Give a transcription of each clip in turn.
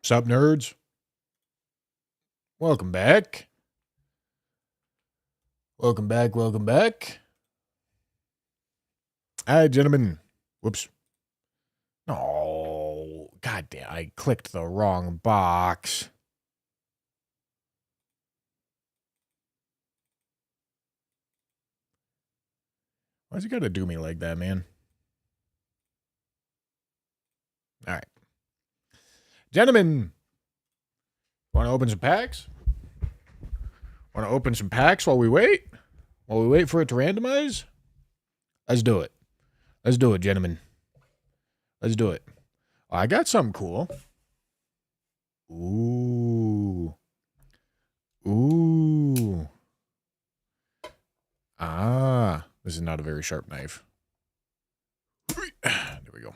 Sup, nerds? Welcome back. Welcome back, welcome back. All right, gentlemen. Whoops. Oh, goddamn, I clicked the wrong box. Why's it gotta do me like that, man? All right. Gentlemen, want to open some packs? Want to open some packs while we wait? While we wait for it to randomize? Let's do it. Let's do it, gentlemen. Let's do it. I got something cool. Ooh. Ooh. Ah, this is not a very sharp knife. There we go.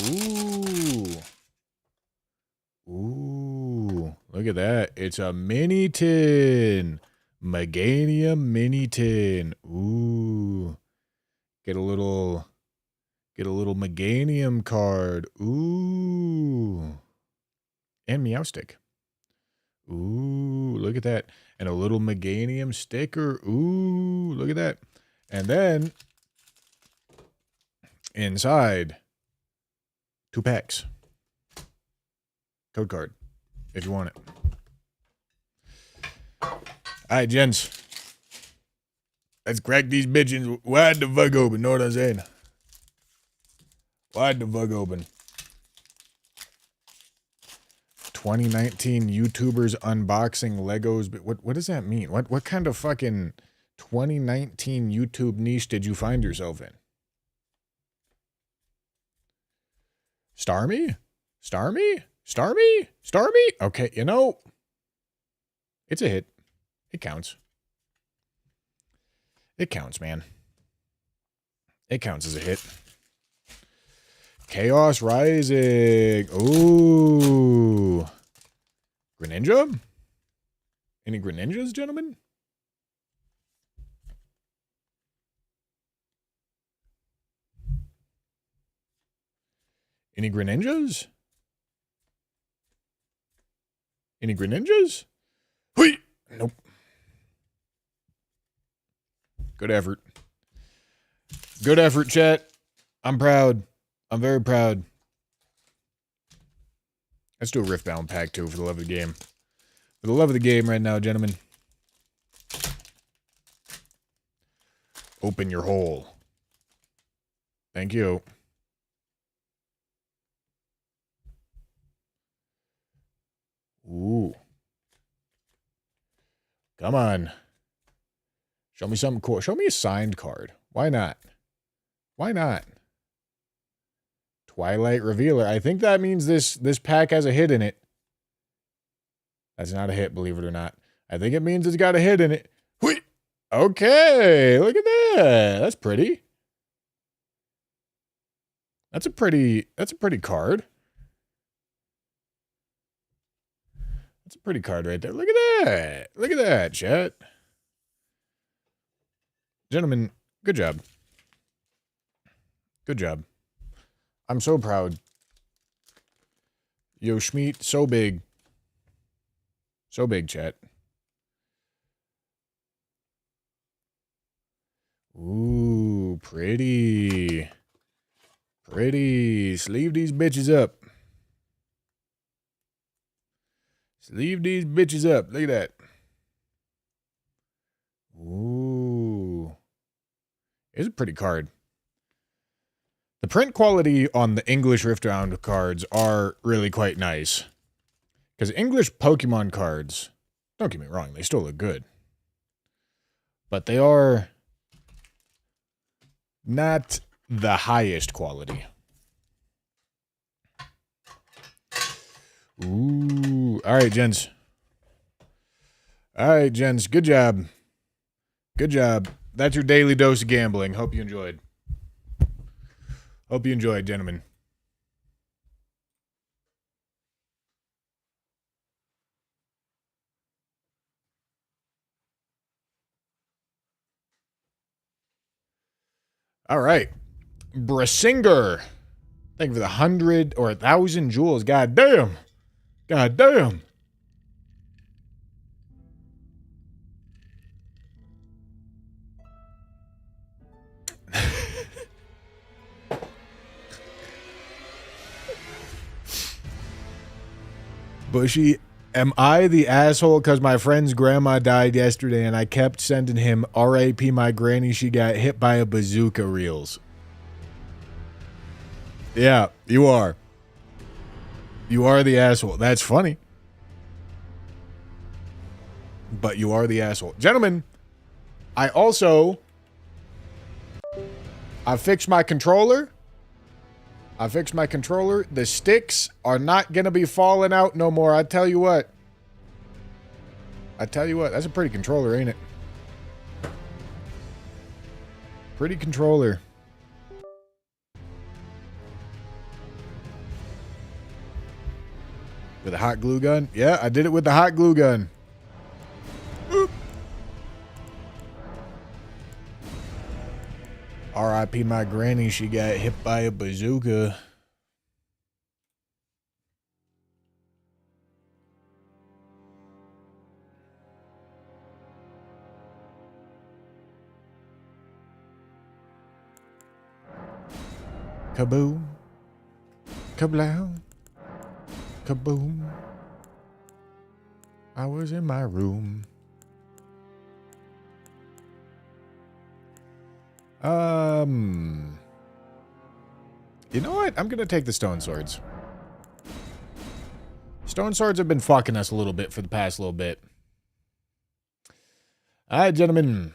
Ooh. Ooh. Look at that. It's a mini tin. Meganium mini tin. Ooh. Get a little Meganium card. Ooh. And Meow Stick. Ooh, look at that. And a little Meganium sticker. Ooh, look at that. And then inside, 2 packs. Code card, if you want it. All right, gents. Let's crack these bitches wide the fuck open. Know what I'm saying? Wide the fuck open. 2019 YouTubers unboxing Legos. What does that mean? What kind of fucking 2019 YouTube niche did you find yourself in? Starmy? Starmy? Starmy? Starmy? Okay, you know, it's a hit. It counts. It counts, man. It counts as a hit. Chaos Rising. Ooh. Greninja? Any Greninjas, gentlemen? Any Greninjas? Any Greninjas? Hui! Nope. Good effort. Good effort, chat. I'm proud. I'm very proud. Let's do a Riftbound pack, too, for the love of the game. For the love of the game right now, gentlemen. Open your hole. Thank you. Ooh. Come on. Show me something cool. Show me a signed card. Why not? Why not? Twilight Revealer. I think that means this pack has a hit in it. That's not a hit, believe it or not. I think it means it's got a hit in it. Whee! Okay, look at that. That's pretty. That's a pretty card. That's a pretty card right there. Look at that. Look at that, chat. Gentlemen, good job. Good job. I'm so proud. Yo, Schmeat, so big. So big, chat. Ooh, pretty. Pretty. Sleeve these bitches up. Sleeve these bitches up. Look at that. Ooh. It's a pretty card. The print quality on the English Riftbound cards are really quite nice. Because English Pokemon cards, don't get me wrong, they still look good. But they are not the highest quality. Ooh. All right, gents. All right, gents. Good job. Good job. That's your daily dose of gambling. Hope you enjoyed. Hope you enjoyed, gentlemen. All right. Brasinger. Thank you for the 100 or 1,000 jewels. God damn. God damn. Bushy, am I the asshole because my friend's grandma died yesterday and I kept sending him R.A.P. my granny, she got hit by a bazooka reels? Yeah, you are. You are the asshole. That's funny. But you are the asshole. Gentlemen, I fixed my controller. The sticks are not going to be falling out no more. I tell you what. That's a pretty controller, ain't it? Pretty controller. With a hot glue gun? Yeah, I did it with the hot glue gun. Boop. R.I.P. my granny, she got hit by a bazooka. Kaboom. Kablow. Kaboom. I was in my room. You know what? I'm gonna take the stone swords. Stone swords have been fucking us a little bit for the past little bit. Alright, gentlemen.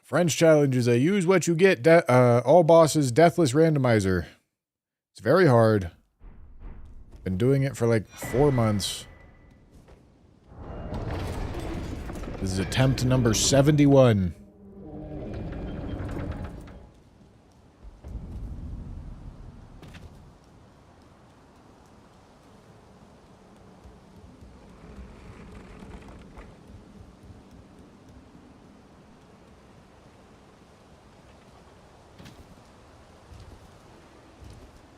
French challenges. I use what you get. All bosses, deathless randomizer. It's very hard. Been doing it for like 4 months. This is attempt number 71.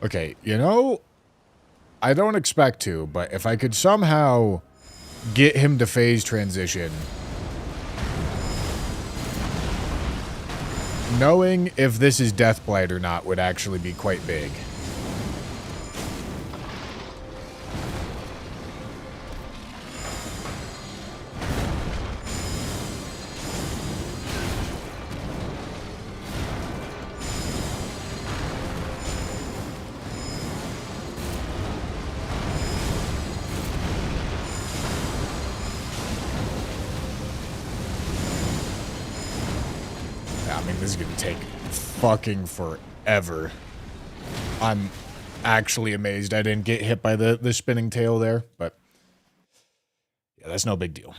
Okay, you know, I don't expect to, but if I could somehow get him to phase transition, knowing if this is Deathblight or not would actually be quite big. This is gonna take fucking forever. I'm actually amazed I didn't get hit by the spinning tail there, but yeah, that's no big deal.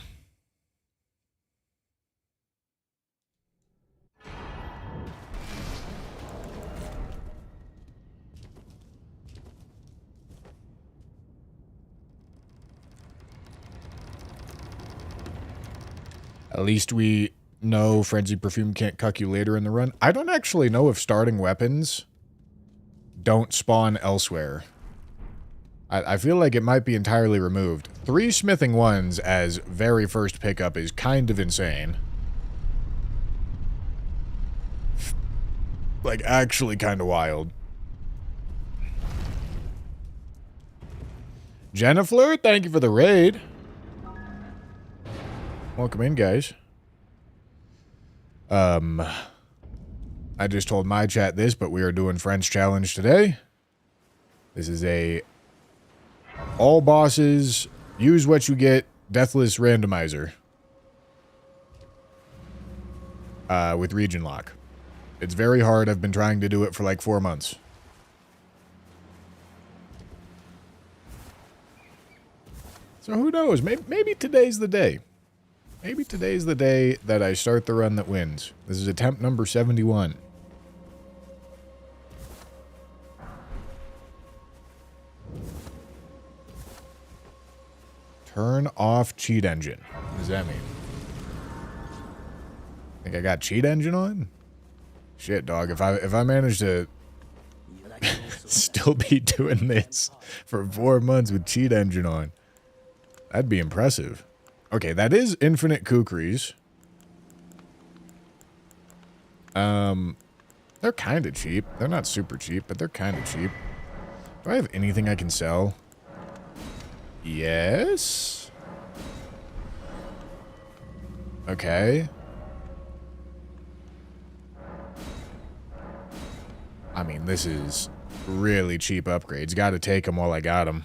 At least we know Frenzied Perfume can't cuck you later in the run. I don't actually know if starting weapons don't spawn elsewhere. I feel like it might be entirely removed. 3 smithing ones as very first pickup is kind of insane. Like, actually kind of wild. Jennifer, thank you for the raid. Welcome in, guys. I just told my chat this, but we are doing French challenge today. This is a all bosses, use what you get, deathless randomizer. With region lock. It's very hard. I've been trying to do it for like 4 months. So who knows? Maybe today's the day. Maybe today's the day that I start the run that wins. This is attempt number 71. Turn off cheat engine. What does that mean? Think I got cheat engine on? Shit, dog. If I manage to Still be doing this for 4 months with cheat engine on. That'd be impressive. Okay, that is infinite kukris. They're kind of cheap. They're not super cheap, but they're kind of cheap. Do I have anything I can sell? Yes. Okay. I mean, this is really cheap upgrades. Got to take them while I got them.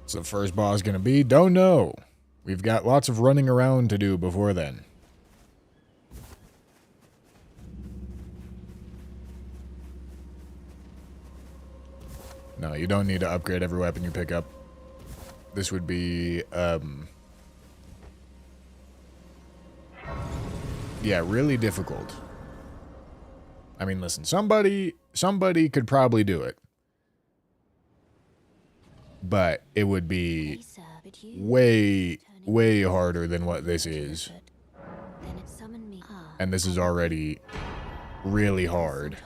The first boss gonna be? Don't know. We've got lots of running around to do before then. No, you don't need to upgrade every weapon you pick up. This would be, yeah, really difficult. I mean, listen, somebody could probably do it. But it would be way, way harder than what this is. And this is already really hard.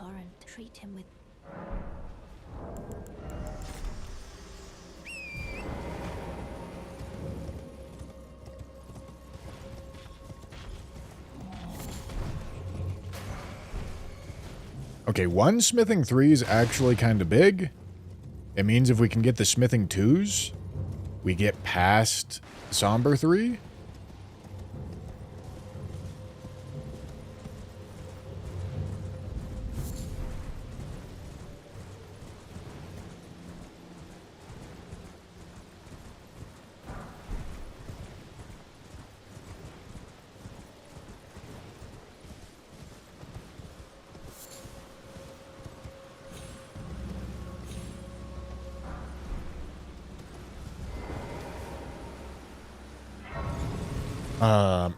Okay, one smithing 3 is actually kind of big. It means if we can get the smithing 2s, we get past somber 3.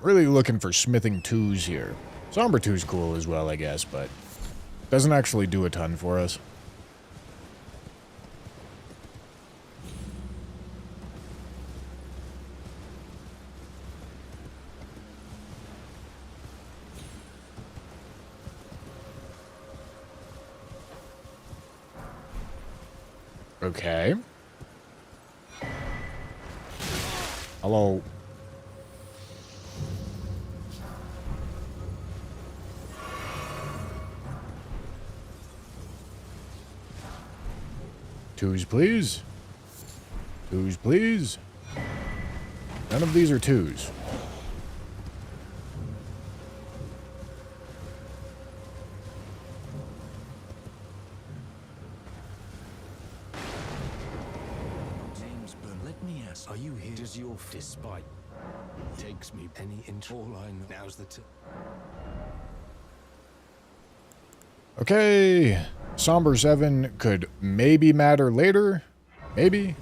Really looking for smithing 2s here. Somber 2's cool as well, I guess, but doesn't actually do a ton for us. Okay. Hello. Twos, please. Twos, please. None of these are twos. James Byrne, let me ask, are you here? Does your despite takes me any into all I know? Now's the Okay. Somber 7 could maybe matter later. Maybe.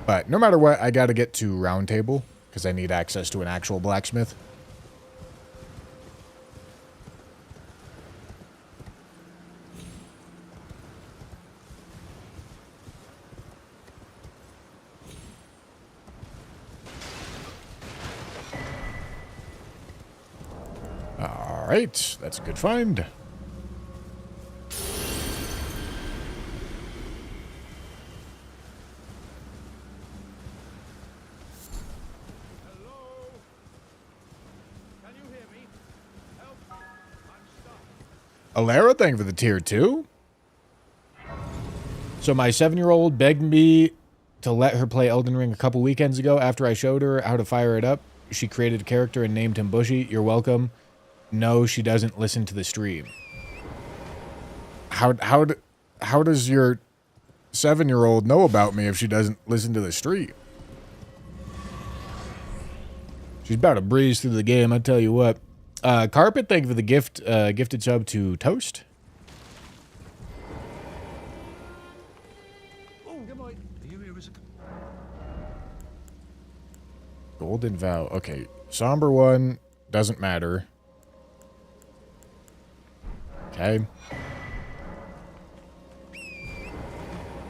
But no matter what, I gotta get to Round Table, because I need access to an actual blacksmith. Alright, that's a good find. Alara, thank you for the tier 2. So my 7-year-old begged me to let her play Elden Ring a couple weekends ago. After I showed her how to fire it up, she created a character and named him Bushy. You're welcome. No, she doesn't listen to the stream. How does your 7-year-old know about me if she doesn't listen to the stream? She's about to breeze through the game, I tell you what. Carpet, thank you for the gifted sub to Toast. Oh, good boy. Are you here as a... Golden Vow. Okay. Somber one. Doesn't matter. Okay.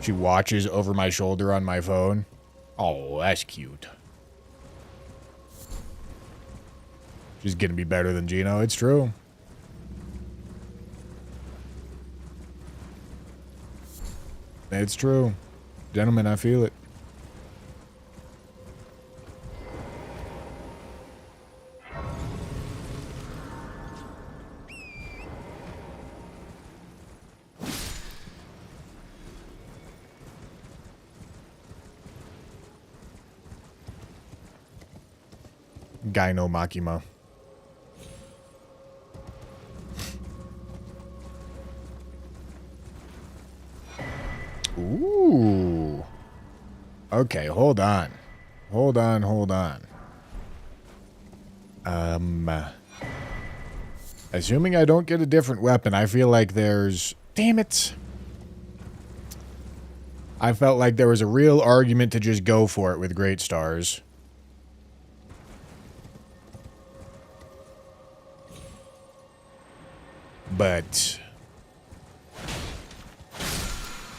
She watches over my shoulder on my phone. Oh, that's cute. She's gonna be better than Gino. It's true. It's true. Gentlemen, I feel it. Gyno Makima. Ooh. Okay, hold on. Hold on. Assuming I don't get a different weapon, I feel like there's... Damn it. I felt like there was a real argument to just go for it with Great Stars. But...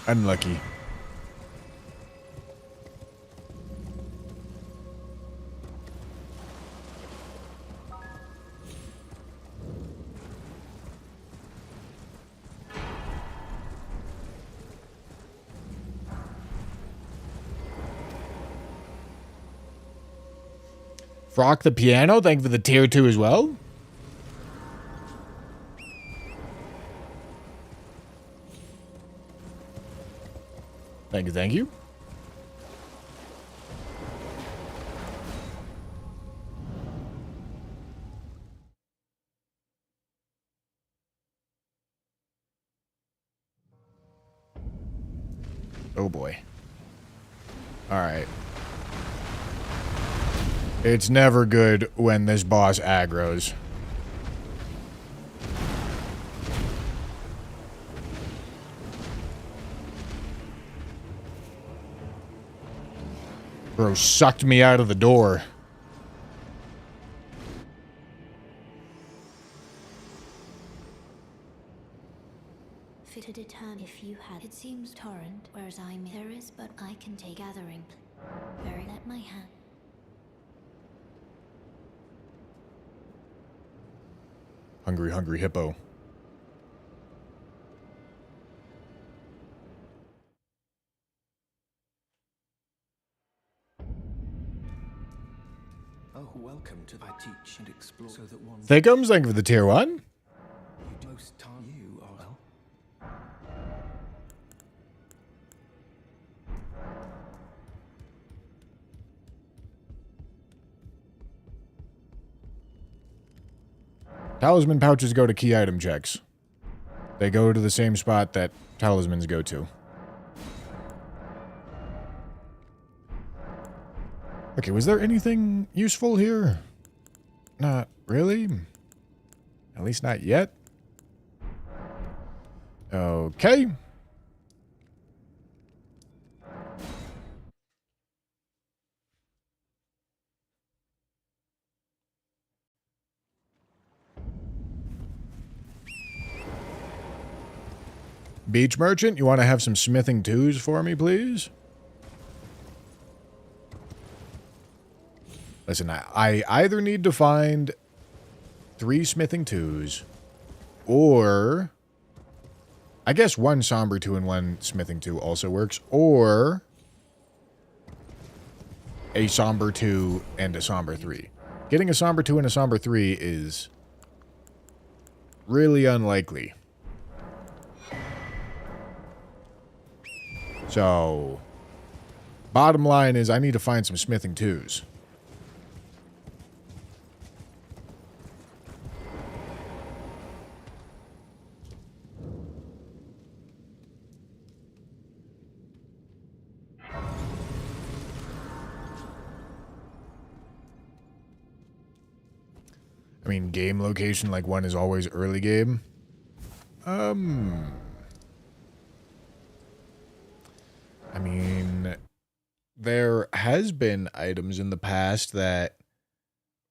unlucky. Frock the Piano, thank you for the tier 2 as well. Thank you. Oh boy. Alright. It's never good when this boss aggroes. Bro sucked me out of the door. Fit to determine if you had. It seems torrent, whereas I'm there is, but I can take gathering. Very let my hand. Hungry hippo. Oh, welcome to I teach and explore so that one... Thickums, thank you for the tier 1. You most time you are well. Talisman pouches go to key item checks. They go to the same spot that talismans go to. Okay, was there anything useful here? Not really. At least not yet. Okay. Beach Merchant, you want to have some smithing twos for me, please? Listen, I either need to find 3 smithing twos, or... I guess 1 somber 2 and 1 smithing 2 also works, or... a somber 2 and a somber 3. Getting a somber 2 and a somber 3 is... really unlikely. So... bottom line is I need to find some smithing 2s. I mean game location, like one is always early game? I mean, there has been items in the past that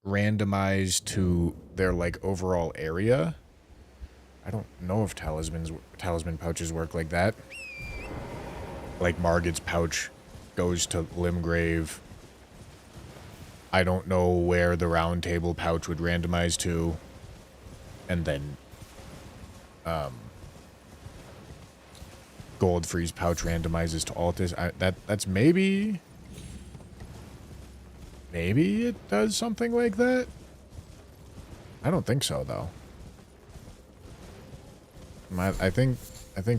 randomize to their, like, overall area. I don't know if talisman pouches work like that. Like Margit's pouch goes to Limgrave. I don't know where the round table pouch would randomize to. And then Goldfree's pouch randomizes to Altus. That's maybe it does something like that. I don't think so though. I think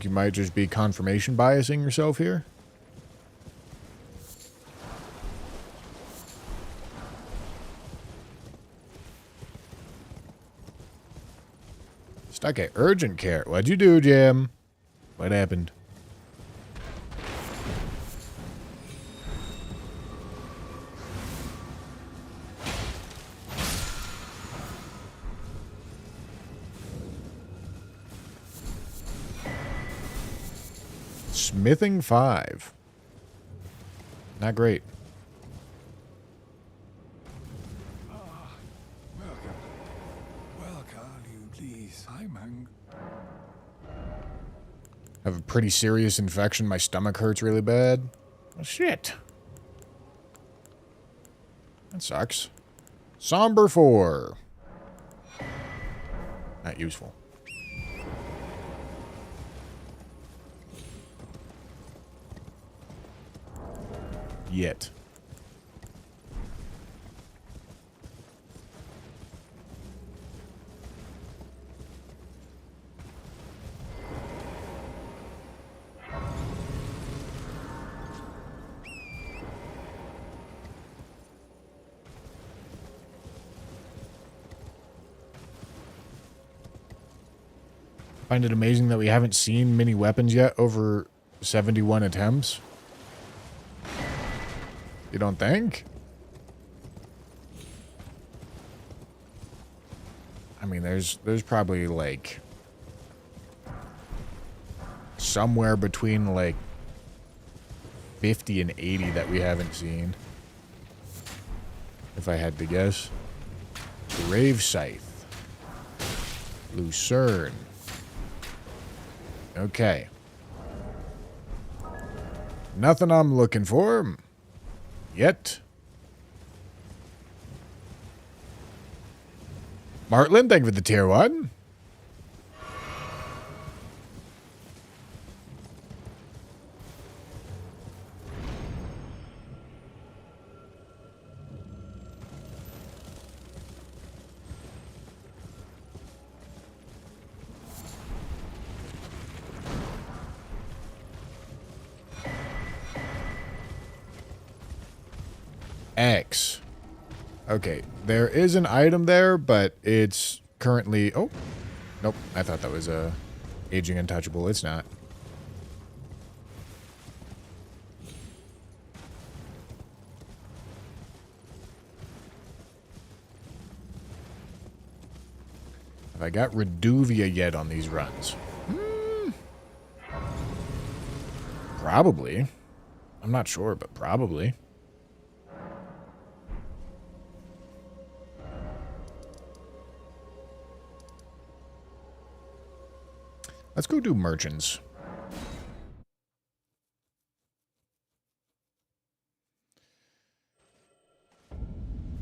you might just be confirmation biasing yourself here. Stuck at urgent care. What'd you do, Jim? What happened? Smithing 5. Not great. Welcome, you please. I'm hungry. I have a pretty serious infection. My stomach hurts really bad. Oh, shit. That sucks. Somber 4. Not useful. Yet. I find it amazing that we haven't seen many weapons yet over 71 attempts. You don't think? I mean, there's probably like somewhere between like 50 and 80 that we haven't seen. If I had to guess. Grave Scythe. Lucerne. Okay. Nothing I'm looking for. Yet. Martland, thank you for the tier 1. X. Okay, there is an item there, but it's currently... Oh, nope. I thought that was a aging untouchable. It's not. Have I got Reduvia yet on these runs? Probably. I'm not sure, but probably. Let's go do merchants.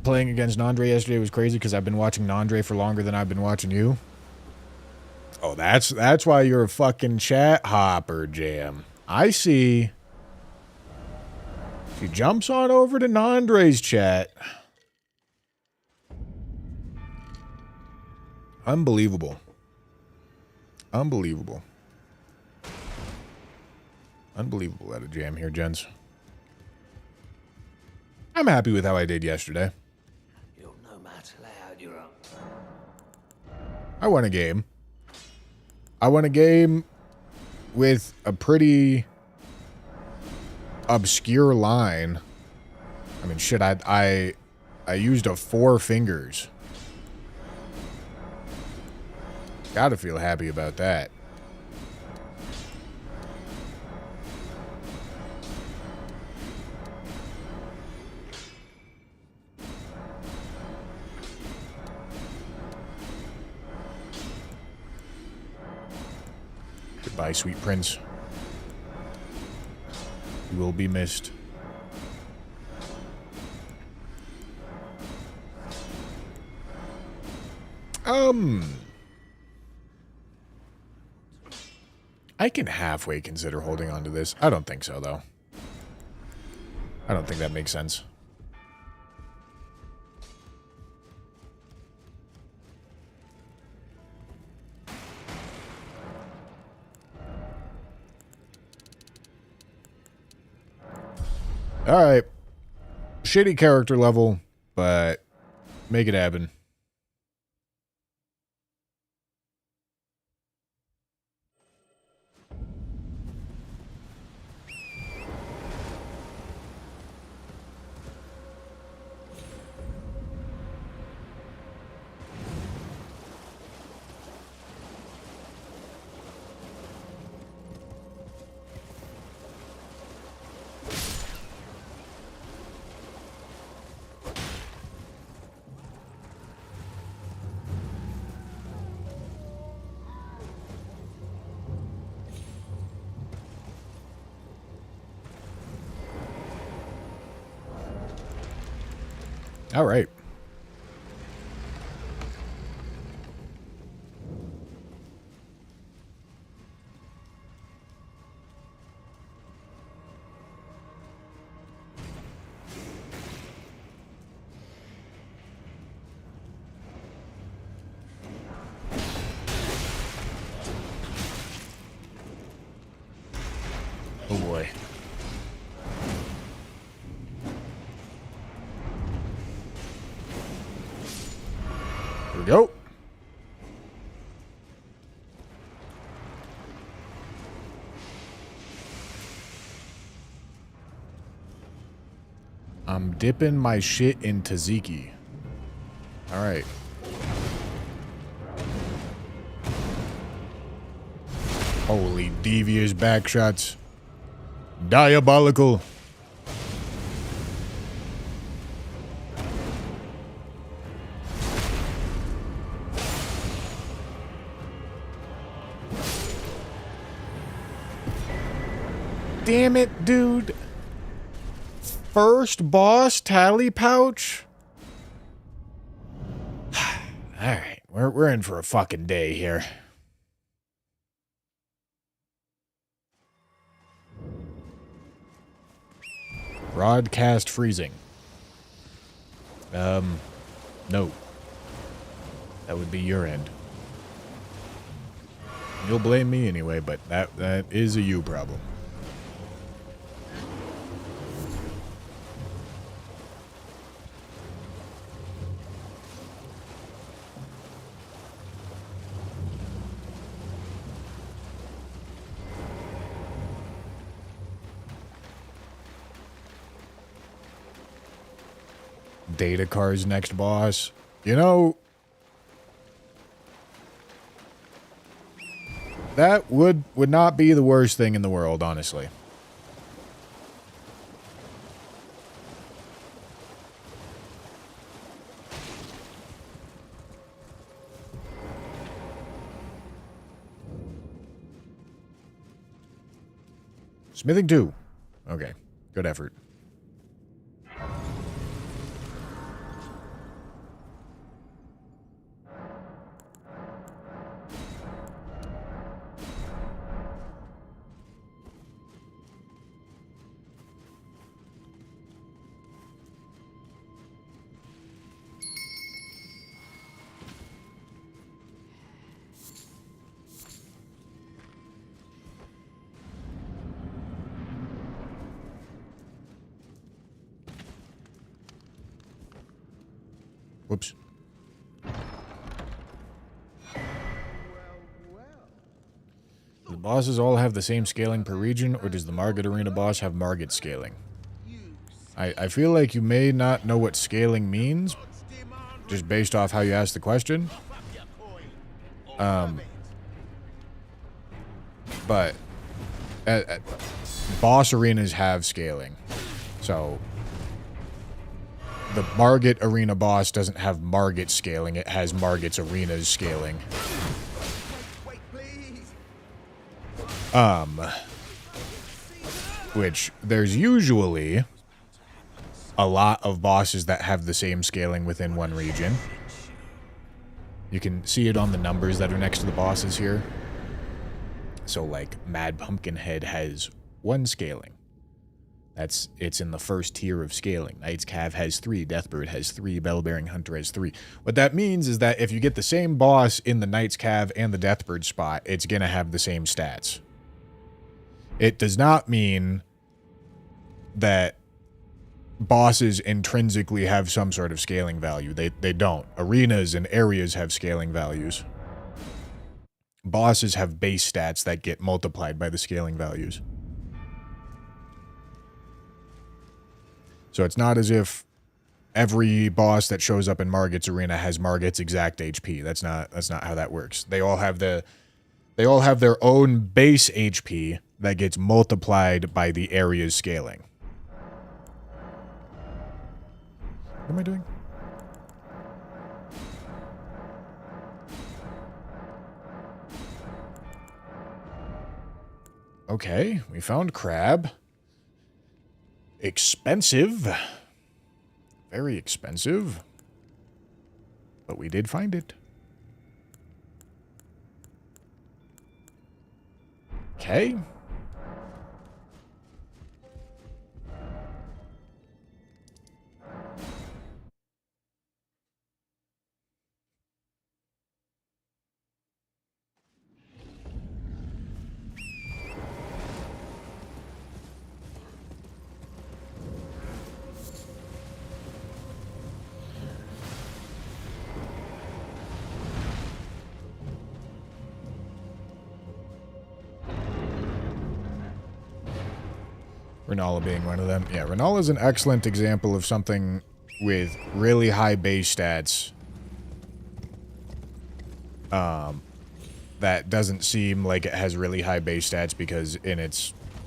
Playing against Nandre yesterday was crazy because I've been watching Nandre for longer than I've been watching you. Oh, that's why you're a fucking chat hopper, Jam. I see. She jumps on over to Nandre's chat. Unbelievable. Unbelievable. Unbelievable at a jam here, gents. I'm happy with how I did yesterday. You're no matter loud, you're up. I won a game. I won a game with a pretty obscure line. I mean, shit, I used a 4 fingers. Gotta feel happy about that. Goodbye, sweet prince. You will be missed. I can halfway consider holding on to this. I don't think so, though. I don't think that makes sense. Alright. Shitty character level, but make it happen. All right. Oh boy. Here we go. I'm dipping my shit in tzatziki. All right. Holy devious backshots. Diabolical. Damn it, dude. First boss tally pouch? Alright, we're in for a fucking day here. Broadcast freezing. No. That would be your end. You'll blame me anyway, but that is a you problem. Data Car's next boss. You know, that would not be the worst thing in the world, honestly. Smithing 2. Okay, good effort. Whoops. Do the bosses all have the same scaling per region, or does the Margit Arena boss have Margit scaling? I feel like you may not know what scaling means, just based off how you asked the question. But boss arenas have scaling. So the Margit arena boss doesn't have Margit scaling. It has Margit's arenas scaling. Which there's usually a lot of bosses that have the same scaling within one region. You can see it on the numbers that are next to the bosses here. So like Mad Pumpkinhead has 1 scaling. It's in the first tier of scaling. Knight's Cav has 3, Deathbird has 3, Bell-Bearing Hunter has 3. What that means is that if you get the same boss in the Knight's Cav and the Deathbird spot, it's gonna have the same stats. It does not mean that bosses intrinsically have some sort of scaling value. They don't. Arenas and areas have scaling values. Bosses have base stats that get multiplied by the scaling values. So it's not as if every boss that shows up in Margit's arena has Margit's exact HP. That's not how that works. They all have their own base HP that gets multiplied by the area's scaling. What am I doing? Okay, we found crab. Expensive. Very expensive. But we did find it. Okay. Renala being one of them. Yeah, Renala is an excellent example of something with really high base stats. That doesn't seem like it has really high base stats because in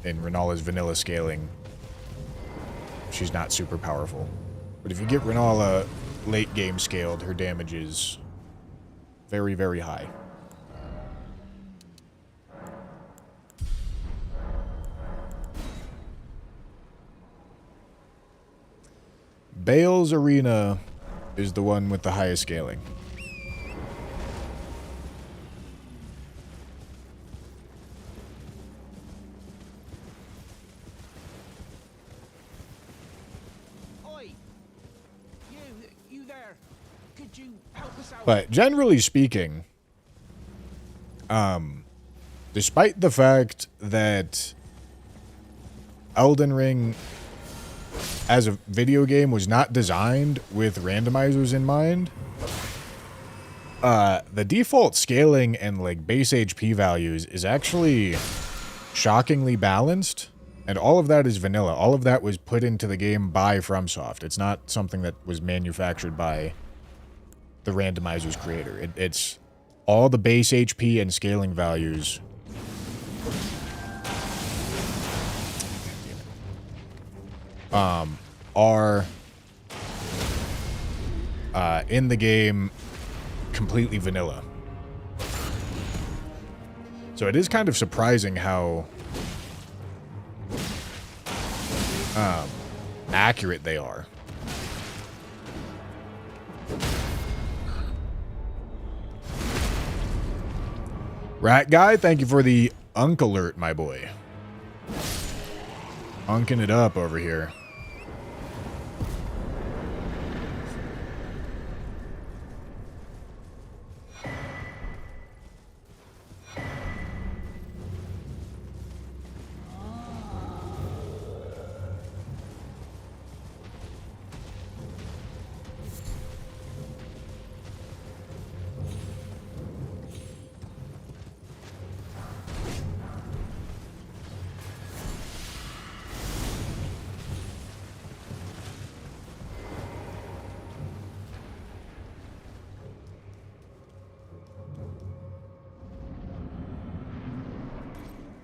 Renala's vanilla scaling, she's not super powerful. But if you get Renala late game scaled, her damage is very, very high. Bale's arena is the one with the highest scaling. Oi! You there? Could you help us out? But generally speaking, despite the fact that Elden Ring as a video game was not designed with randomizers in mind, the default scaling and like base HP values is actually shockingly balanced, and all of that is vanilla. All of that was put into the game by FromSoft. It's not something that was manufactured by the randomizer's creator. It's all the base HP and scaling values are in the game completely vanilla. So it is kind of surprising how accurate they are. Rat Guy, thank you for the Unk alert, my boy. Unking it up over here.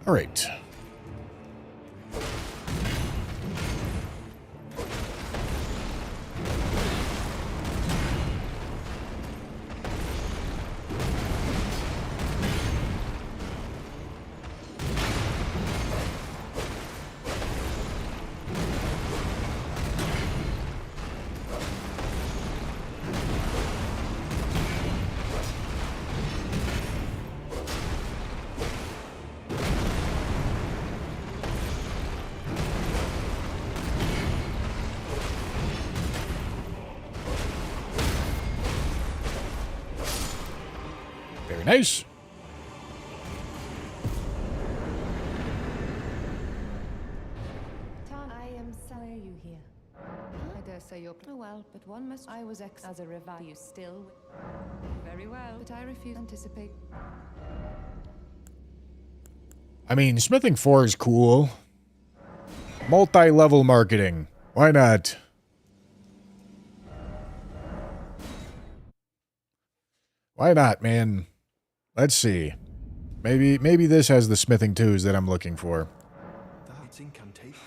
All right. Very nice. I am sorry you here. I dare say you're well, but one must. I was as a revive. You still very well, but I refuse to anticipate. I mean, smithing 4 is cool. Multi-level marketing. Why not? Why not, man? Let's see. Maybe this has the smithing 2s that I'm looking for. That's incantation.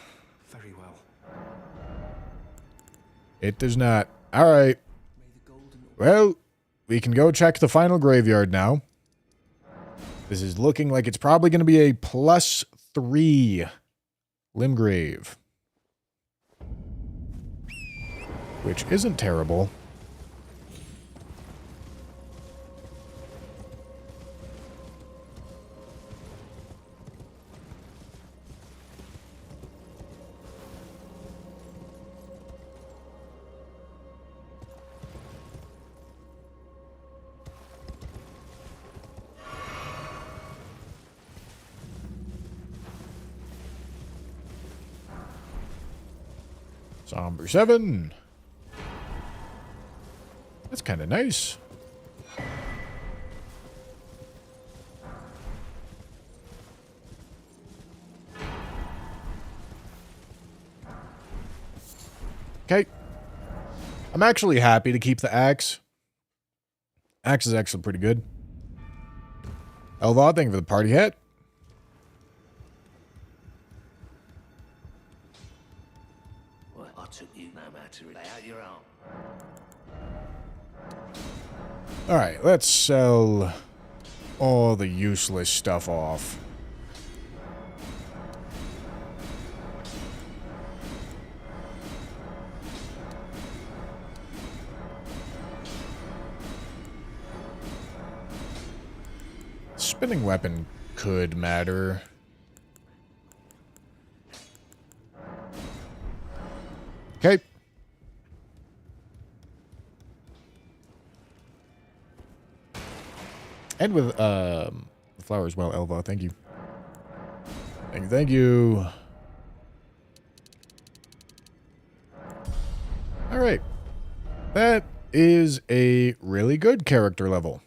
Very well. It does not. All right. Well, we can go check the final graveyard now. This is looking like it's probably going to be a +3 Limgrave. Which isn't terrible. Somber 7. That's kind of nice. Okay. I'm actually happy to keep the axe. Axe is actually pretty good. Elva, thank you for the party hat. Well, I took you no matter. Lay out your arm. Alright, let's sell all the useless stuff off. Spinning weapon could matter. Okay. And with the flower as well, Elva. Thank you. Thank you. Thank you. All right. That is a really good character level.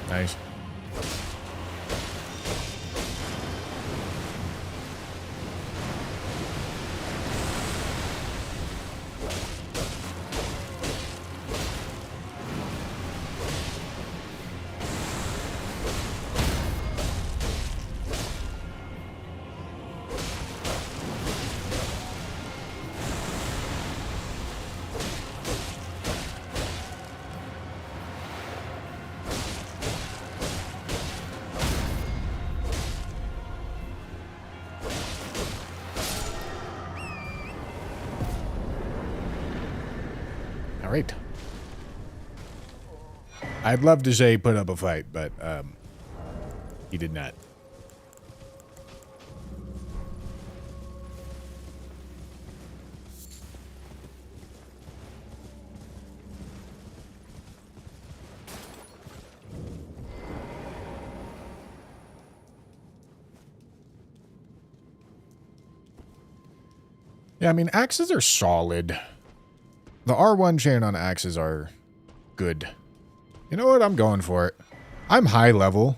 Nice. All right. I'd love to say put up a fight, but he did not. Yeah, I mean, axes are solid. The R1 chain on axes are good. You know what? I'm going for it. I'm high level.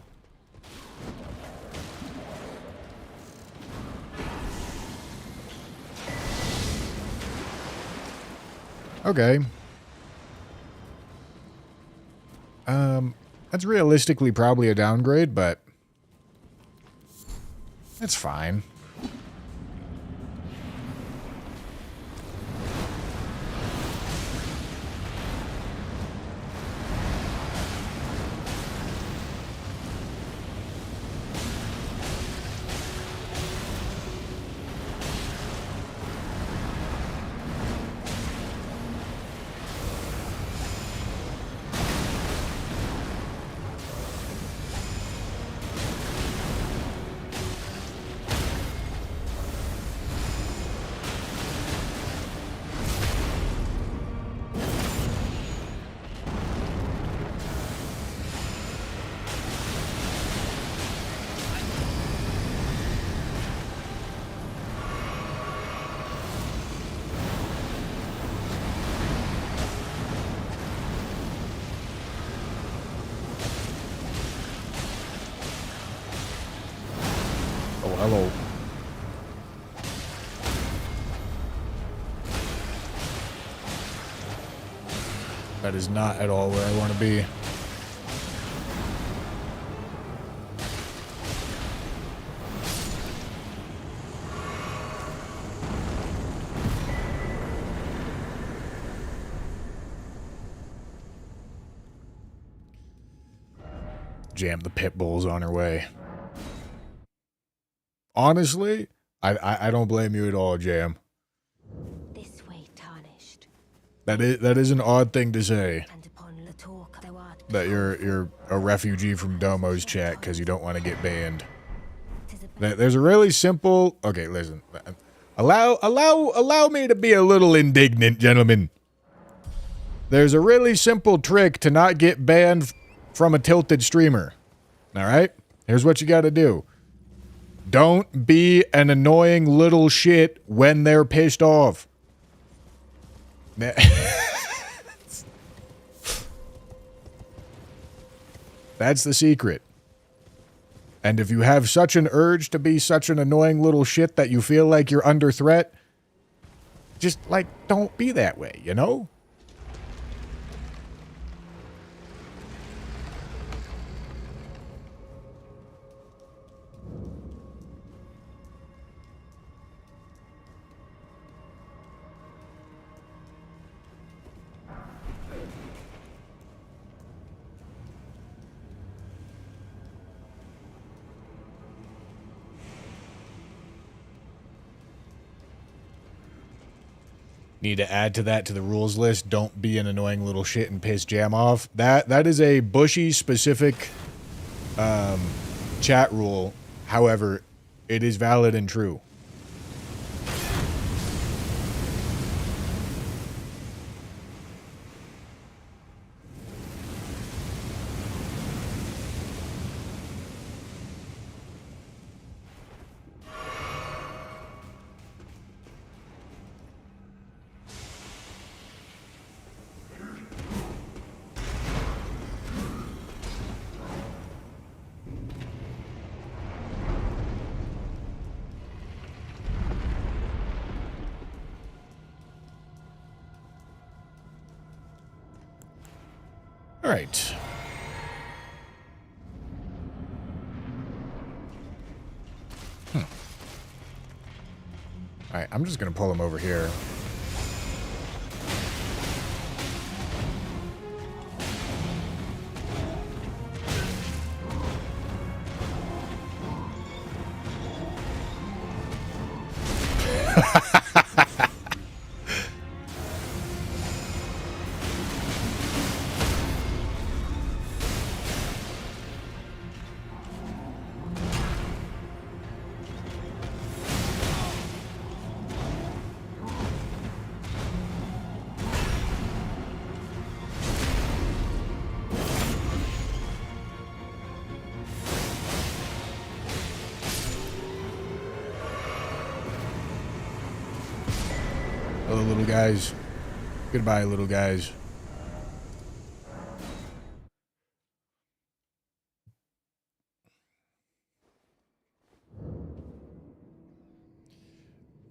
Okay. That's realistically probably a downgrade, but it's fine. Oh, hello. That is not at all where I want to be. Jam, the pit bull's on her way. Honestly, I don't blame you at all, Jam. This way, tarnished. That is an odd thing to say. And upon the talk, thou art That you're a refugee from Domo's chat because you don't want to get banned. There's a really simple. Okay, listen. Allow me to be a little indignant, gentlemen. There's a really simple trick to not get banned from a tilted streamer. All right? Here's what you got to do. Don't be an annoying little shit when they're pissed off. That's the secret. And if you have such an urge to be such an annoying little shit that you feel like you're under threat, just, like, don't be that way, you know? Need to add to that to the rules list. Don't be an annoying little shit and piss Jam off. That is a Bushy specific chat rule. However, it is valid and true. All right. All right, I'm just going to pull him over here. Hello, little guys. Goodbye, little guys.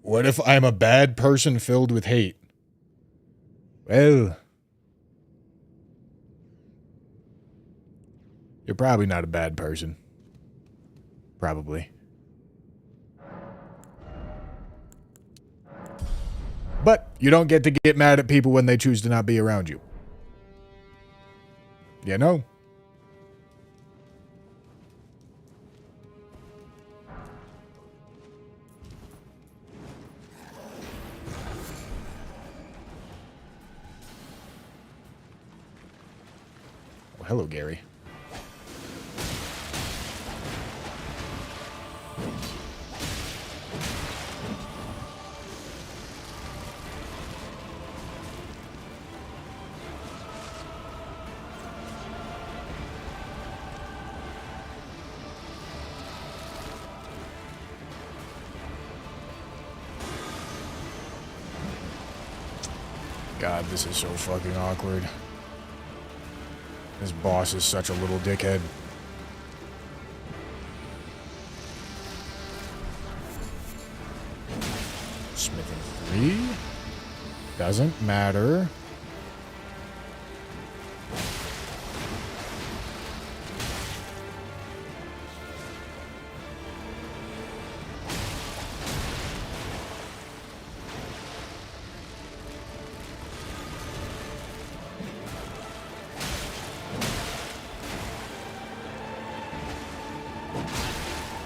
What if I'm a bad person filled with hate? Well, you're probably not a bad person. Probably. But you don't get to get mad at people when they choose to not be around you. You know? Oh, hello, Gary. God, this is so fucking awkward. This boss is such a little dickhead. Smithing 3? Doesn't matter.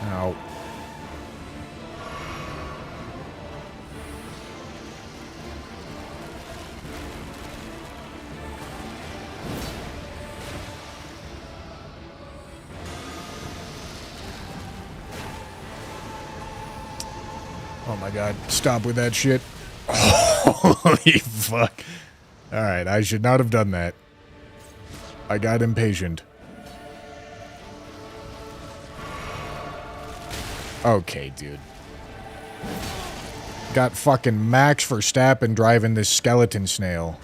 Ow. Oh my god, stop with that shit. Holy fuck. Alright, I should not have done that. I got impatient. Okay, dude. Got fucking Max Verstappen driving this skeleton snail.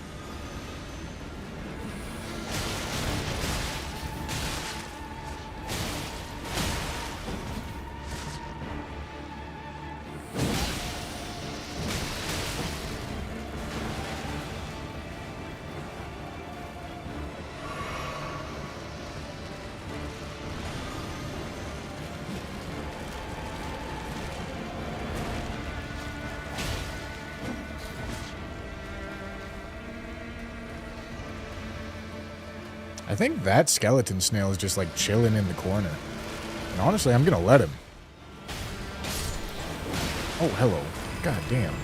I think that skeleton snail is just like chilling in the corner. And honestly, I'm gonna let him. Oh, hello. God damn.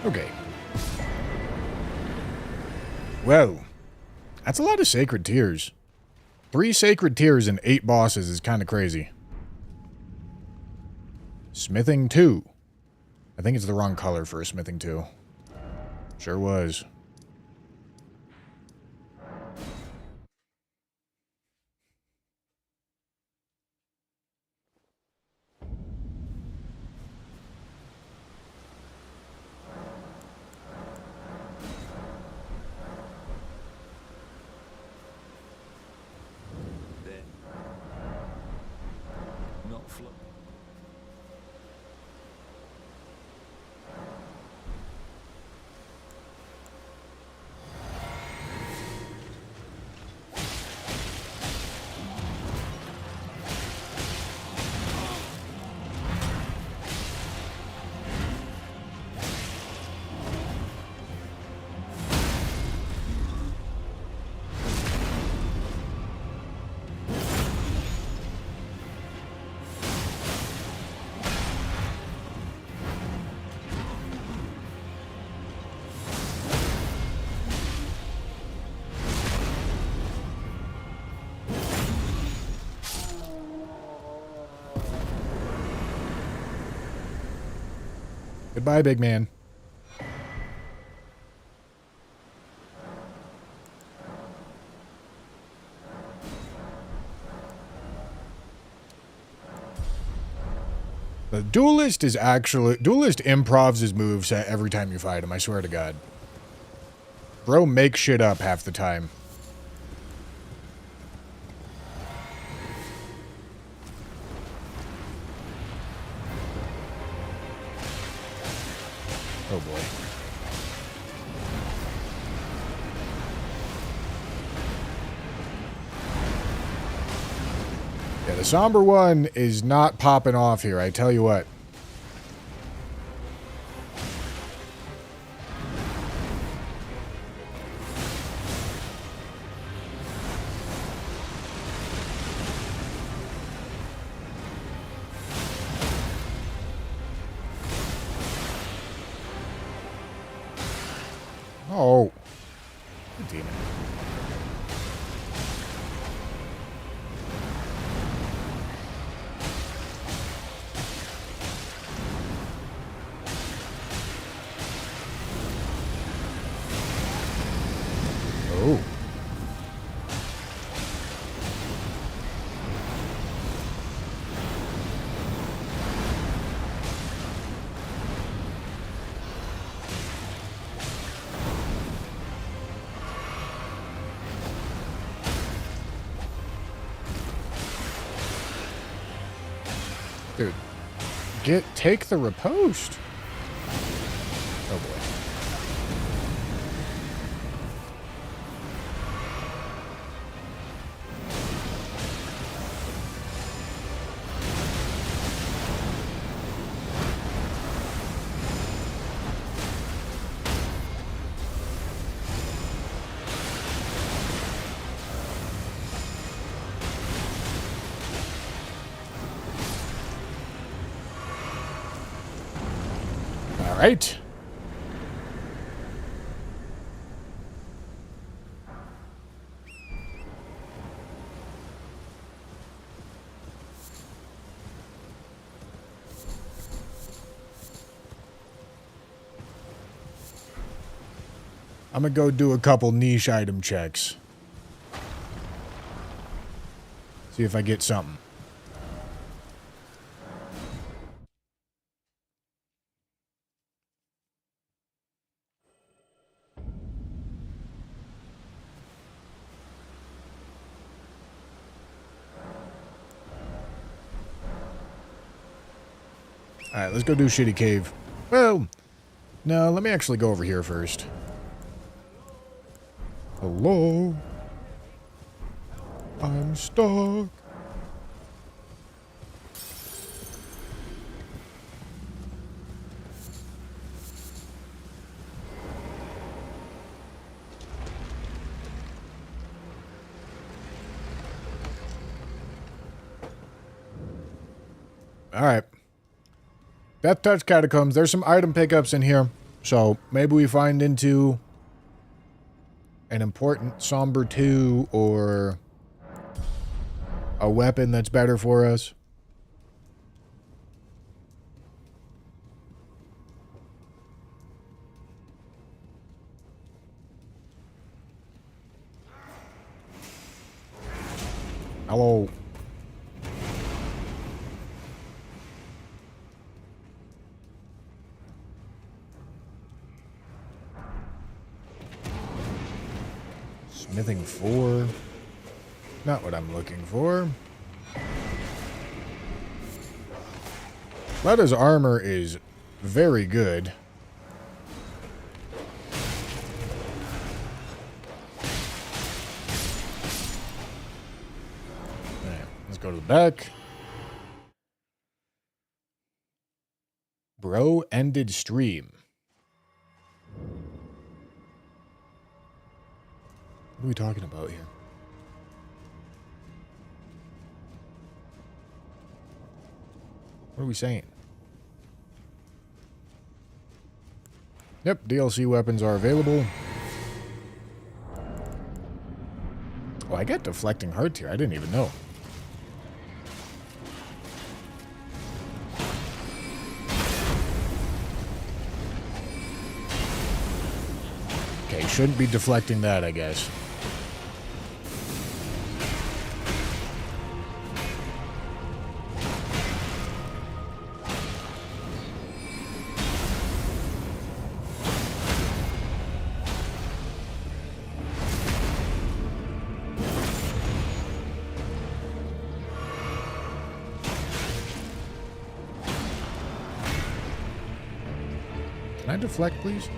Okay. Well, that's a lot of sacred tears. 3 sacred tears and 8 bosses is kind of crazy. Smithing 2. I think it's the wrong color for a smithing 2. Sure was. There. Not float. Goodbye, big man. The duelist improvs his moves every time you fight him, I swear to God. Bro makes shit up half the time. Oh boy. Yeah, the somber one is not popping off here, I tell you what. Oh. Damn it. Oh. Dude, take the riposte. Oh boy. All right. I'm gonna go do a couple niche item checks. See if I get something. Alright, let's go do Shitty Cave. Well, no, let me actually go over here first. Hello? I'm stuck. Alright. Death Touch Catacombs. There's some item pickups in here. So maybe we find into an important Somber 2 or a weapon that's better for us. Hello. Smithing 4. Not what I'm looking for. Letta's armor is very good. Alright, let's go to the back. Bro ended stream. What are we talking about here? What are we saying? Yep, DLC weapons are available. Oh, I got deflecting hearts here. I didn't even know. shouldn't be deflecting that, I guess. Can I deflect, please?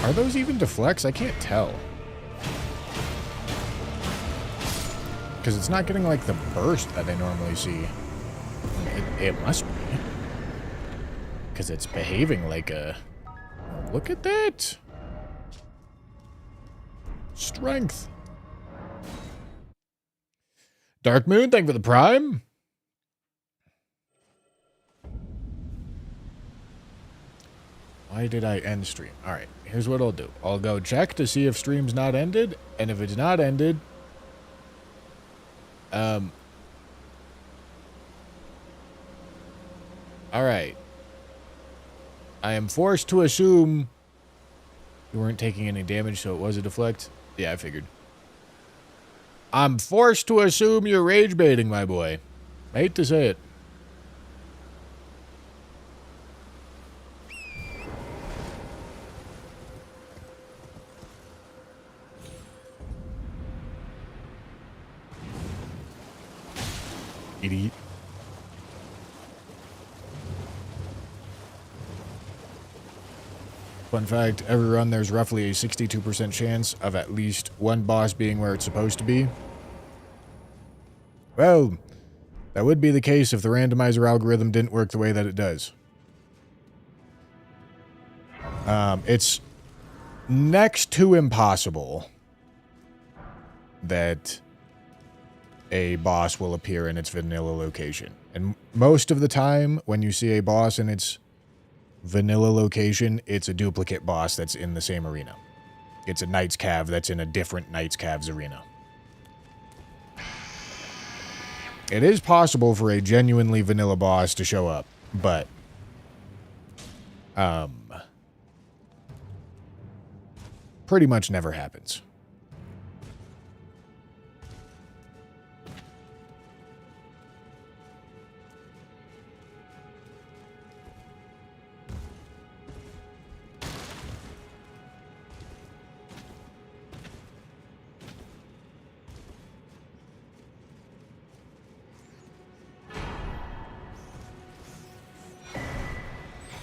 Are those even deflects? I can't tell. Because it's not getting, like, the burst that I normally see. It must be. Because it's behaving like a... Look at that! Strength. Dark Moon, thank you for the Prime. Why did I end stream? Alright, here's what I'll do. I'll go check to see if stream's not ended, and if it's not ended, alright. I am forced to assume you weren't taking any damage, so it was a deflect. Yeah, I figured. I'm forced to assume you're rage baiting, my boy. I hate to say it. Idiot. Fun fact, every run there's roughly a 62% chance of at least one boss being where it's supposed to be. Well, that would be the case if the randomizer algorithm didn't work the way that it does. It's next to impossible that a boss will appear in its vanilla location. And most of the time, when you see a boss in its vanilla location, it's a duplicate boss that's in the same arena. It's a Knight's Cav that's in a different Knight's Cav's arena. It is possible for a genuinely vanilla boss to show up, but pretty much never happens.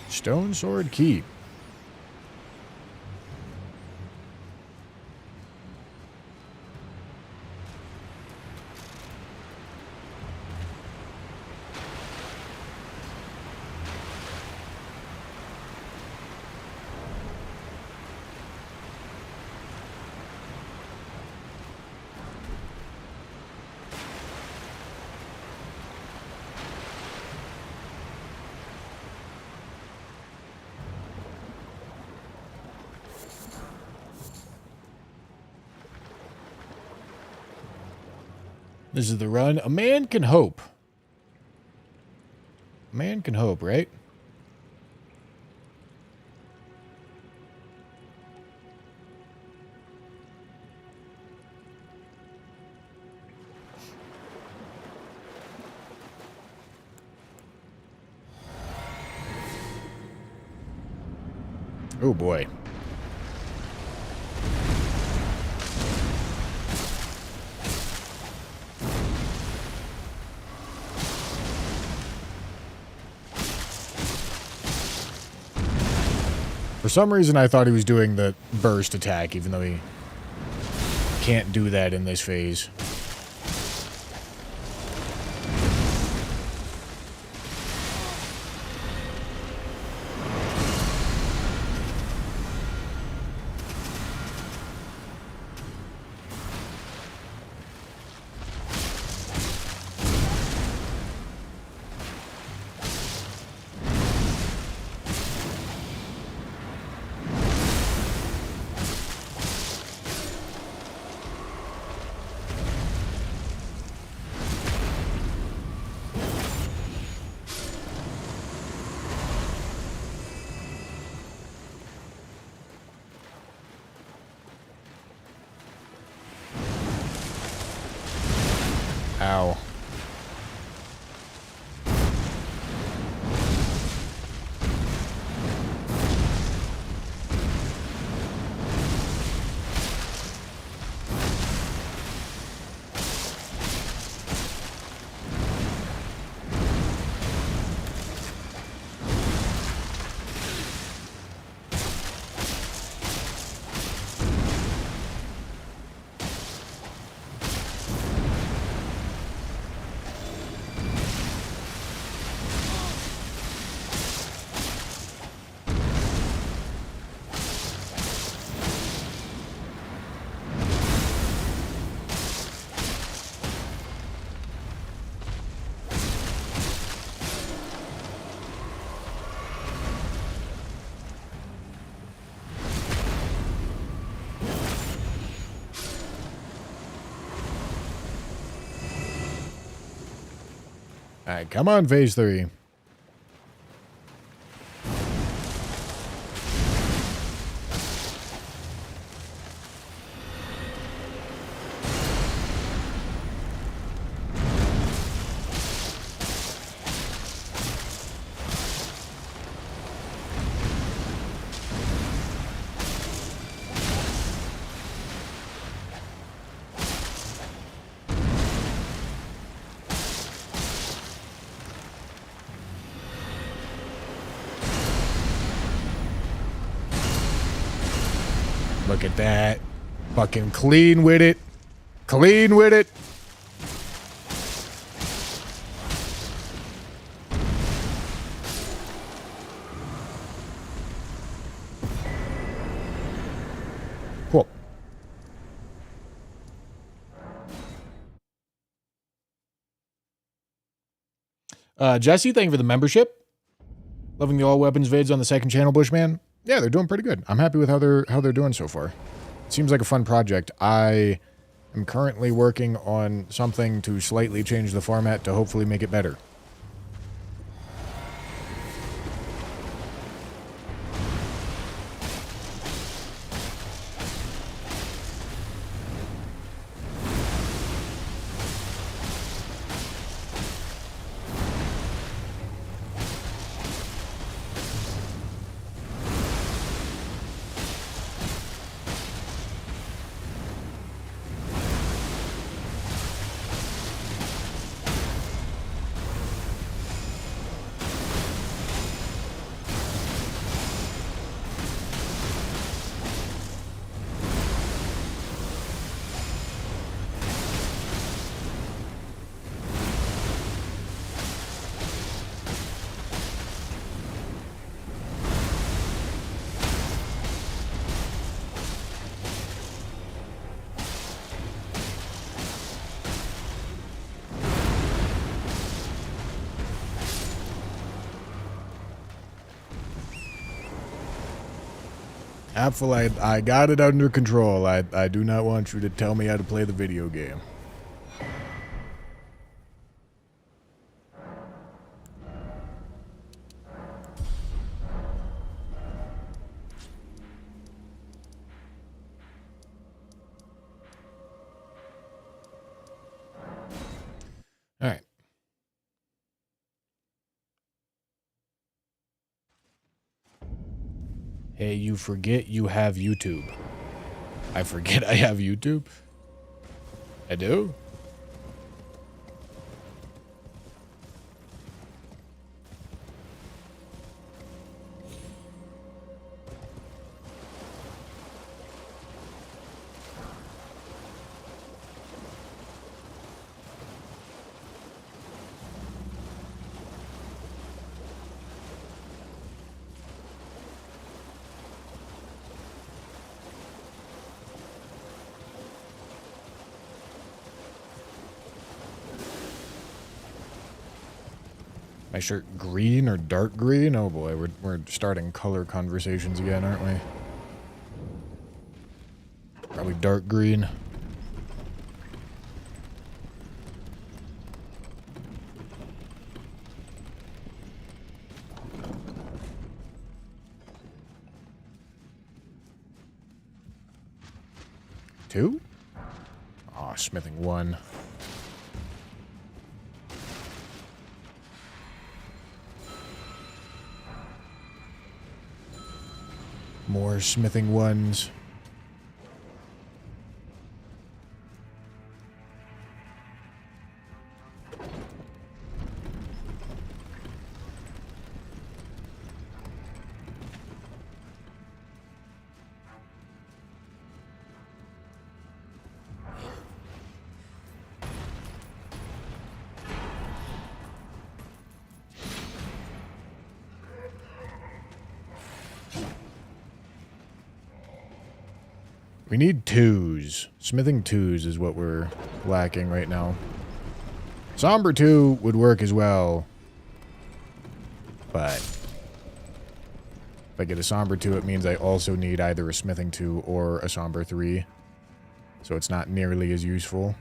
Stone Sword Key. This is the run. A man can hope. A man can hope, right? Oh boy. For some reason, I thought he was doing the burst attack, even though he can't do that in this phase. Wow. All right, come on, phase 3. Look at that. Fucking clean with it. Clean with it. Cool. Jesse, thank you for the membership. Loving the all weapons vids on the second channel, Bushman. Yeah, they're doing pretty good. I'm happy with how they're doing so far. It seems like a fun project. I am currently working on something to slightly change the format to hopefully make it better. Apple, I got it under control. I do not want you to tell me how to play the video game. All right. Hey, you forget you have YouTube. I forget I have YouTube? I do? My shirt green or dark green? Oh boy, we're starting color conversations again, aren't we? Probably dark green. Two? Oh, smithing one. More smithing ones. We need twos. Smithing twos is what we're lacking right now. Somber 2 would work as well. But if I get a Somber 2, it means I also need either a Smithing 2 or a Somber 3. So it's not nearly as useful.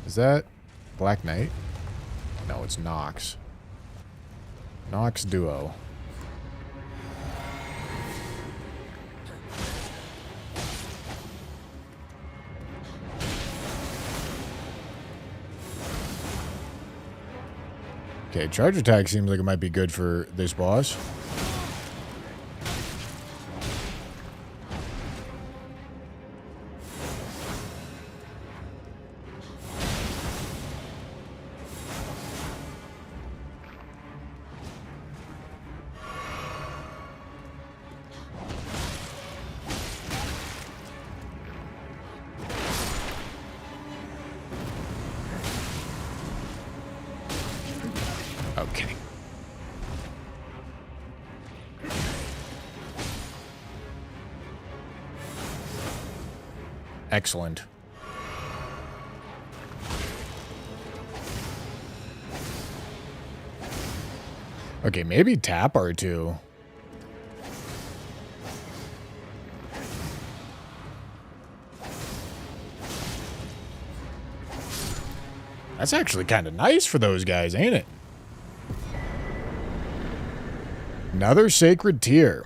Is that Black Knight? No, it's Nox. Nox Duo. Okay, charge attack seems like it might be good for this boss. Okay. Excellent. Okay, maybe tap R2. That's actually kind of nice for those guys, ain't it? Another sacred tier.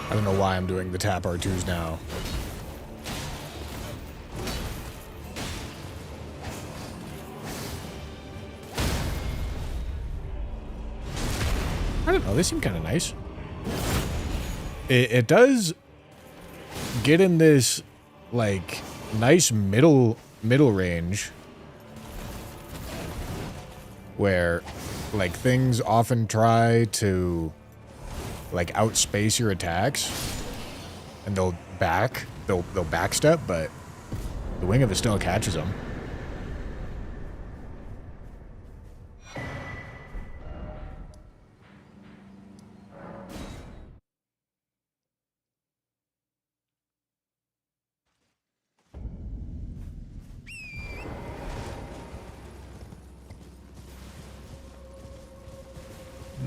I don't know why I'm doing the tap R2s now. I don't know, they seem kind of nice. It does get in this, like, nice middle range where, like, things often try to, like, outspace your attacks, and they'll backstep, but the Wing of it still catches them.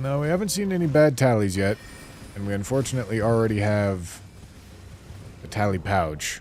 No, we haven't seen any bad tallies yet, and we unfortunately already have a tally pouch.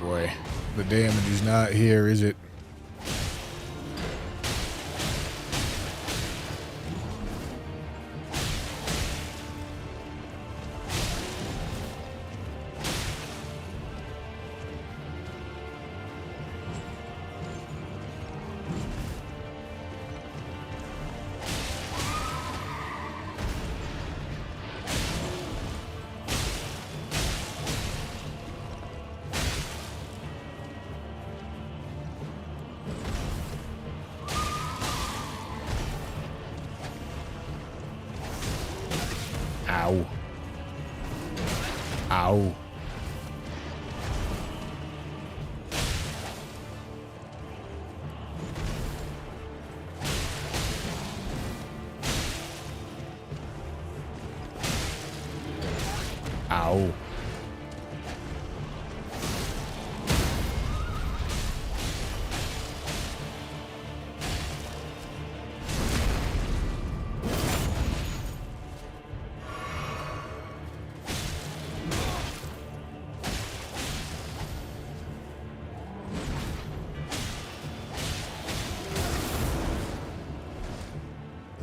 boy. The damage is not here, is it? Ow. Ow. Ow.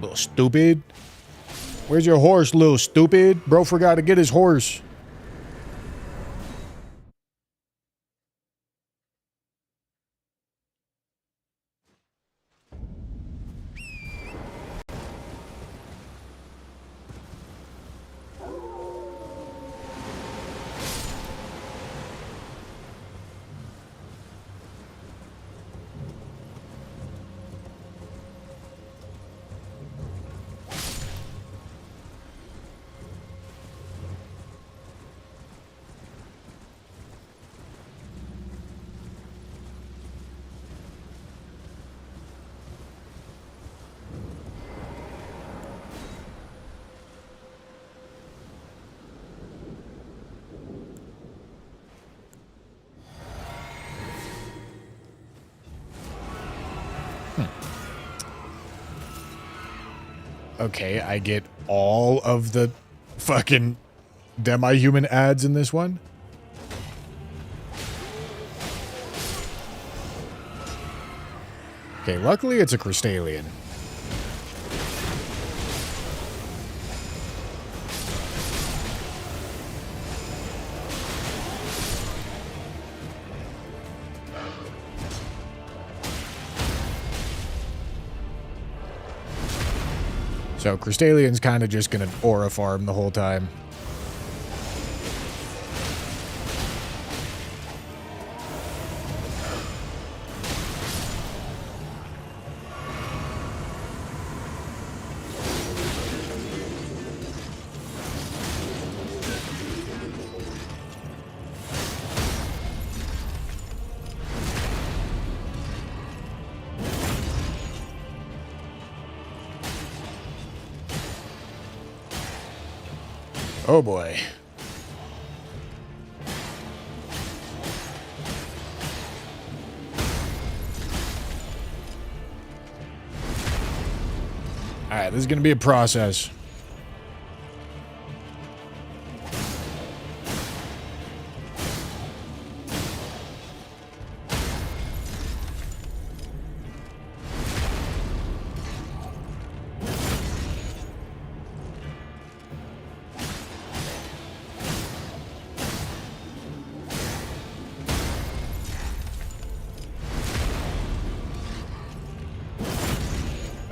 Little stupid. Where's your horse, little stupid? Bro forgot to get his horse. Okay, I get all of the fucking demi-human ads in this one. Okay, luckily it's a Crystalian. So Crystalian's kind of just gonna aura farm the whole time. Oh boy. Alright, this is gonna be a process.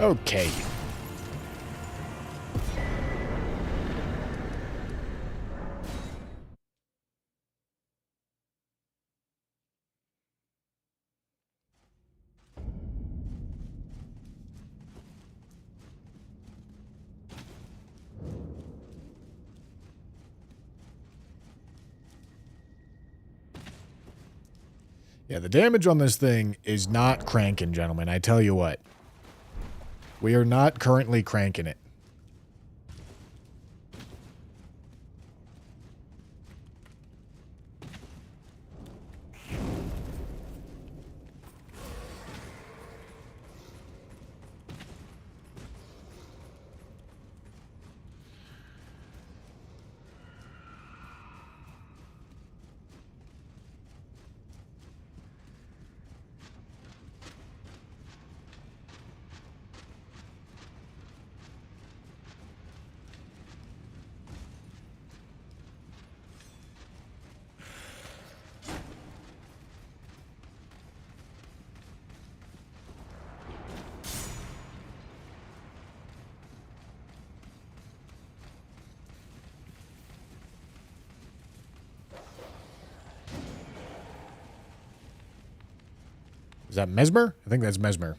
Okay. Yeah, the damage on this thing is not cranking, gentlemen. I tell you what. We are not currently cranking it. Is that Mesmer? I think that's Mesmer.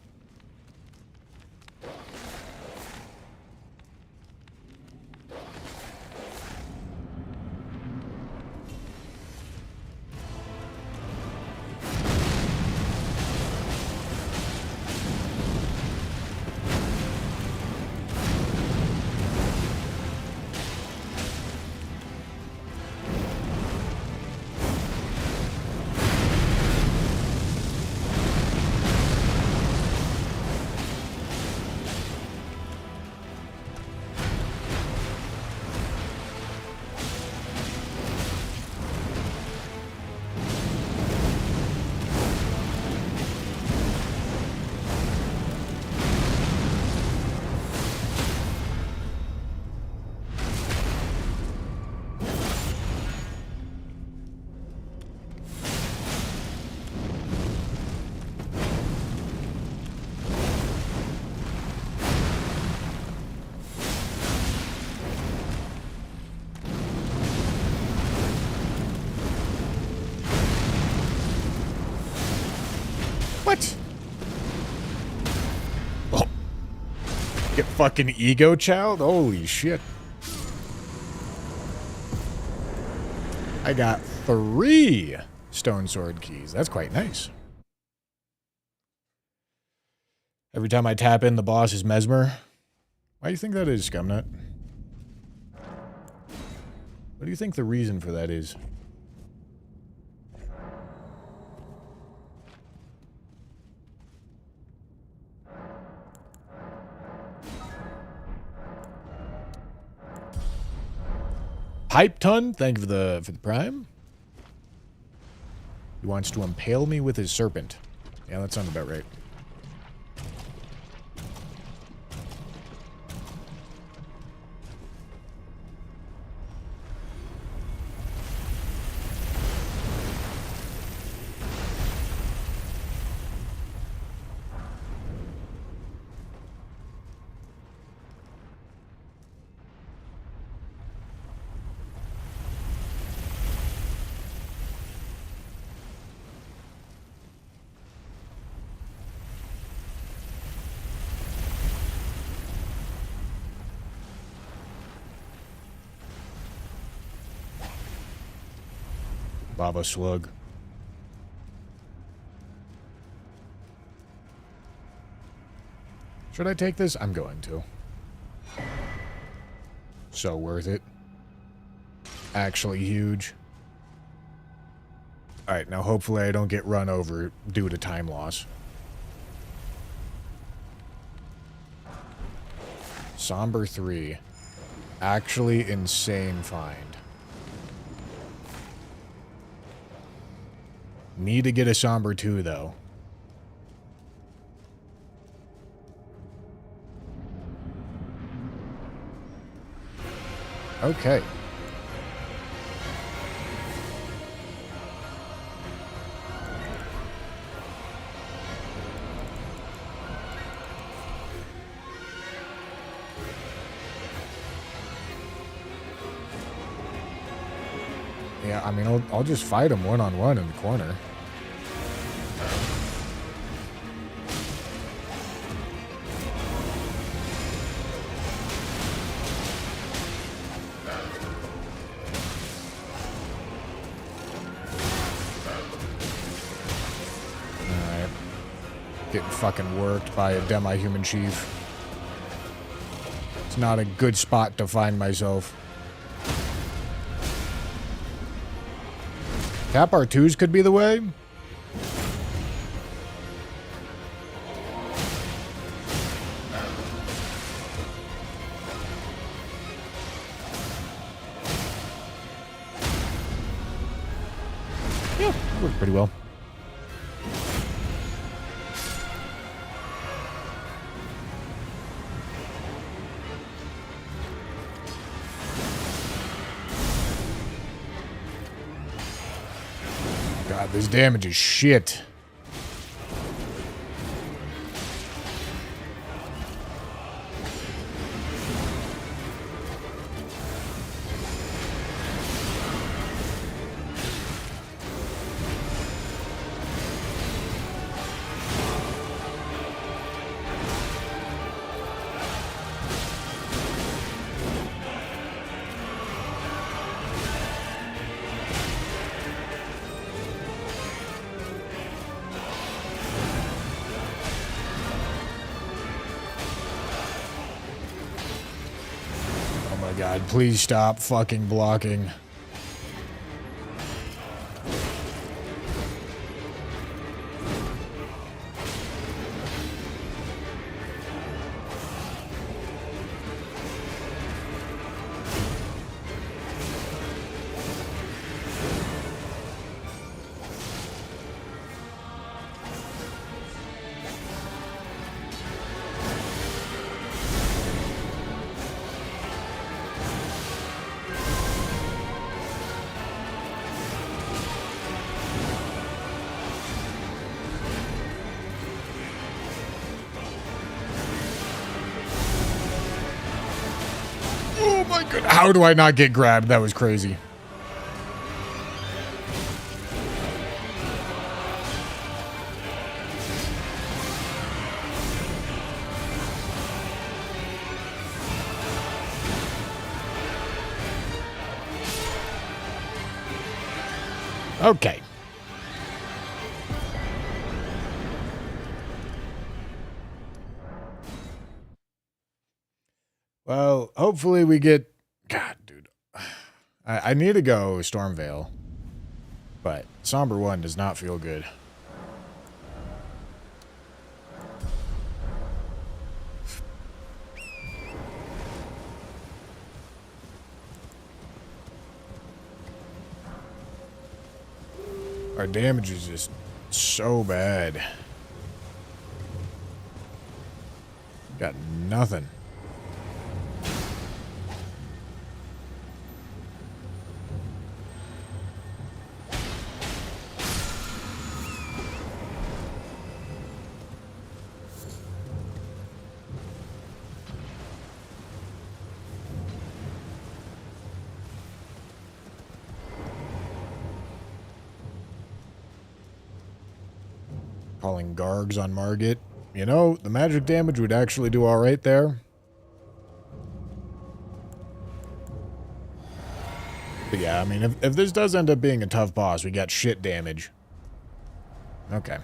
What? Oh. Get fucking ego child? Holy shit. I got 3 stone sword keys. That's quite nice. Every time I tap in, the boss is Mesmer. Why do you think that is, Scumnut? What do you think the reason for that is? Pipe Ton, thank you for the prime. He wants to impale me with his serpent. Yeah, that sounds about right. Baba Slug. Should I take this? I'm going to. So worth it. Actually huge. Alright, now hopefully I don't get run over due to time loss. Somber 3. Actually insane find. Need to get a Somber 2, though. Okay. Yeah, I mean, I'll just fight him one-on-one in the corner. Getting fucking worked by a demi-human chief. It's not a good spot to find myself. Cap R2s could be the way. Yeah, that worked pretty well. God, this damage is shit. god, please stop fucking blocking. Oh my god. How do I not get grabbed? That was crazy. Okay. Well, hopefully we get... God, dude. I need to go Stormvale. But Somber 1 does not feel good. Our damage is just so bad. Got nothing. Calling Gargs on Margit. You know, the magic damage would actually do alright there. But yeah, I mean, if this does end up being a tough boss, we got shit damage. Okay.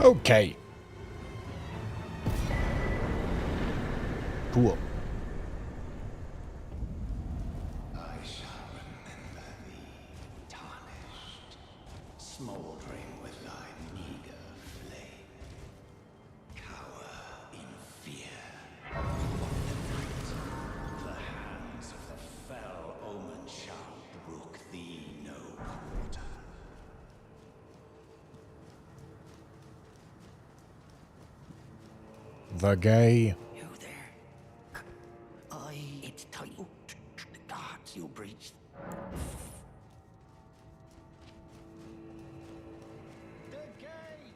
Okay. Cool. I shall remember thee, tarnished, smouldering with thy meager flame. Cower in fear of the night. The hands of the fell omen shall brook thee no quarter. The gay. You there? It's tight. The guards you breached. The gate!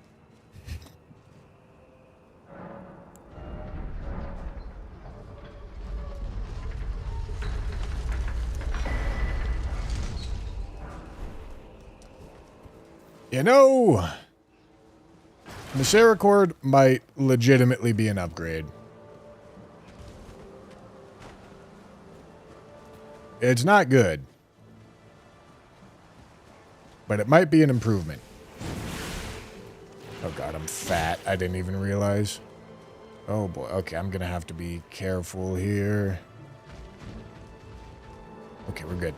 You know, Misericord might legitimately be an upgrade. It's not good, but it might be an improvement. Oh god, I'm fat. I didn't even realize. Oh boy. Okay, I'm gonna have to be careful here. Okay, we're good.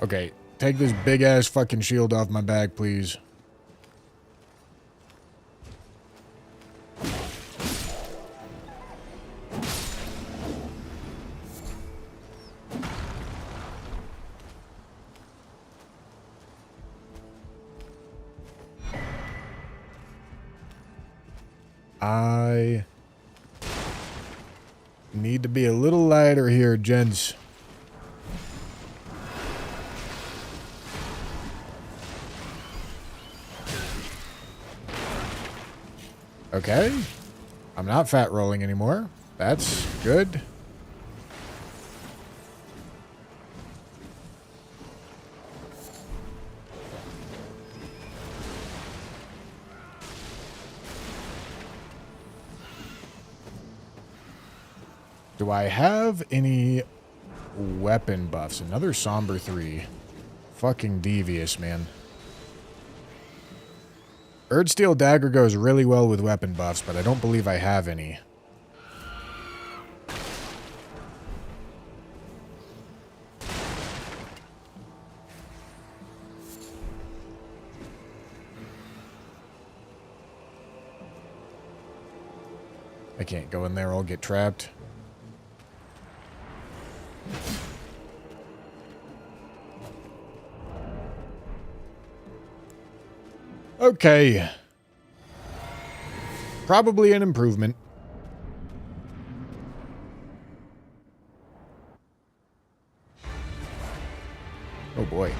Okay, take this big-ass fucking shield off my back, please. I need to be a little lighter here, gents. Okay. I'm not fat rolling anymore. That's good. Do I have any weapon buffs? Another Somber 3. Fucking devious, man. Erdsteel Dagger goes really well with weapon buffs, but I don't believe I have any. I can't go in there, I'll get trapped. Okay. Probably an improvement. Oh boy.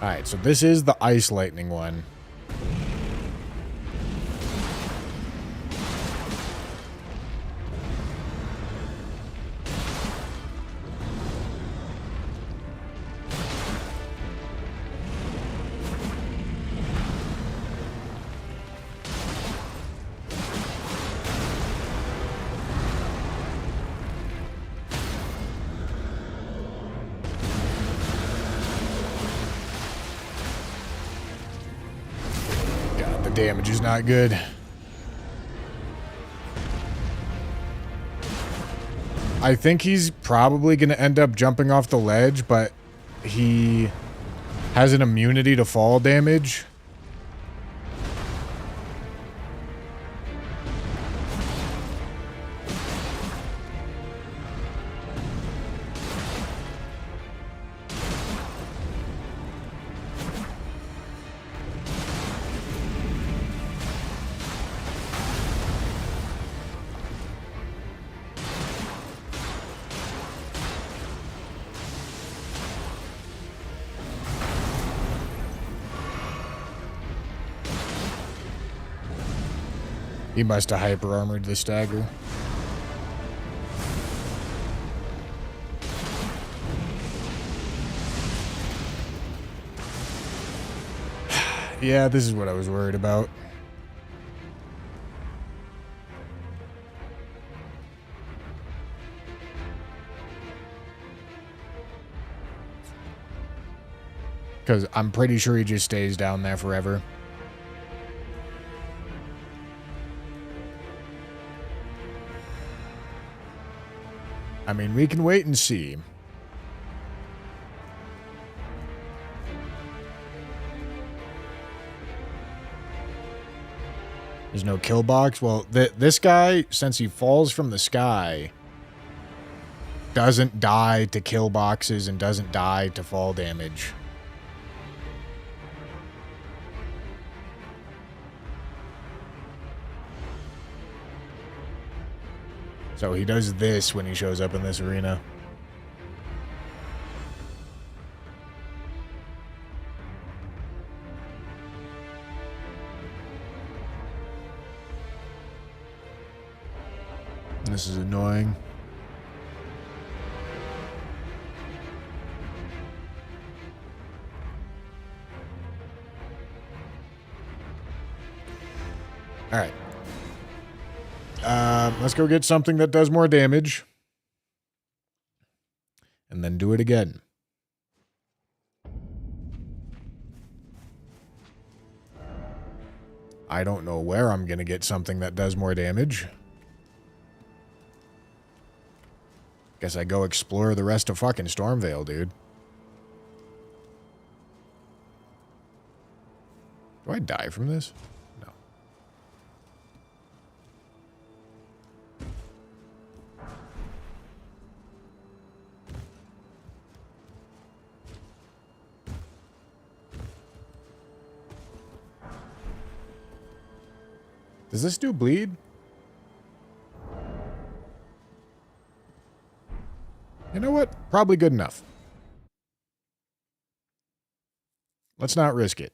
Alright, so this is the Ice Lightning one. Damage is not good. I think he's probably going to end up jumping off the ledge, but he has an immunity to fall damage. He must have hyper armored the stagger. Yeah, this is what I was worried about. Because I'm pretty sure he just stays down there forever. I mean, we can wait and see. There's no kill box. Well, this guy, since he falls from the sky, doesn't die to kill boxes and doesn't die to fall damage. So he does this when he shows up in this arena. This is annoying. All right. Let's go get something that does more damage. And then do it again. I don't know where I'm going to get something that does more damage. Guess I go explore the rest of fucking Stormvale, dude. Do I die from this? No. Does this do bleed? You know what? Probably good enough. Let's not risk it.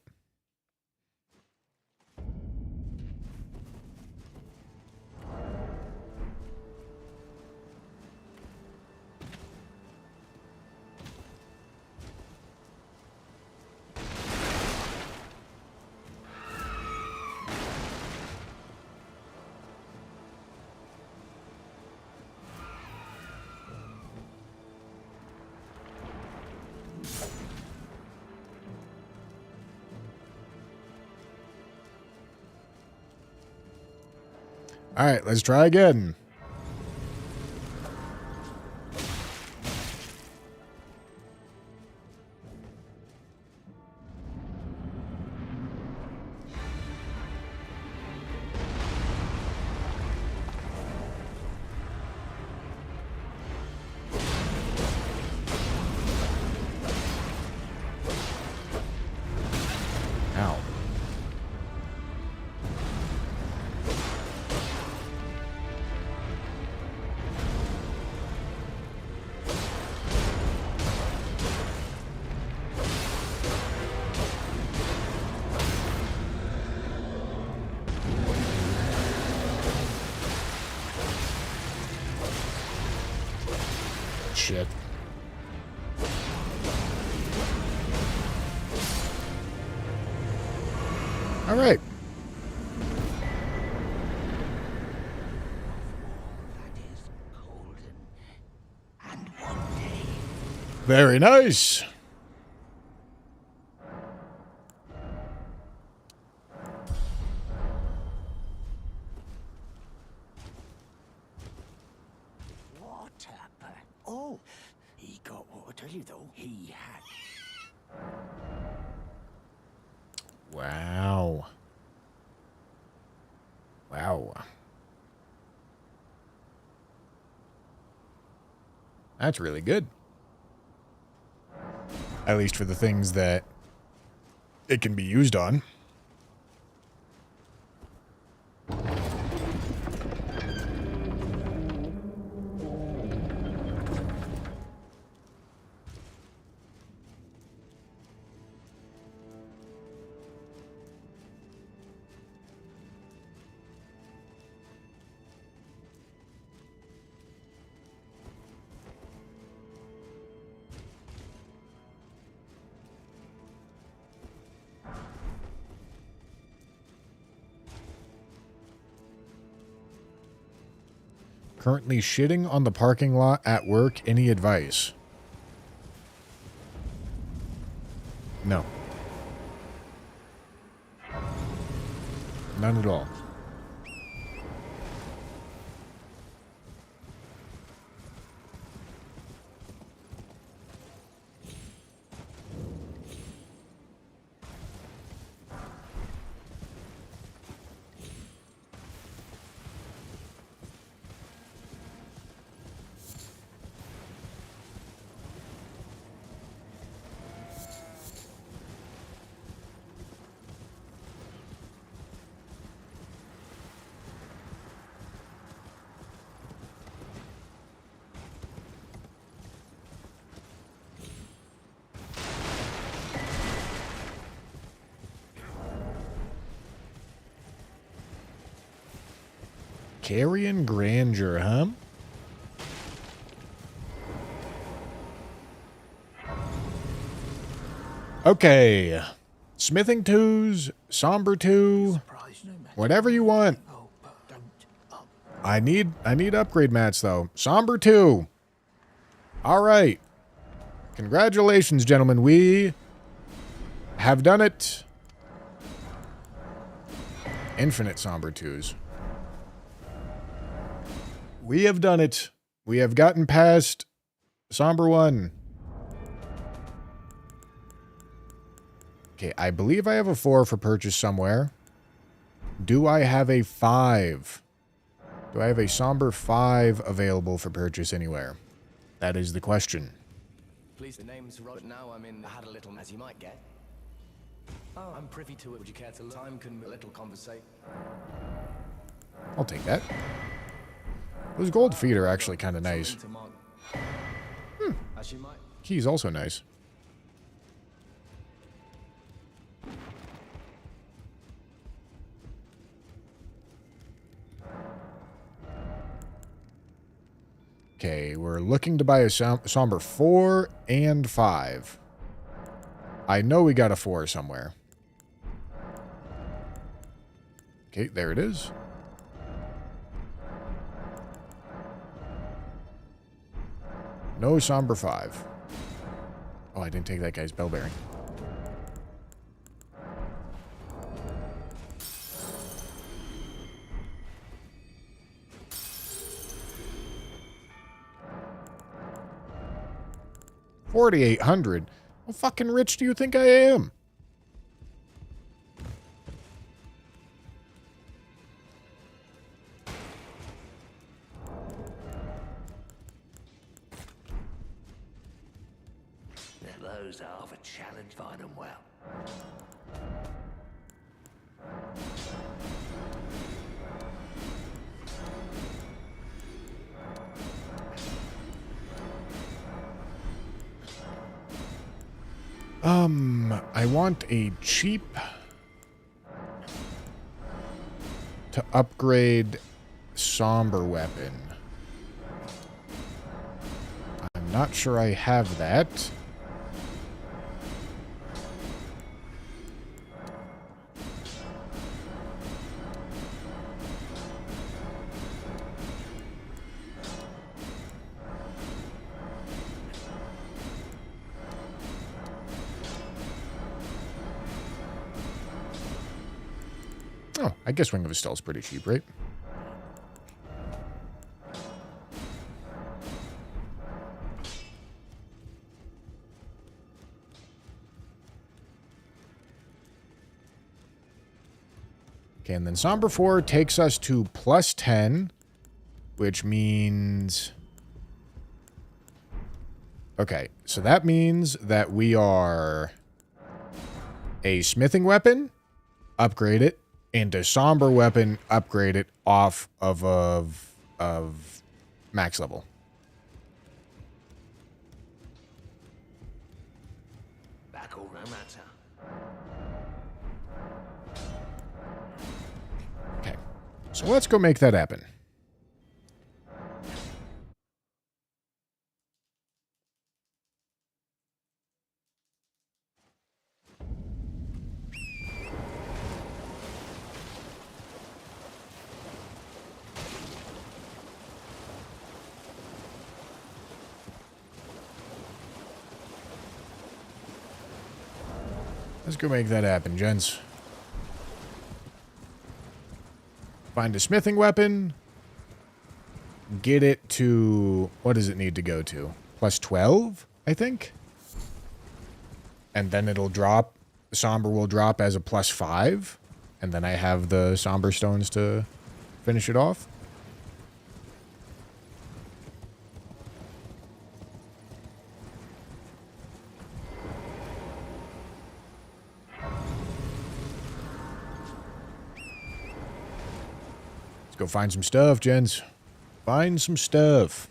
All right, let's try again. Ow. Shit. All right. That is golden. And one day, Very nice. water. Oh, he got what I tell you though. He had. Wow. Wow. That's really good. At least for the things that it can be used on. Currently shitting on the parking lot at work. Any advice? No. None at all. Carrion Grandeur, huh? Okay. Smithing 2s, Somber 2, whatever you want. I need upgrade mats though. Somber 2. All right. Congratulations, gentlemen. We have done it. Infinite Somber 2s. We have done it. We have gotten past Somber 1. Okay, I believe I have a 4 for purchase somewhere. Do I have a 5? Do I have a Somber 5 available for purchase anywhere? That is the question. Please, the name's right now. I'm in. I had a little, as you might get. Oh, I'm privy to it. Would you care to? Time can a little conversate. I'll take that. Those gold feet are actually kind of nice. As you might. Key's also nice. Okay, we're looking to buy a Somber 4 and 5. I know we got a 4 somewhere. Okay, there it is. No Somber 5. Oh, I didn't take that guy's bell bearing. $4,800. How fucking rich do you think I am? Those are of a challenge, find them well. I want a cheap to upgrade Somber weapon. I'm not sure I have that. Oh, I guess Ring of Estelle is pretty cheap, right? Okay, and then Somber 4 takes us to plus 10, which means... Okay, so that means that we are a smithing weapon, upgrade it, and a Somber weapon, upgrade it off of max level. Back all no matter. Okay, so let's go make that happen. Let's go make that happen, gents. Find a smithing weapon. Get it to... What does it need to go to? Plus 12, I think? And then it'll drop... Somber will drop as a plus 5. And then I have the Somber stones to finish it off. Go find some stuff, gents. Find some stuff.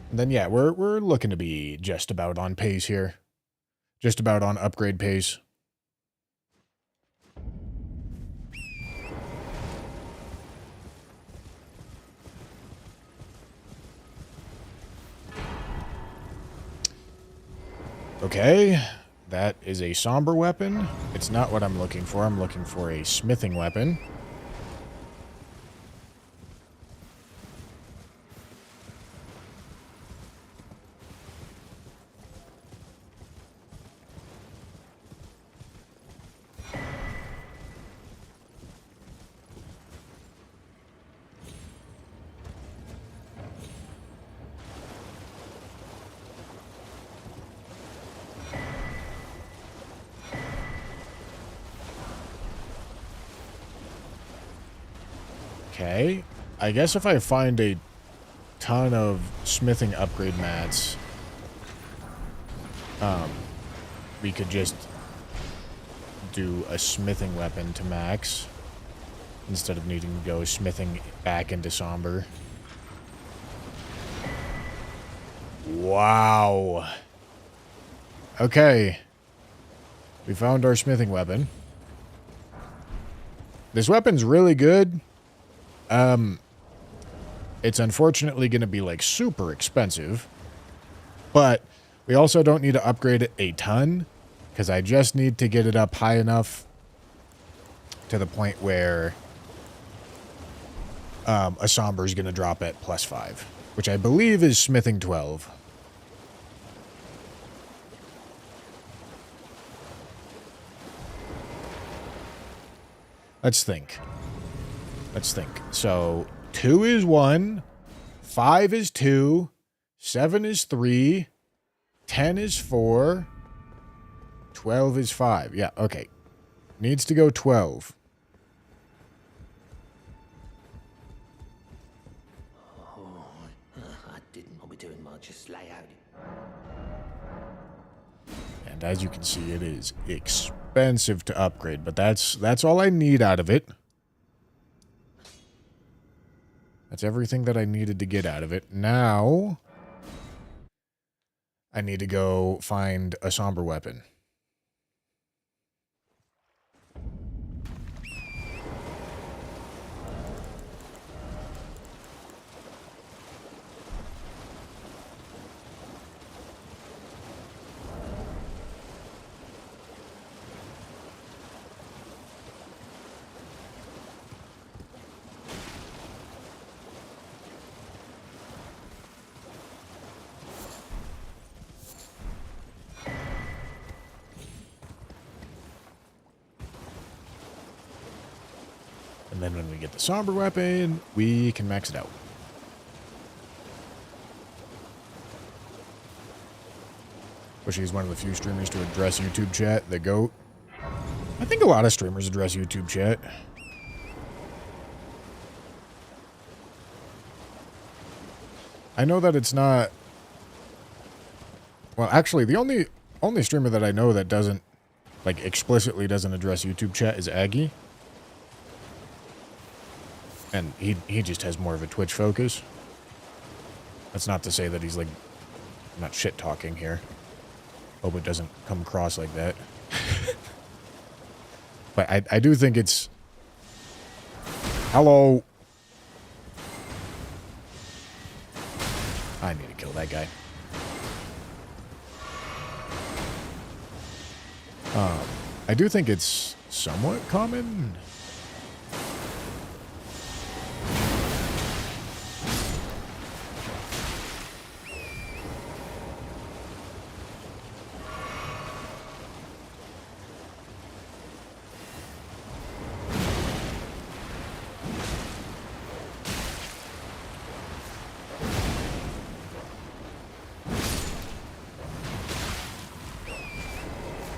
And then, yeah, we're looking to be just about on pace here. Just about on upgrade pace. Okay, that is a Somber weapon. It's not what I'm looking for. I'm looking for a smithing weapon. Okay. I guess if I find a ton of smithing upgrade mats, we could just do a smithing weapon to max instead of needing to go smithing back into somber. Wow. Okay. We found our smithing weapon. This weapon's really good. It's unfortunately going to be, like, super expensive. But we also don't need to upgrade it a ton, because I just need to get it up high enough to the point where a somber is going to drop at +5, which I believe is smithing 12. Let's think. So 2 is 1, 5 is 2, 7 is 3, 10 is 4, 12 is 5. Yeah, okay. Needs to go 12. I didn't want to be doing much, just lay out. And as you can see, it is expensive to upgrade, but that's all I need out of it. That's everything that I needed to get out of it. Now, I need to go find a somber weapon. And then when we get the somber weapon, we can max it out. Wish he's one of the few streamers to address YouTube chat, the GOAT. I think a lot of streamers address YouTube chat. I know that it's not... Well, actually, the only streamer that I know that doesn't, like, explicitly doesn't address YouTube chat is Aggie. And he just has more of a Twitch focus. That's not to say that he's, like, not shit-talking here. Hope it doesn't come across like that. But I do think it's... Hello. I need to kill that guy. I do think it's somewhat common.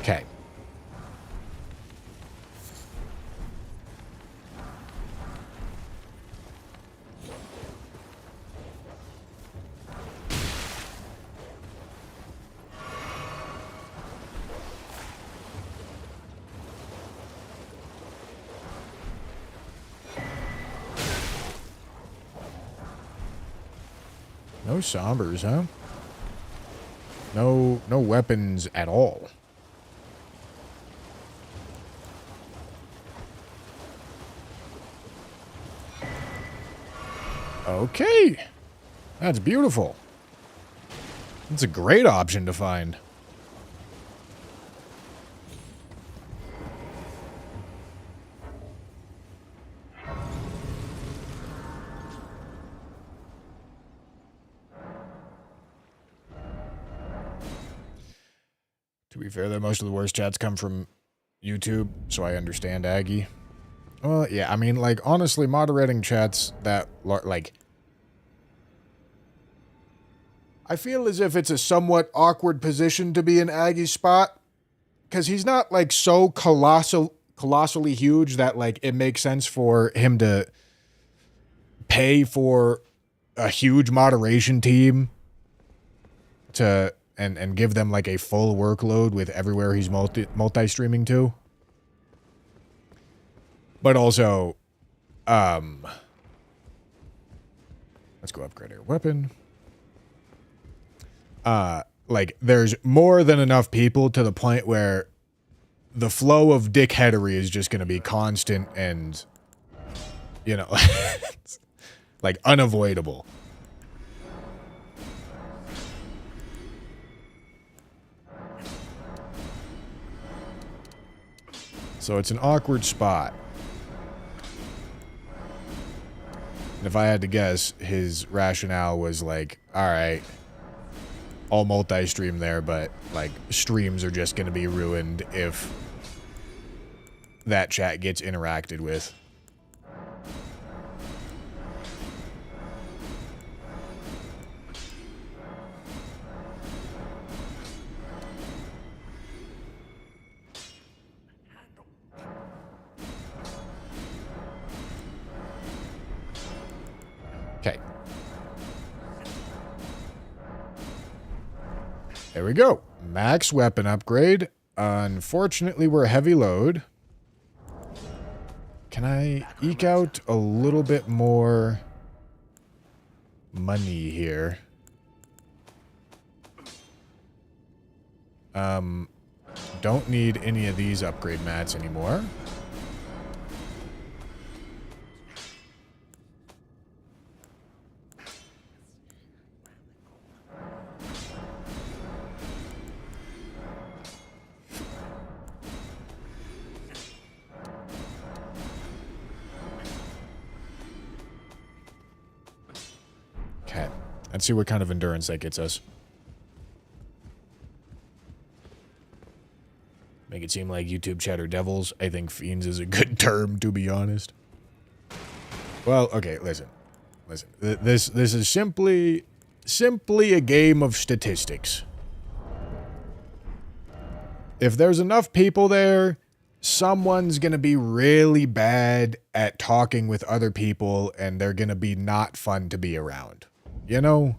Okay. No sombers, huh? No weapons at all. Okay. That's beautiful. That's a great option to find. To be fair, though, most of the worst chats come from YouTube, so I understand Aggie. Well, yeah, I mean, like, honestly, moderating chats that, like... I feel as if it's a somewhat awkward position to be in Aggie's spot, because he's not, like, so colossally huge that, like, it makes sense for him to pay for a huge moderation team to and give them like a full workload with everywhere he's multi-streaming to. But also, let's go upgrade our weapon. Like, there's more than enough people to the point where the flow of dickheadery is just going to be constant and, you know, like, unavoidable. So it's an awkward spot. And if I had to guess, his rationale was like, all right, I'll multi-stream there, but, like, streams are just going to be ruined if that chat gets interacted with. Okay. There we go. Max weapon upgrade. Unfortunately, we're a heavy load. Can I eke out a little bit more money here? Don't need any of these upgrade mats anymore. Okay, let's see what kind of endurance that gets us. Make it seem like YouTube chatter devils. I think fiends is a good term, to be honest. Well, okay, listen. Listen. This is simply a game of statistics. If there's enough people there, someone's going to be really bad at talking with other people, and they're going to be not fun to be around. You know?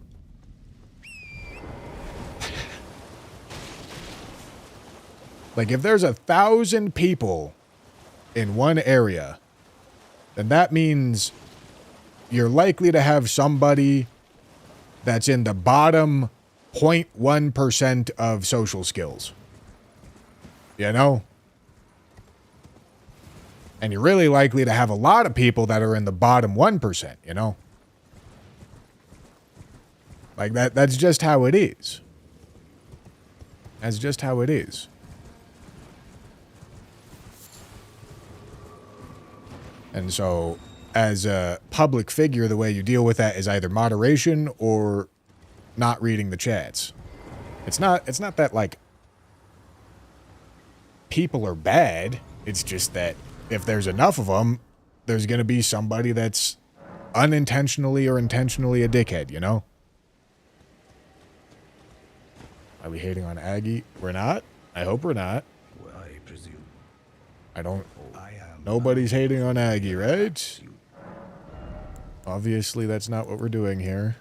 Like, if there's 1,000 people in one area, then that means you're likely to have somebody that's in the bottom 0.1% of social skills. You know? And you're really likely to have a lot of people that are in the bottom 1%, you know? Like, that's just how it is. That's just how it is. And so, as a public figure, the way you deal with that is either moderation or not reading the chats. It's not that, like, people are bad. It's just that if there's enough of them, there's going to be somebody that's unintentionally or intentionally a dickhead, you know? Are we hating on Aggie? We're not. I hope we're not. Well, I presume. I don't... I am. Nobody's hating on Aggie, right? Obviously, that's not what we're doing here.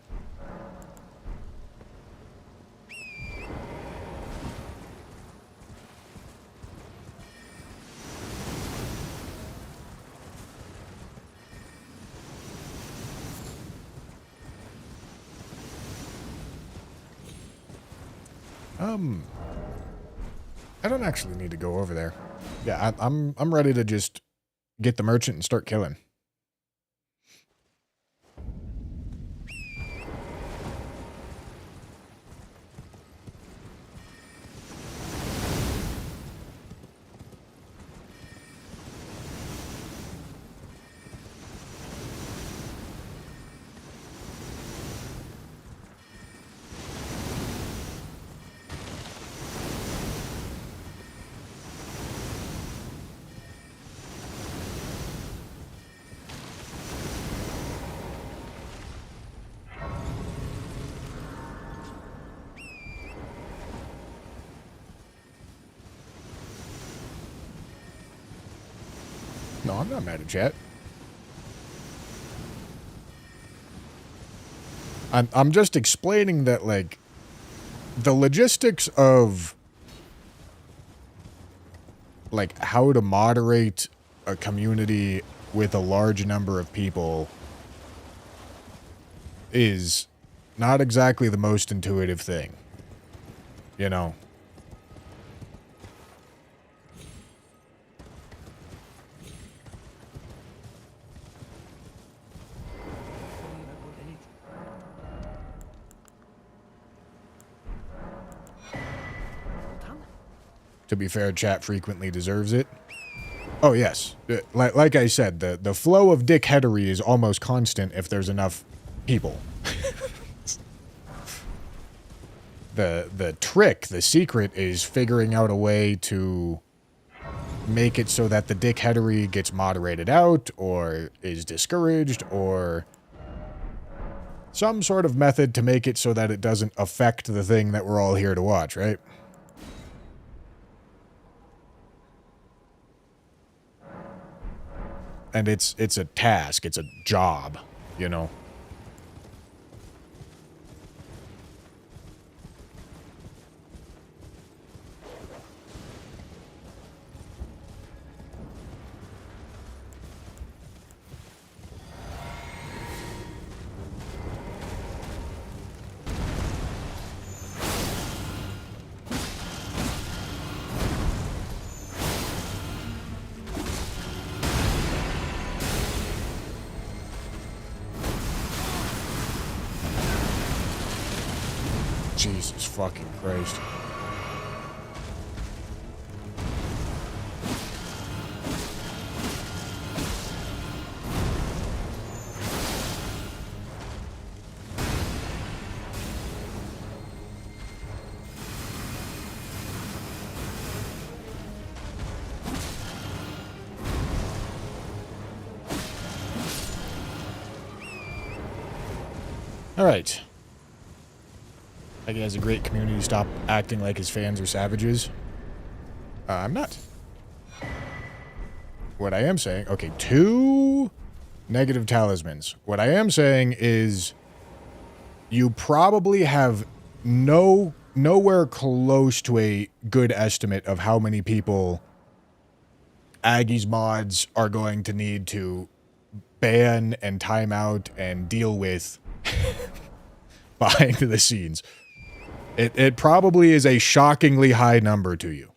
I don't actually need to go over there. Yeah, I'm ready to just get the merchant and start killing. No, I'm not mad at chat. I'm just explaining that, like, the logistics of, like, how to moderate a community with a large number of people is not exactly the most intuitive thing. You know? To be fair, chat frequently deserves it. Oh, yes. Like I said, the flow of dickheadery is almost constant if there's enough people. The trick, the secret, is figuring out a way to make it so that the dickheadery gets moderated out, or is discouraged, or some sort of method to make it so that it doesn't affect the thing that we're all here to watch, right? And it's a task, it's a job, you know? Jesus fucking Christ. All right. Like, he has a great community. Stop acting like his fans are savages. I'm not. What I am saying... Okay, 2 negative talismans. What I am saying is you probably have nowhere close to a good estimate of how many people Aggie's mods are going to need to ban and time out and deal with behind the scenes. It probably is a shockingly high number to you.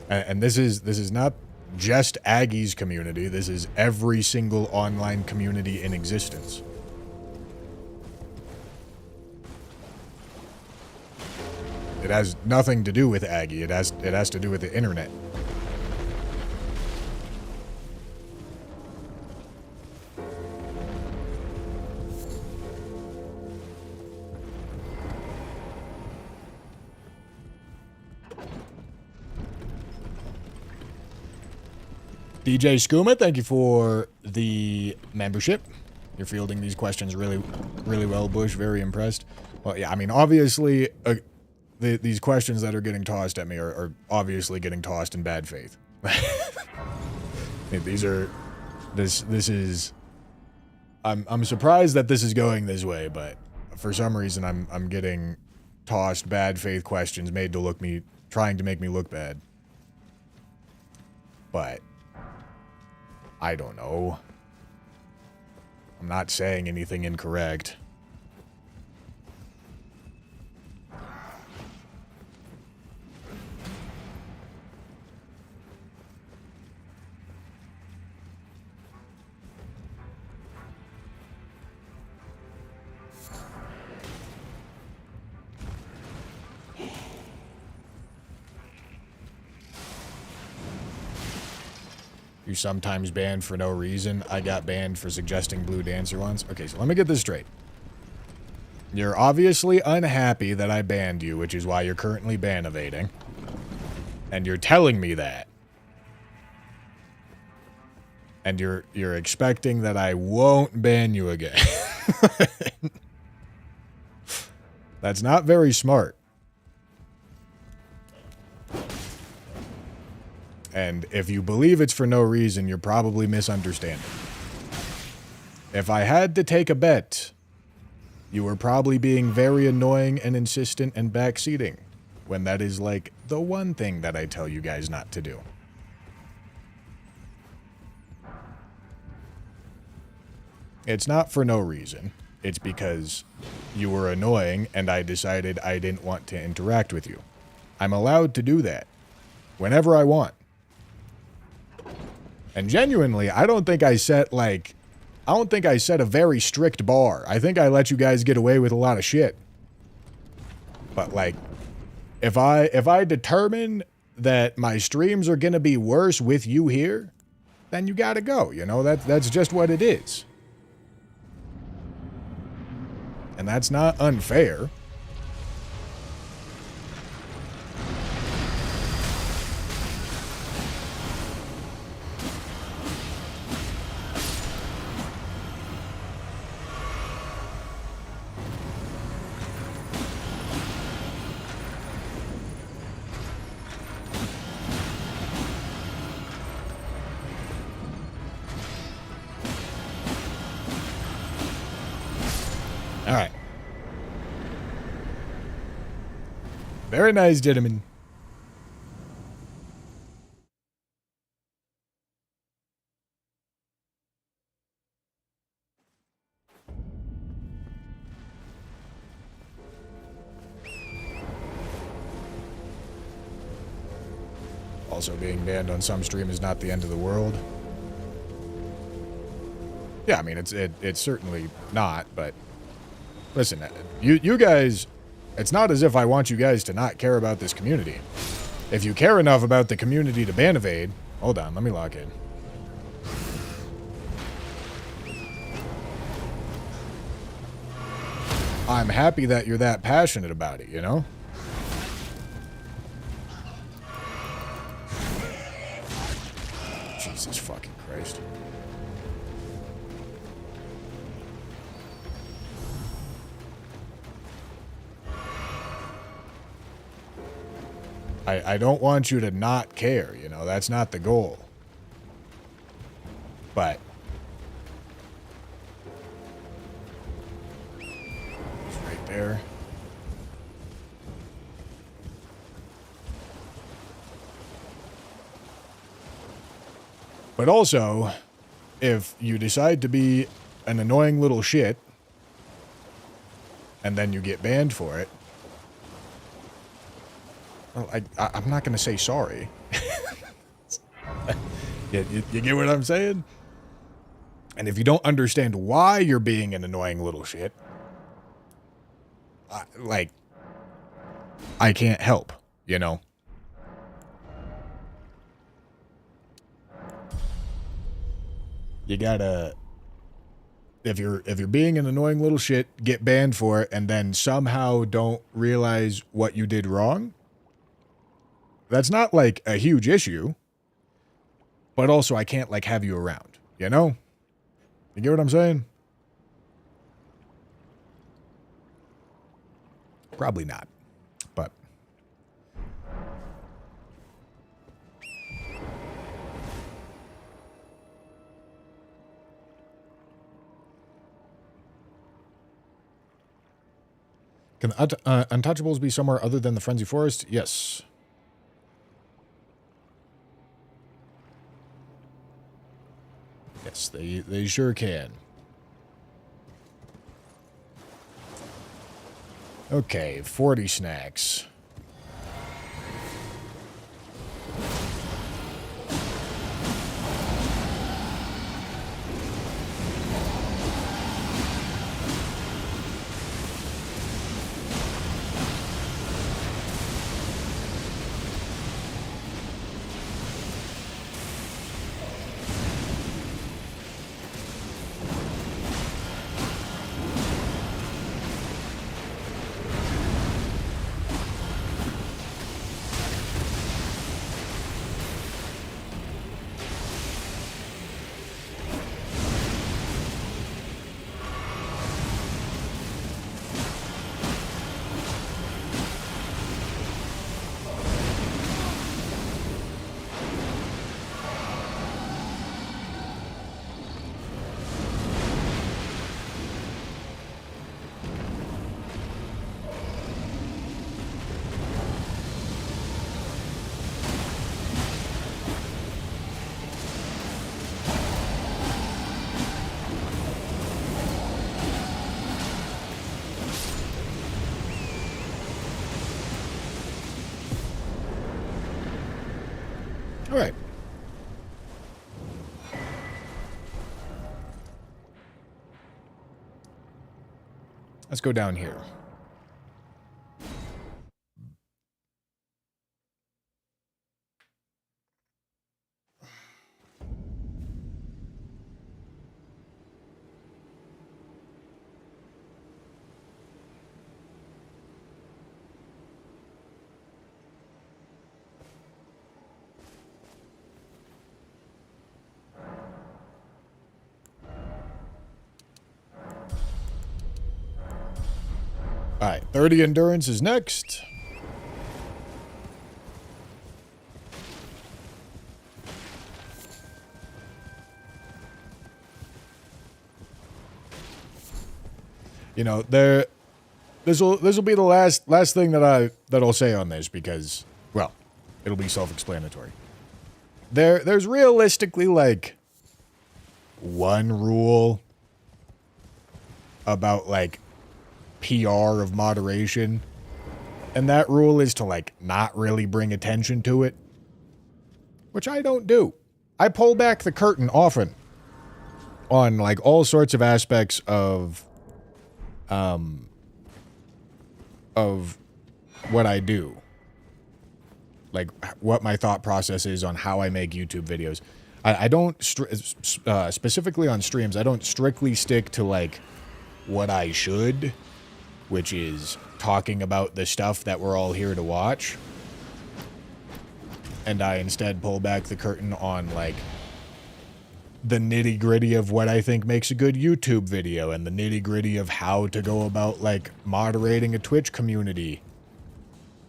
And this is not just Aggie's community. This is every single online community in existence. It has nothing to do with Aggie. It has to do with the internet. DJ Skooma, thank you for the membership. You're fielding these questions really, really well, Bush. Very impressed. Well, yeah, I mean, obviously, these questions that are getting tossed at me are obviously getting tossed in bad faith. These are... This is... I'm surprised that this is going this way, but for some reason I'm getting tossed bad faith questions made to look me... trying to make me look bad. But... I don't know. I'm not saying anything incorrect. You're sometimes banned for no reason. I got banned for suggesting Blue Dancer once. Okay, so let me get this straight. You're obviously unhappy that I banned you, which is why you're currently ban evading. And you're telling me that. And you're expecting that I won't ban you again. That's not very smart. And if you believe it's for no reason, you're probably misunderstanding. If I had to take a bet, you were probably being very annoying and insistent and backseating, when that is like the one thing that I tell you guys not to do. It's not for no reason. It's because you were annoying and I decided I didn't want to interact with you. I'm allowed to do that whenever I want. And genuinely, I don't think I set a very strict bar. I think I let you guys get away with a lot of shit. But like, if I determine that my streams are gonna be worse with you here, then you gotta go, you know? That's just what it is. And that's not unfair. All right. Very nice, gentlemen. Also, being banned on some stream is not the end of the world. Yeah, I mean, it's certainly not, but listen, you guys, it's not as if I want you guys to not care about this community. If you care enough about the community to ban evade, hold on, let me log in. I'm happy that you're that passionate about it, you know? Jesus fucking Christ. I don't want you to not care, you know, that's not the goal. But it's right there. But also, if you decide to be an annoying little shit, and then you get banned for it, well, I'm not going to say sorry. You get what I'm saying? And if you don't understand why you're being an annoying little shit, I can't help, you know? You gotta, if you're being an annoying little shit, get banned for it, and then somehow don't realize what you did wrong, that's not like a huge issue, but also I can't like have you around, you know? You get what I'm saying? Probably not, but can Untouchables be somewhere other than the Frenzy Forest? Yes. Yes, they sure can. Okay, 40 snacks. Let's go down here. All right, 30 endurance is next. You know, this will be the last thing that I'll say on this because, well, it'll be self-explanatory. There's realistically like one rule about like PR of moderation, and that rule is to like not really bring attention to it, which I don't do. I pull back the curtain often on like all sorts of aspects of what I do, like what my thought process is on how I make YouTube videos. I don't specifically on streams, I don't strictly stick to like what I should, which is talking about the stuff that we're all here to watch. And I instead pull back the curtain on, like, the nitty-gritty of what I think makes a good YouTube video and the nitty-gritty of how to go about, like, moderating a Twitch community.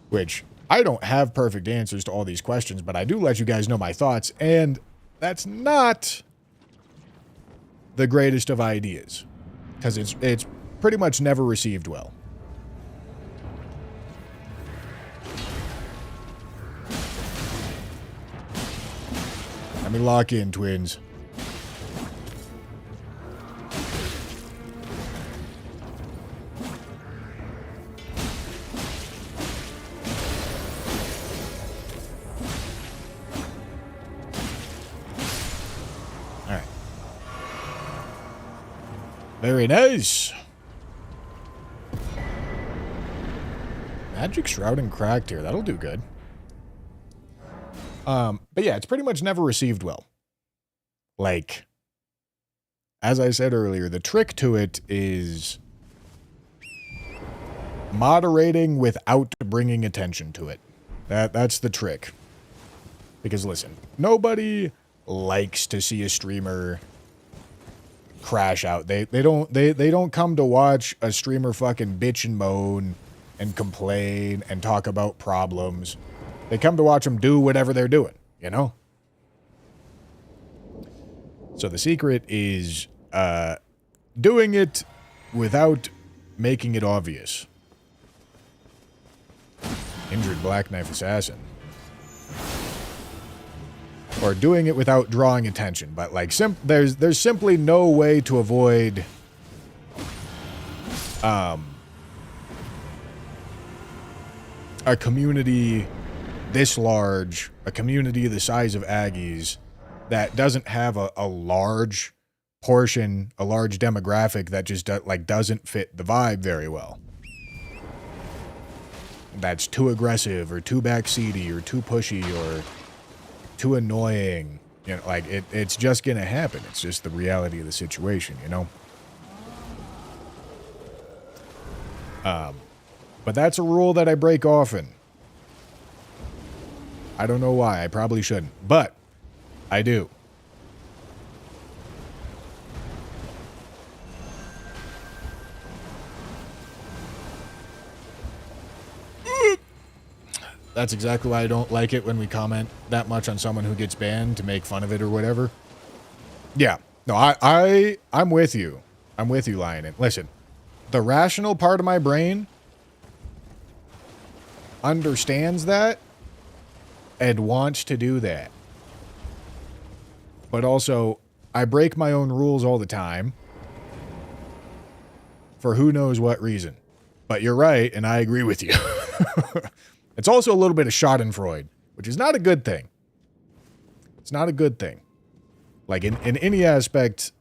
Which, I don't have perfect answers to all these questions, but I do let you guys know my thoughts, and that's not the greatest of ideas. Because it's pretty much never received well. Let me lock in, twins. All right. Very nice. Magic Shroud and Cracked here. That'll do good. But yeah, it's pretty much never received well. Like, as I said earlier, the trick to it is moderating without bringing attention to it. That's the trick. Because listen, nobody likes to see a streamer crash out. They don't come to watch a streamer fucking bitch and moan and complain and talk about problems. They come to watch them do whatever they're doing, you know? So the secret is doing it without making it obvious. Injured Black Knife Assassin. Or doing it without drawing attention, but like there's simply no way to avoid a community this large, a community the size of Aggies, that doesn't have a large portion, a large demographic that just doesn't fit the vibe very well. That's too aggressive or too backseaty or too pushy or too annoying. You know, like it's just gonna happen. It's just the reality of the situation, you know? But that's a rule that I break often. I don't know why. I probably shouldn't. But I do. That's exactly why I don't like it when we comment that much on someone who gets banned to make fun of it or whatever. Yeah. No, I'm with you. I'm with you, Lion. Listen, the rational part of my brain understands that and wants to do that. But also, I break my own rules all the time for who knows what reason. But you're right, and I agree with you. It's also a little bit of schadenfreude, which is not a good thing. It's not a good thing. Like in any aspect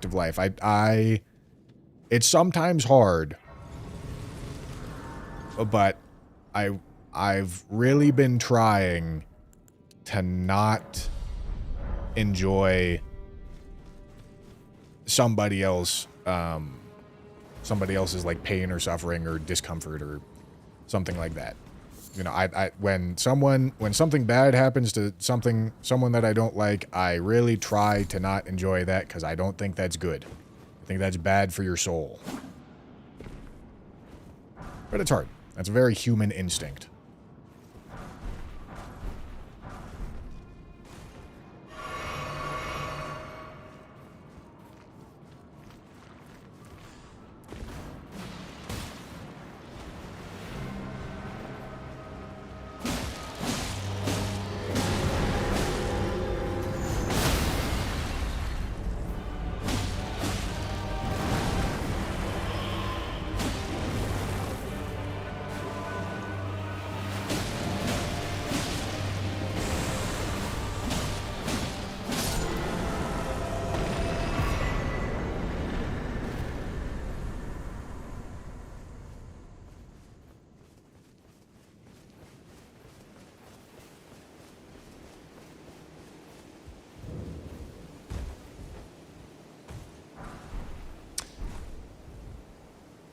of life, I It's sometimes hard. But I've really been trying to not enjoy somebody else's like pain or suffering or discomfort or something like that. You know, when something bad happens to someone that I don't like, I really try to not enjoy that because I don't think that's good. I think that's bad for your soul. But it's hard. That's a very human instinct.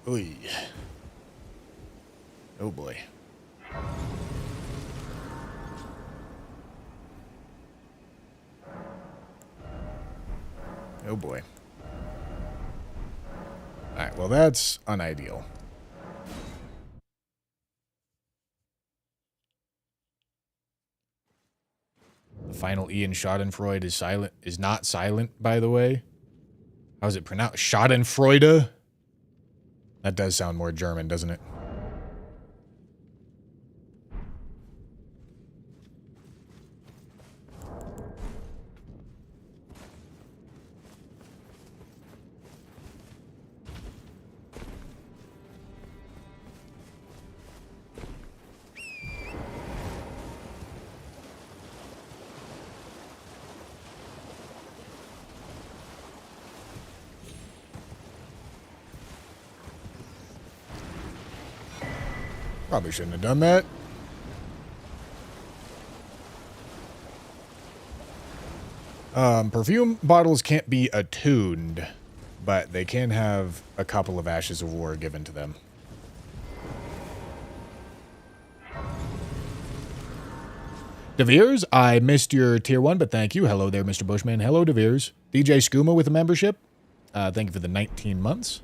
Oy. Oh boy. Oh boy. Alright, well that's unideal. The final E in Schadenfreude is not silent, by the way. How's it pronounced? Schadenfreude? That does sound more German, doesn't it? Probably shouldn't have done that. Perfume bottles can't be attuned, but they can have a couple of Ashes of War given to them. DeVeers, I missed your tier 1, but thank you. Hello there, Mr. Bushman. Hello, DeVeers. DJ Skooma with a membership. Thank you for the 19 months.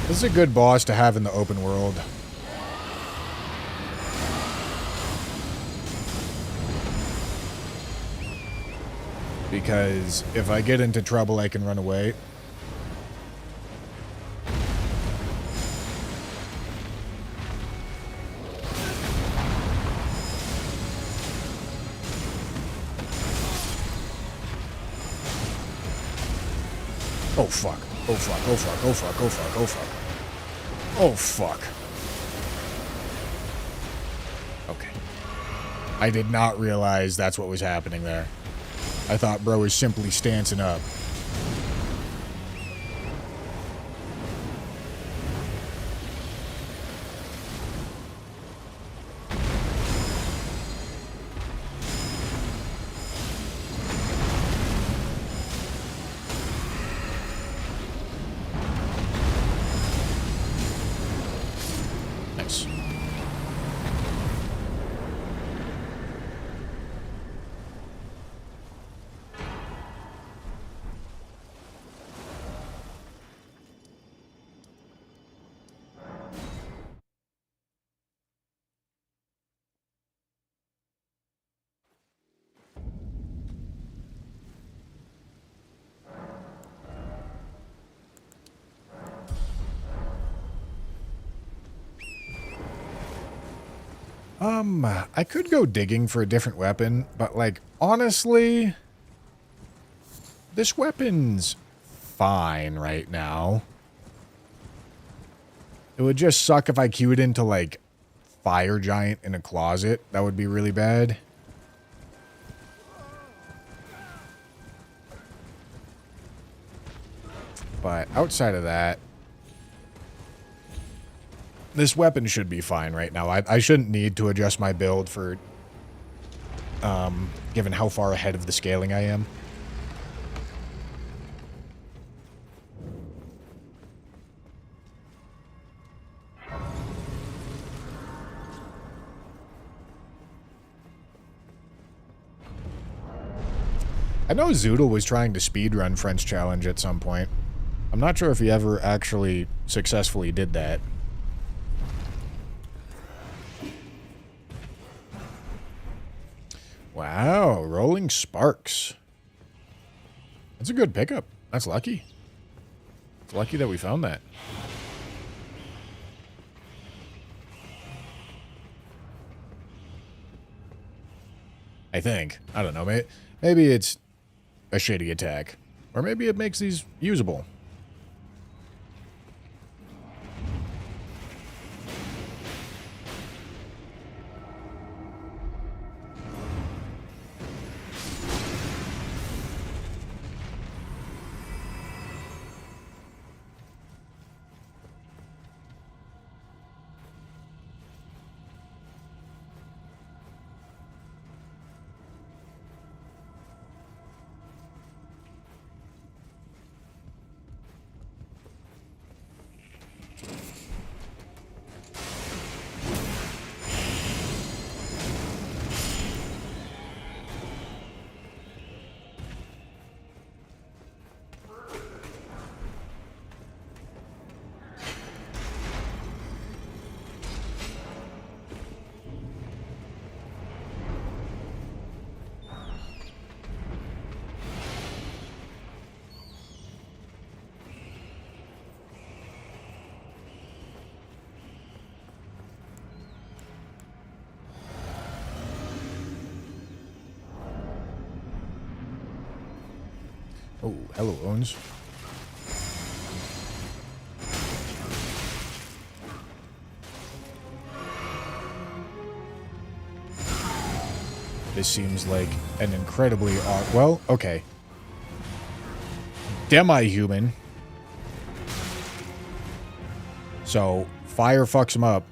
This is a good boss to have in the open world. Because if I get into trouble, I can run away. Oh fuck. Oh fuck, oh fuck, oh fuck, oh fuck, oh fuck. Oh fuck. Okay. I did not realize that's what was happening there. I thought bro was simply stancing up. Nice. I could go digging for a different weapon, but like, honestly, this weapon's fine right now. It would just suck if I queued into, like, Fire Giant in a closet. That would be really bad. But outside of that, this weapon should be fine right now. I shouldn't need to adjust my build for, given how far ahead of the scaling I am. I know Zoodle was trying to speedrun French Challenge at some point. I'm not sure if he ever actually successfully did that. Wow, Rolling Sparks. That's a good pickup. That's lucky. It's lucky that we found that. I think. I don't know. Maybe it's a shitty attack. Or maybe it makes these usable. Oh, hello, Owens. This seems like an incredibly odd... Well, okay. Demi-human. So, fire fucks him up.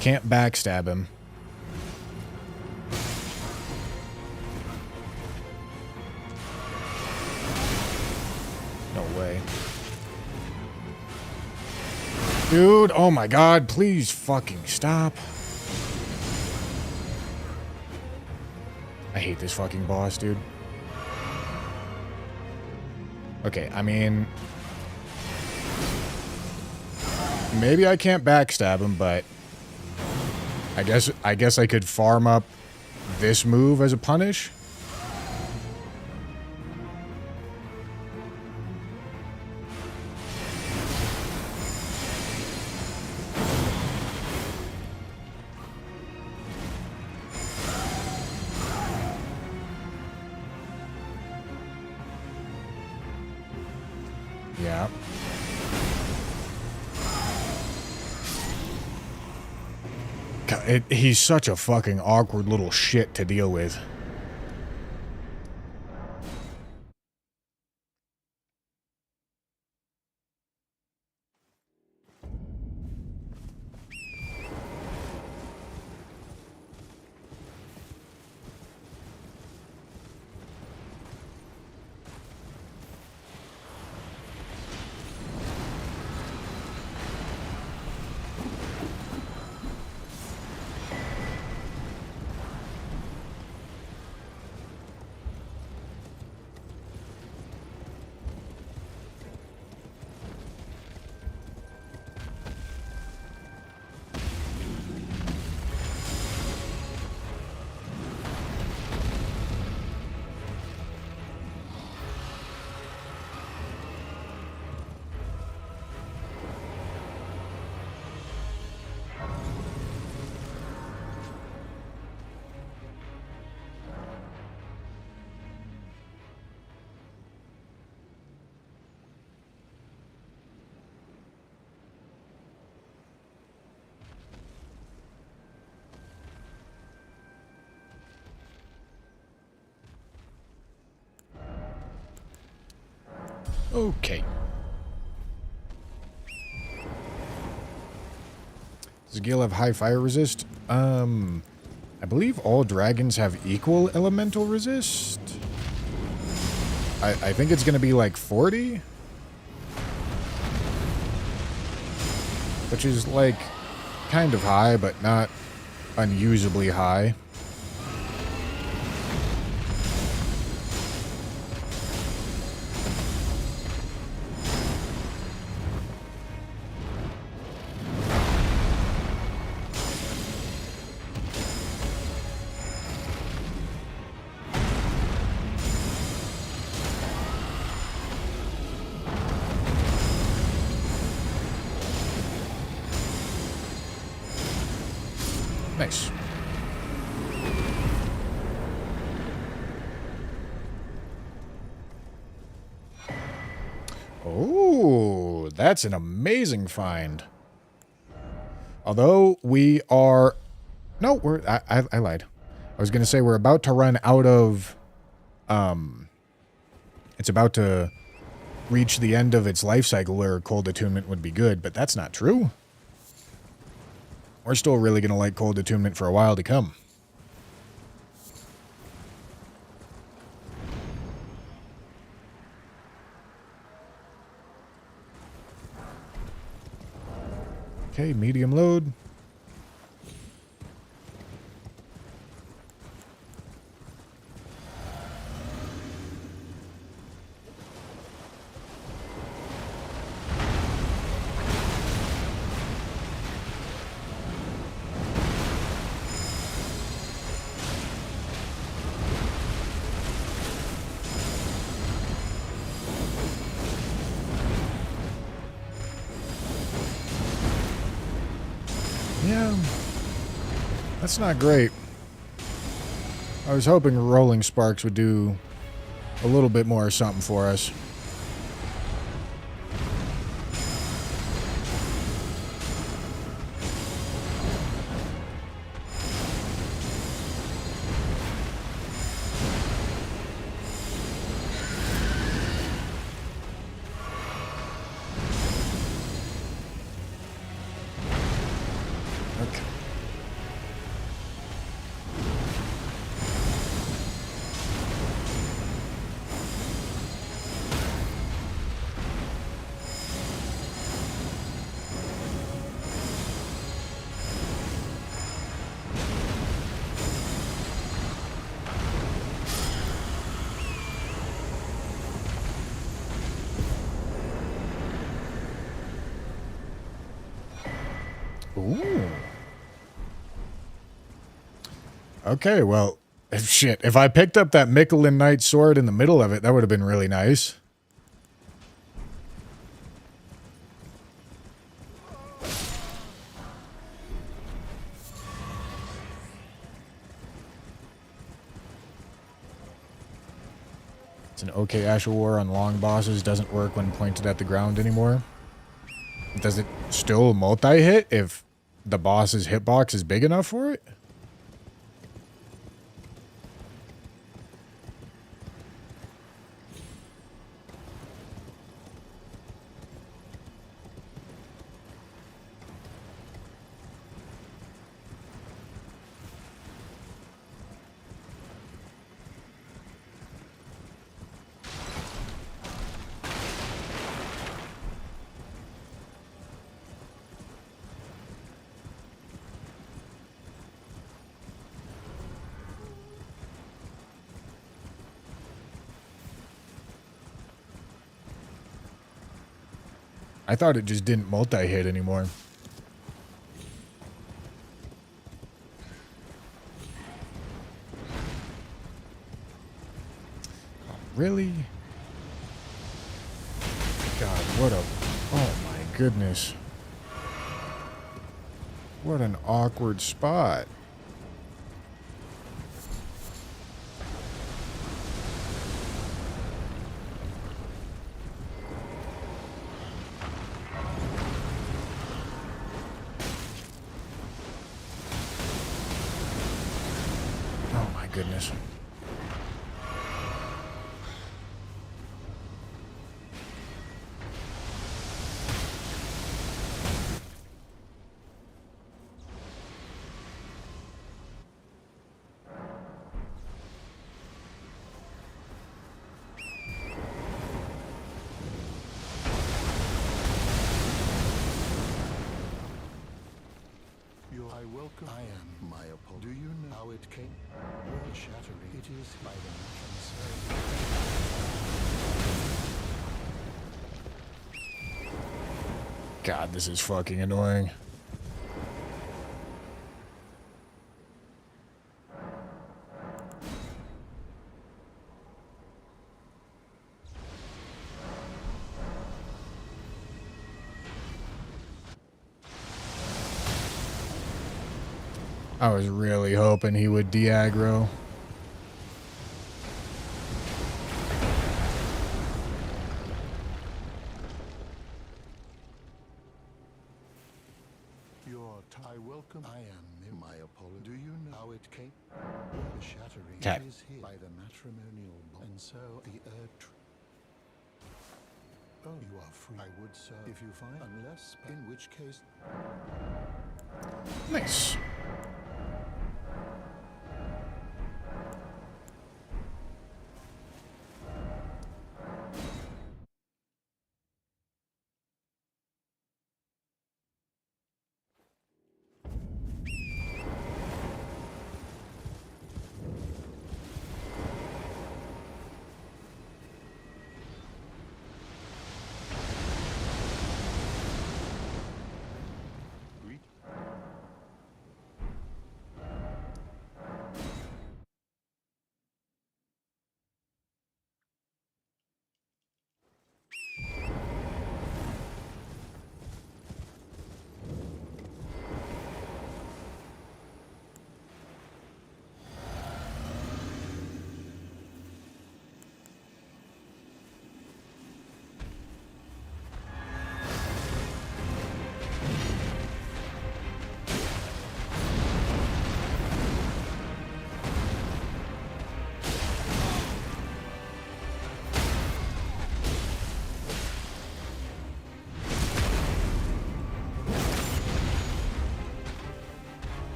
Can't backstab him. No way. Dude, oh my god, please fucking stop. I hate this fucking boss, dude. Okay, I mean... Maybe I can't backstab him, but... I guess I could farm up this move as a punish. Yeah. He's such a fucking awkward little shit to deal with. Okay. Does Gale have high fire resist? I believe all dragons have equal elemental resist. I think it's going to be like 40. Which is like kind of high, but not unusably high. Nice. Oh, that's an amazing find. Although we are... No, I lied. I was going to say we're about to run out of... It's about to reach the end of its life cycle where cold attunement would be good, but that's not true. We're still really going to like cold attunement for a while to come. Okay, medium load. Yeah, that's not great. I was hoping Rolling Sparks would do a little bit more something for us. Okay. Ooh. Okay, well, shit. If I picked up that Michelin Knight sword in the middle of it, that would have been really nice. It's an okay Asher War on long bosses doesn't work when pointed at the ground anymore. Does it still multi-hit if the boss's hitbox is big enough for it? I thought it just didn't multi-hit anymore. Oh, really? God, what a... Oh my goodness. What an awkward spot. I welcome. I am my apple. Do you know how it came? World shattering. It is by the God, this is fucking annoying. I was really hoping he would de-aggro. I welcome. I am in my apology. Do you know how it came? World shattering. Okay. It is here by the matrimonial bond. And so the earth. Oh, you are free. I would so if you find, unless, in which case. Nice.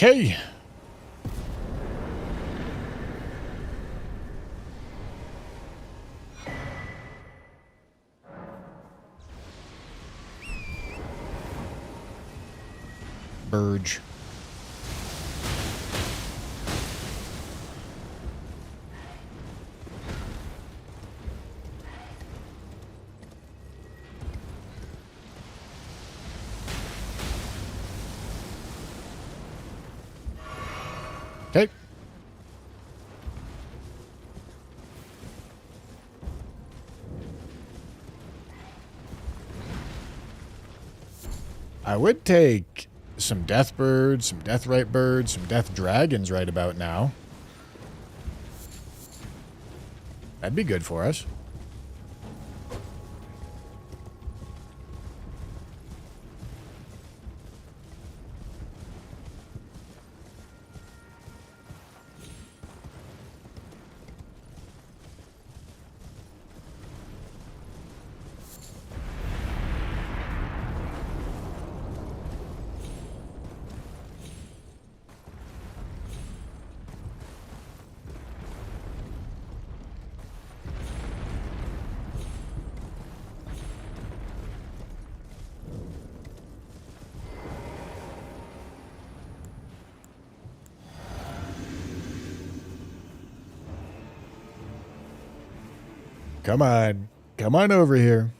Okay. Burge. Okay. I would take some death birds, some deathrite birds, some death dragons right about now. That'd be good for us. Come on. Come on over here.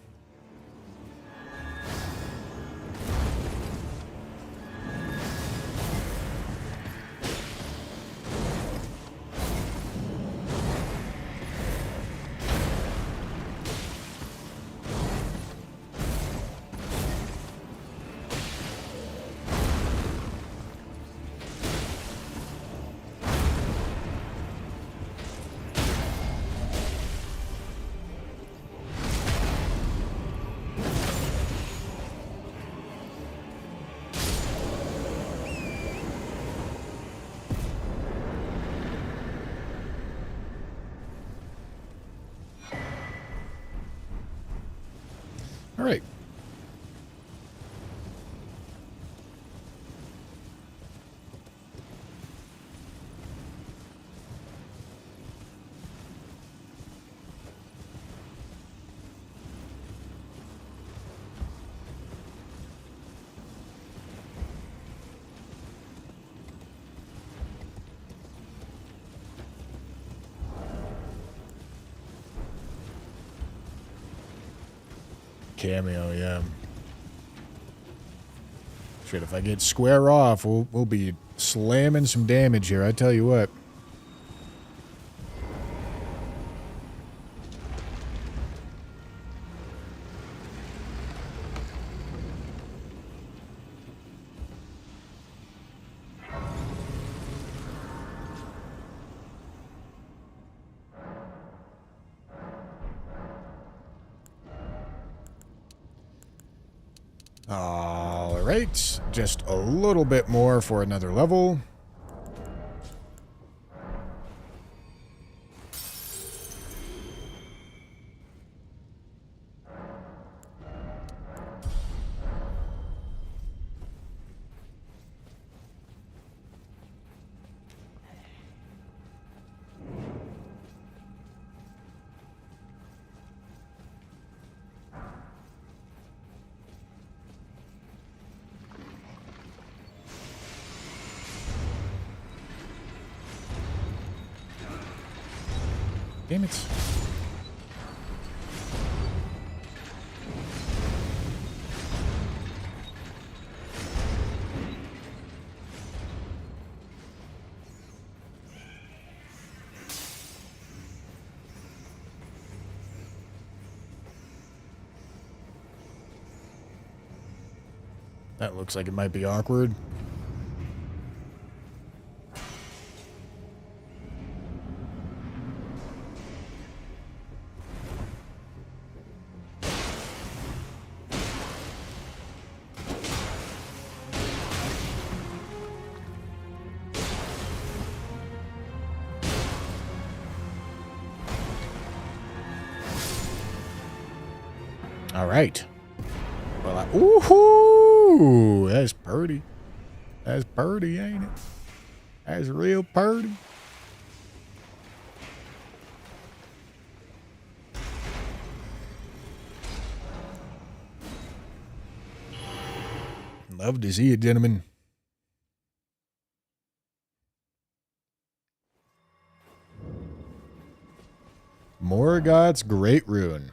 All right. Cameo, yeah. Shit, if I get square off, we'll be slamming some damage here, I tell you what. All right, just a little bit more for another level. Damn it. That looks like it might be awkward. All right. Well, ooh, that's purty. That's purty, ain't it? That's real purty. Love to see it, gentlemen. Morgoth's Great Rune.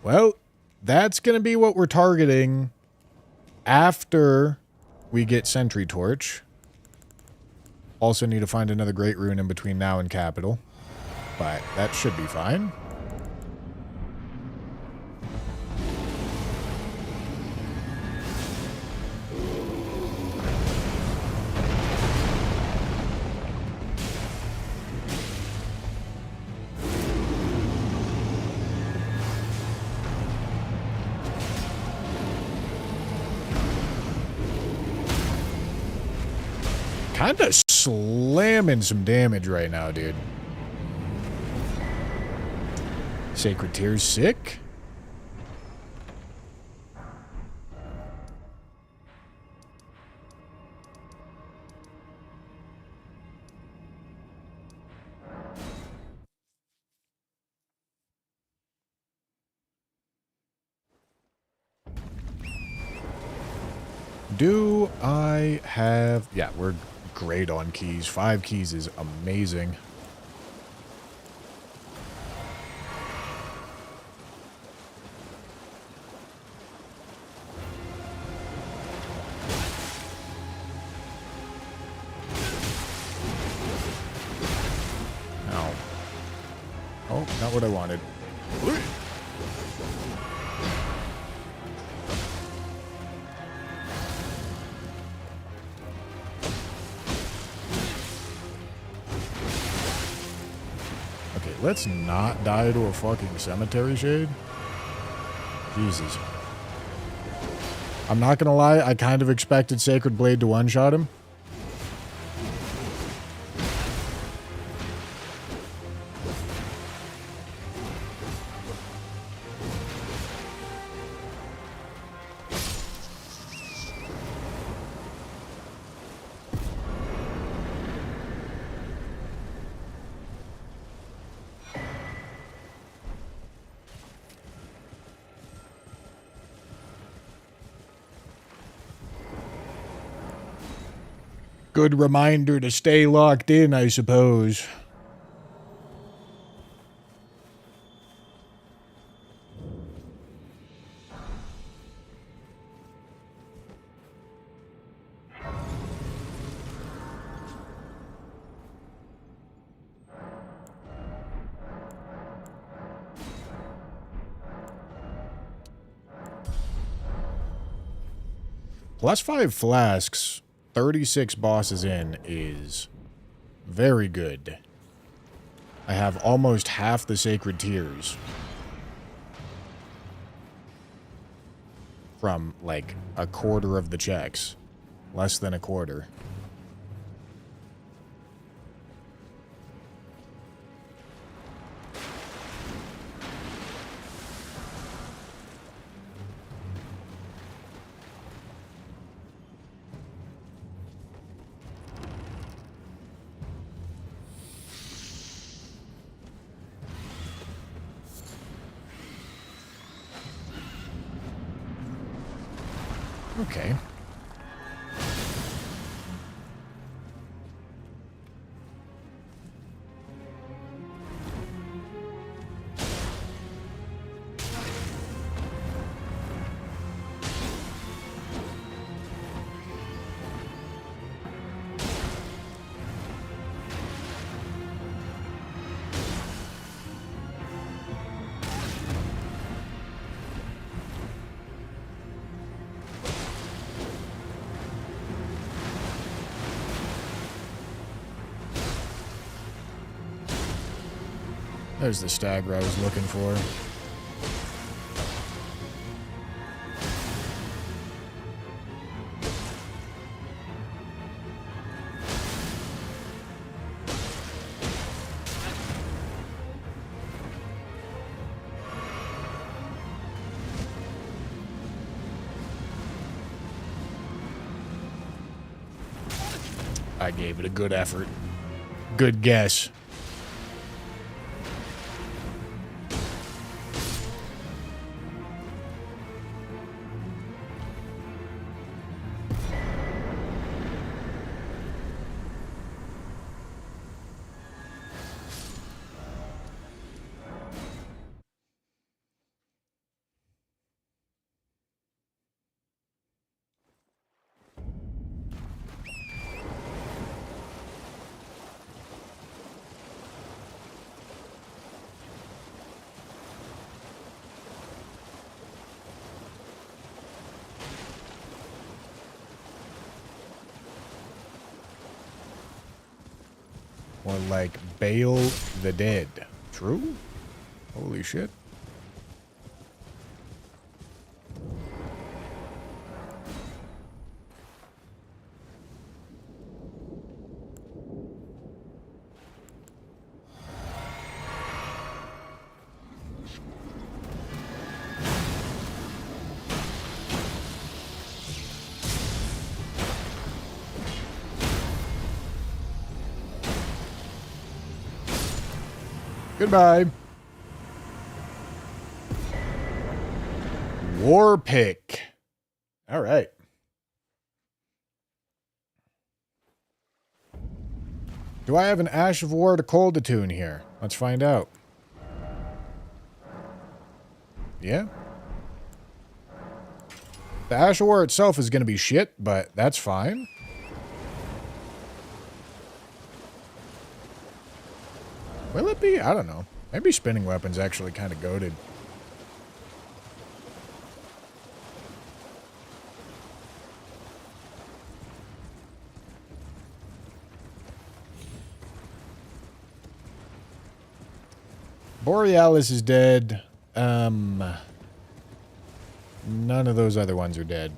Well, that's going to be what we're targeting after we get Sentry Torch. Also need to find another Great Rune in between now and Capital. But that should be fine. Kinda slamming some damage right now, dude. Sacred Tear's sick. Do I have... Yeah, we're great on keys. 5 keys is amazing. Ow. Oh, not what I wanted. Let's not die to a fucking cemetery shade. Jesus. I'm not gonna lie, I kind of expected Sacred Blade to one-shot him. Good reminder to stay locked in, I suppose. +5 flasks, 36 bosses in is very good. I have almost half the sacred tears. From, like, a quarter of the checks. Less than a quarter. Okay. There's the stagger I was looking for. I gave it a good effort. Good guess. Or like Bail the Dead. True? Holy shit. Goodbye. War pick. All right. Do I have an Ash of War to Coldatoon here? Let's find out. Yeah. The Ash of War itself is going to be shit, but that's fine. Will it be? I don't know. Maybe spinning weapon's actually kind of goated. Borealis is dead. None of those other ones are dead.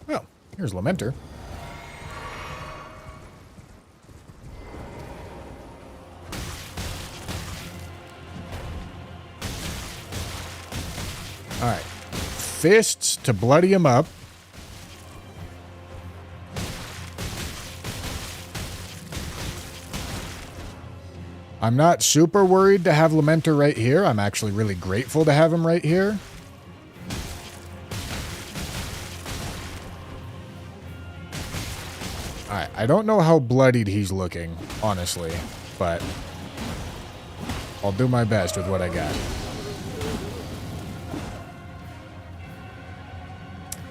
Well, here's Lamenter. Alright. Fists to bloody him up. I'm not super worried to have Lamenter right here. I'm actually really grateful to have him right here. Alright, I don't know how bloodied he's looking, honestly, but I'll do my best with what I got.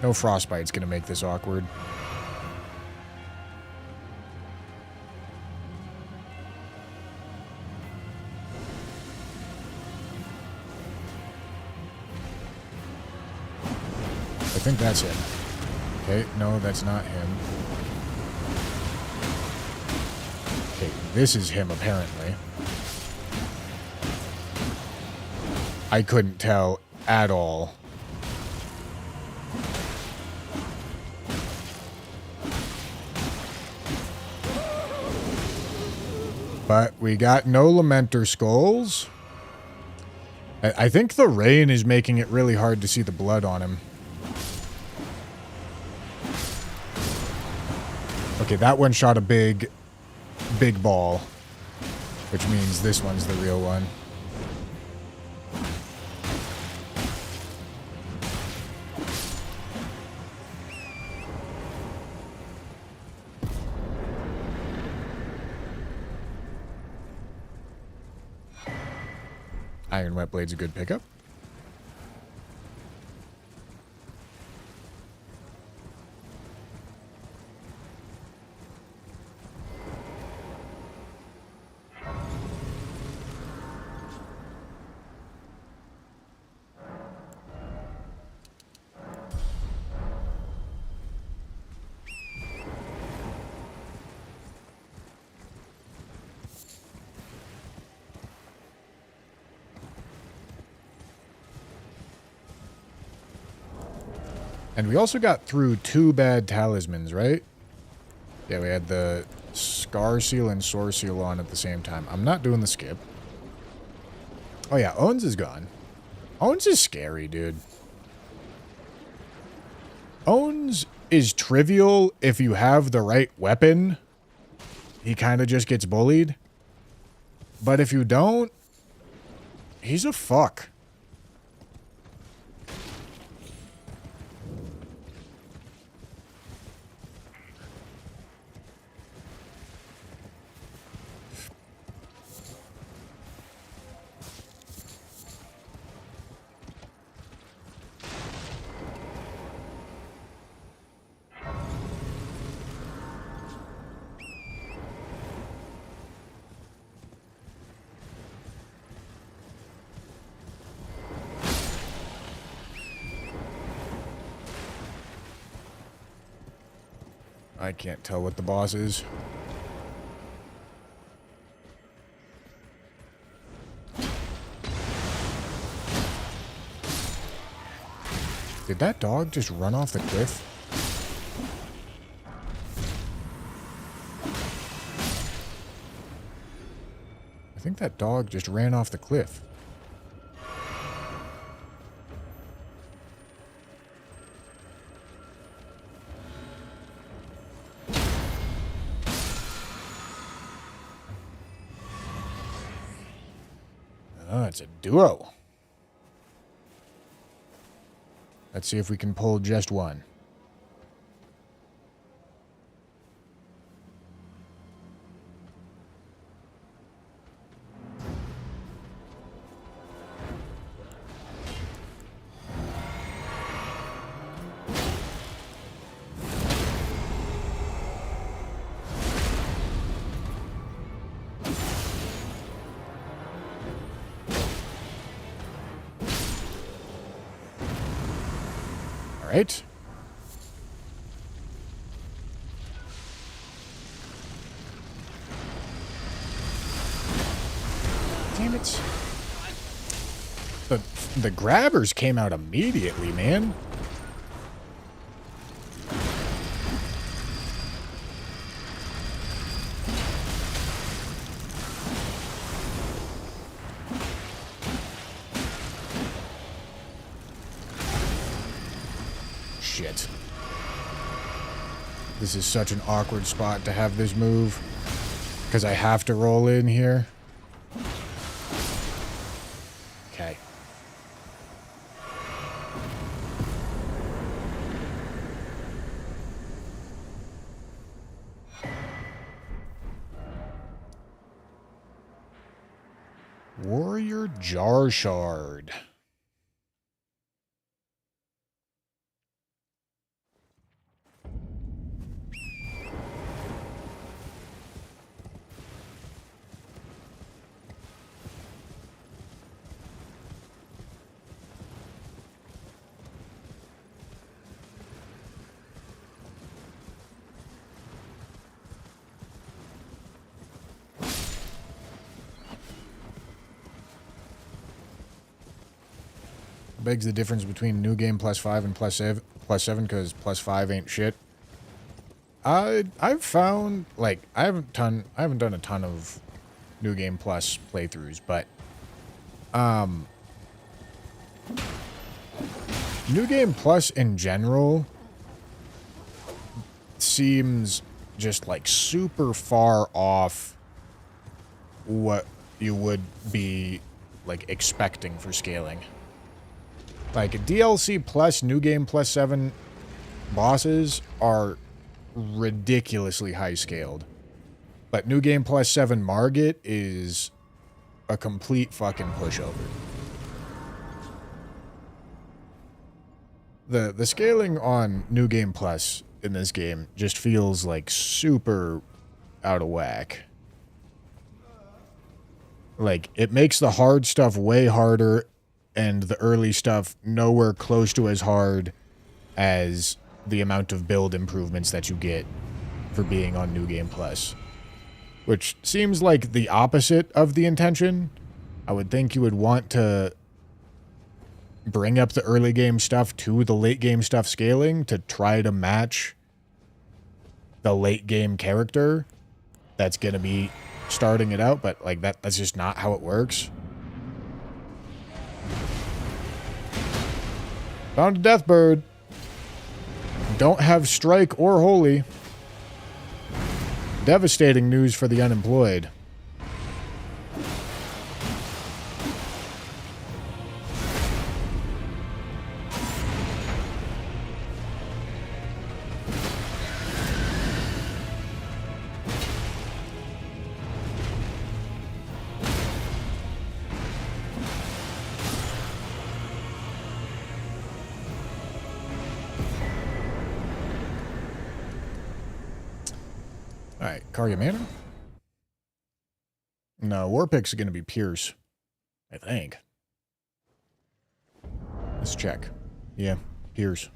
No frostbite's gonna make this awkward. I think that's him. Okay, no, that's not him. Okay, this is him, apparently. I couldn't tell at all. But we got no Lamenter skulls. I think the rain is making it really hard to see the blood on him. Okay, that one shot a big ball, which means this one's the real one. Iron Wet Blade's a good pickup. And we also got through 2 bad talismans, right? Yeah, we had the Scar Seal and Sore Seal on at the same time. I'm not doing the skip. Oh yeah, Owens is gone. Owens is scary, dude. Owens is trivial if you have the right weapon. He kind of just gets bullied. But if you don't, he's a fuck. I can't tell what the boss is. Did that dog just run off the cliff? I think that dog just ran off the cliff. Oh, it's a duo. Let's see if we can pull just one. Right. Damn it. The grabbers came out immediately, man. Shit. This is such an awkward spot to have this move. Because I have to roll in here. Warrior Jar Shard. Begs the difference between new game +5 and +7 because +5 ain't shit. I've found, like, I haven't done a ton of new game plus playthroughs, but new game plus in general seems just like super far off what you would be like expecting for scaling. Like, DLC plus New Game plus 7 bosses are ridiculously high scaled. But New Game plus 7 Margit is a complete fucking pushover. The scaling on New Game Plus in this game just feels like super out of whack. Like, it makes the hard stuff way harder and the early stuff nowhere close to as hard as the amount of build improvements that you get for being on New Game Plus. Which seems like the opposite of the intention. I would think you would want to bring up the early game stuff to the late game stuff scaling to try to match the late game character that's going to be starting it out, but like that's just not how it works. Found a Deathbird. Don't have Strike or Holy. Devastating news for the unemployed. Alright, Karya Manor? No, Warpick's going to be Pierce. I think. Let's check. Yeah, Pierce.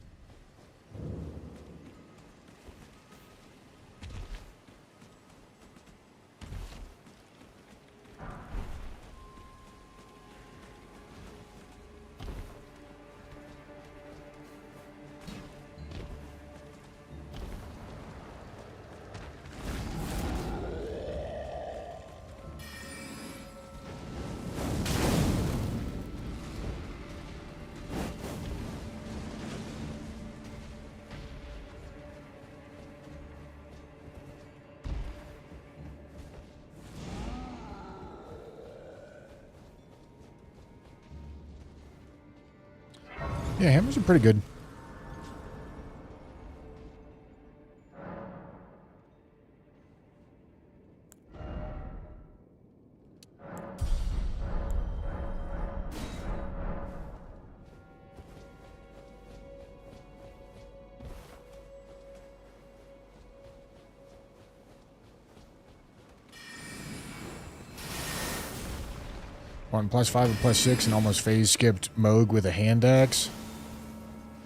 Yeah, hammers are pretty good. On +5 or +6 and almost phase skipped Moog with a hand axe.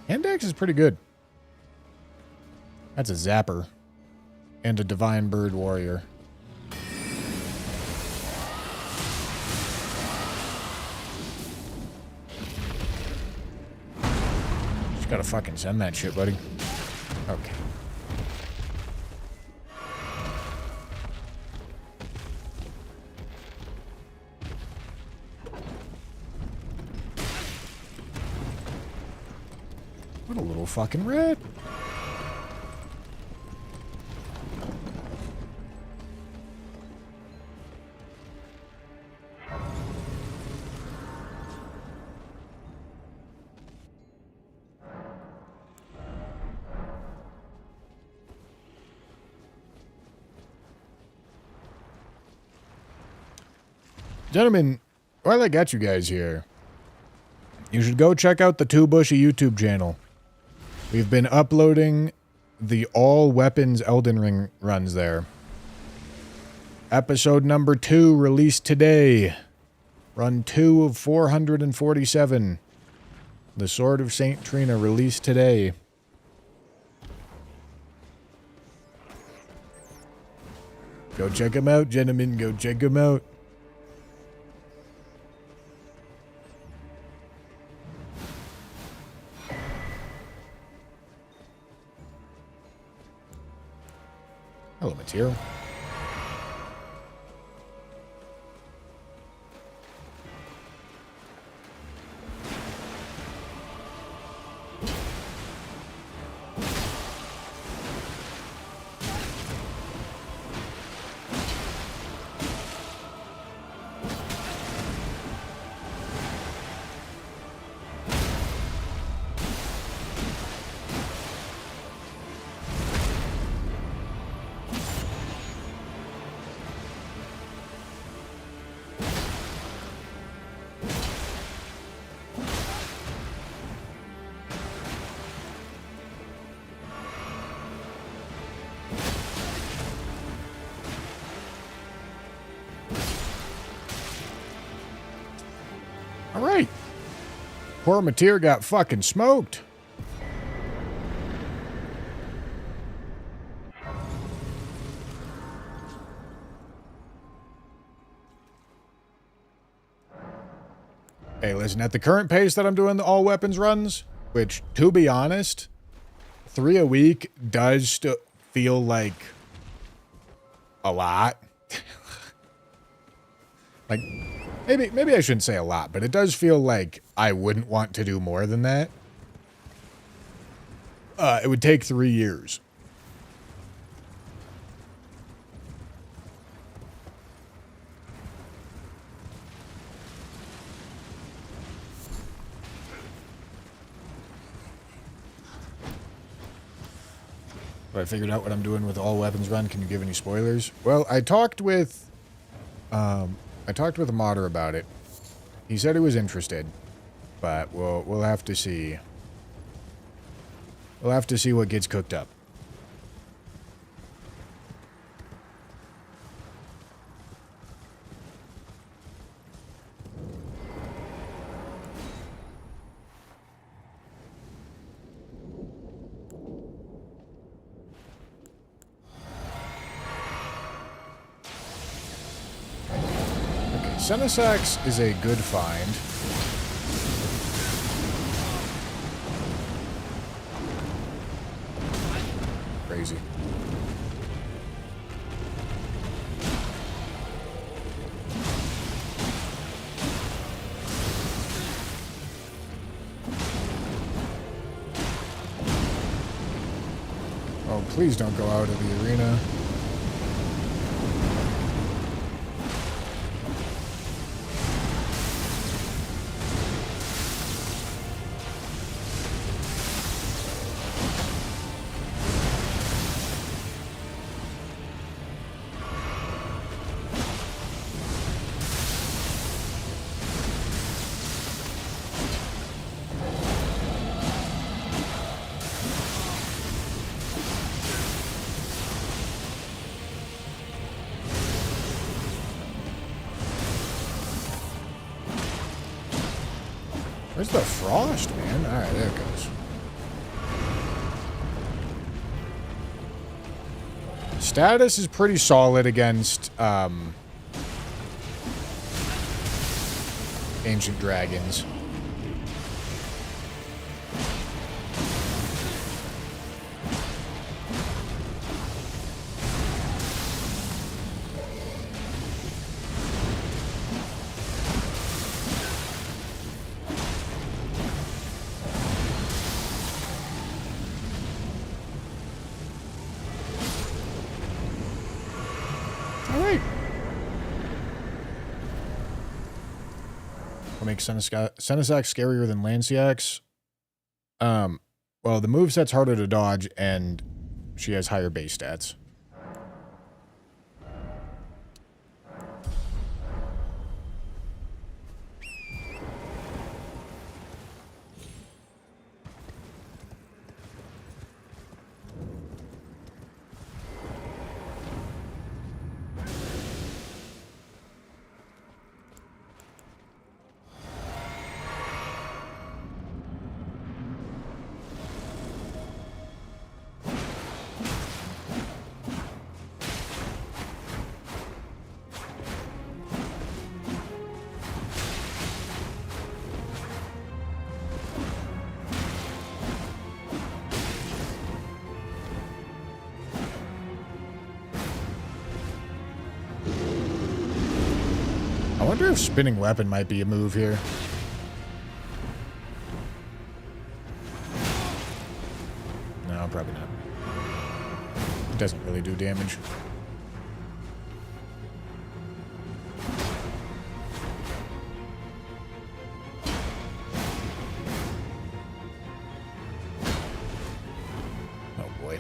Hand axe is pretty good. That's a zapper. And a divine bird warrior. Just gotta fucking send that shit, buddy. Okay. What a little fucking rat. Gentlemen, while I got you guys here, you should go check out the Two Bushy YouTube channel. We've been uploading the all weapons Elden Ring runs there. Episode number 2 released today. Run 2 of 447. The Sword of St. Trina released today. Go check them out, gentlemen. Go check them out. Hello, material. Alright. Poor Mateer got fucking smoked. Hey, listen, at the current pace that I'm doing the all weapons runs, which, to be honest, 3 a week does still feel like a lot. Like, maybe I shouldn't say a lot, but it does feel like I wouldn't want to do more than that. It would take 3 years. Have I figured out what I'm doing with all weapons run? Can you give any spoilers? Well, I talked with a modder about it. He said he was interested, but we'll have to see. We'll have to see what gets cooked up. Senesax is a good find. Crazy. Oh, please don't go out of the arena. Where's the frost, man? Alright, there it goes. Status is pretty solid against ancient dragons. What makes Senesax scarier than Lanciax? Well, the moveset's harder to dodge, and she has higher base stats. I wonder if spinning weapon might be a move here. No, probably not. It doesn't really do damage. Oh boy.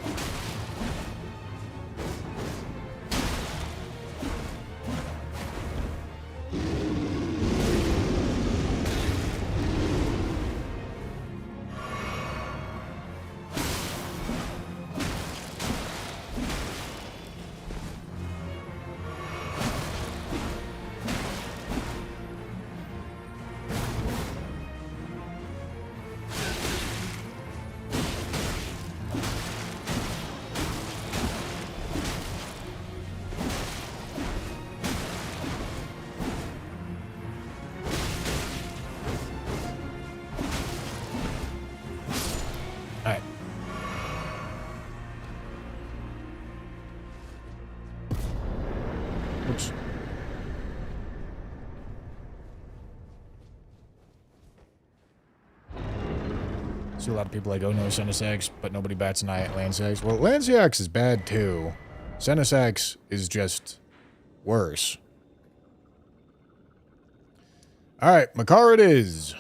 Alright. Oops. See a lot of people like, oh no, Senesax, but nobody bats an eye at Lansax. Well, Lansax is bad too. Senesax is just worse. Alright, Makar it is.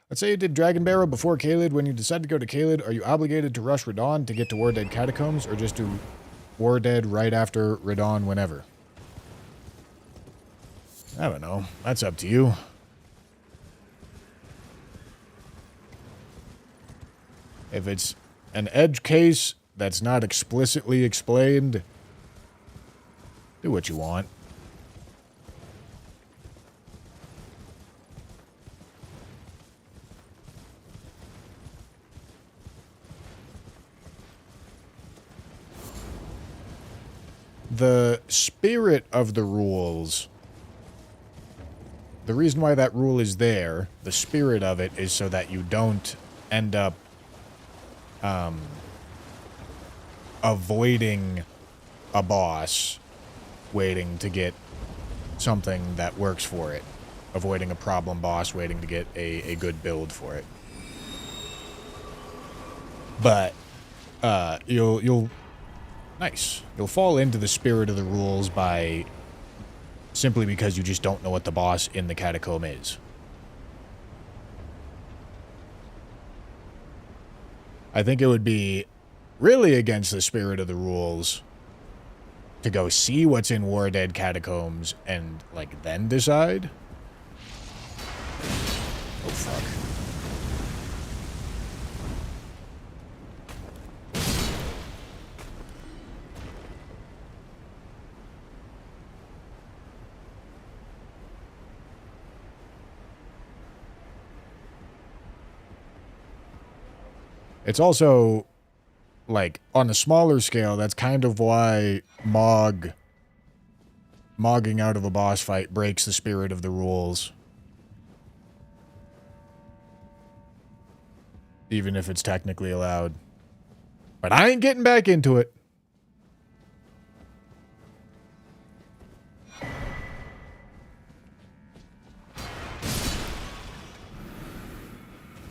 Let's say you did Dragon Barrow before Caelid. When you decide to go to Caelid, are you obligated to rush Radon to get to War Dead Catacombs, or just do War Dead right after Radon whenever? I don't know. That's up to you. If it's an edge case that's not explicitly explained, do what you want. The spirit of the rules, the reason why that rule is there, the spirit of it is so that you don't end up avoiding a boss waiting to get something that works for it. Avoiding a problem boss waiting to get a good build for it. But you'll nice. You'll fall into the spirit of the rules by simply because you just don't know what the boss in the catacomb is. I think it would be really against the spirit of the rules to go see what's in War Dead Catacombs and, like, then decide. Oh, fuck. It's also, like, on a smaller scale, that's kind of why mogging out of a boss fight breaks the spirit of the rules. Even if it's technically allowed. But I ain't getting back into it.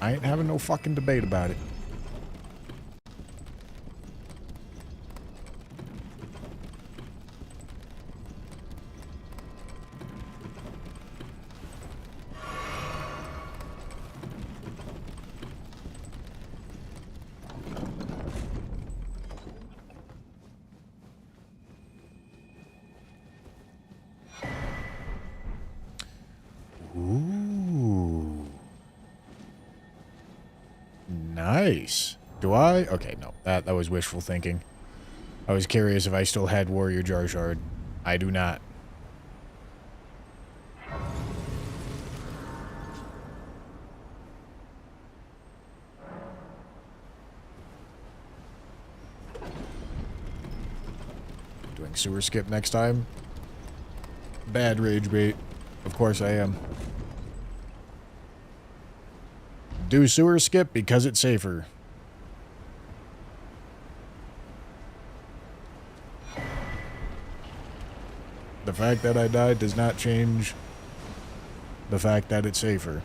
I ain't having no fucking debate about it. Ooh. Nice. Do I? Okay, no. That was wishful thinking. I was curious if I still had Warrior Jar Shard. I do not. Doing sewer skip next time? Bad rage bait. Of course I am. Do sewer skip because it's safer. The fact that I died does not change the fact that it's safer.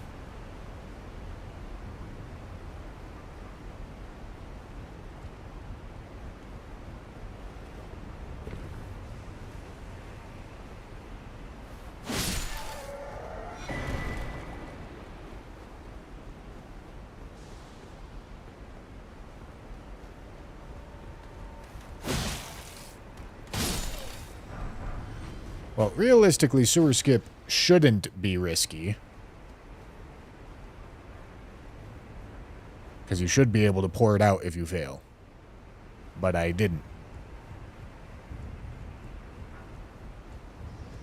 Well, realistically, sewer skip shouldn't be risky. Because you should be able to pour it out if you fail. But I didn't.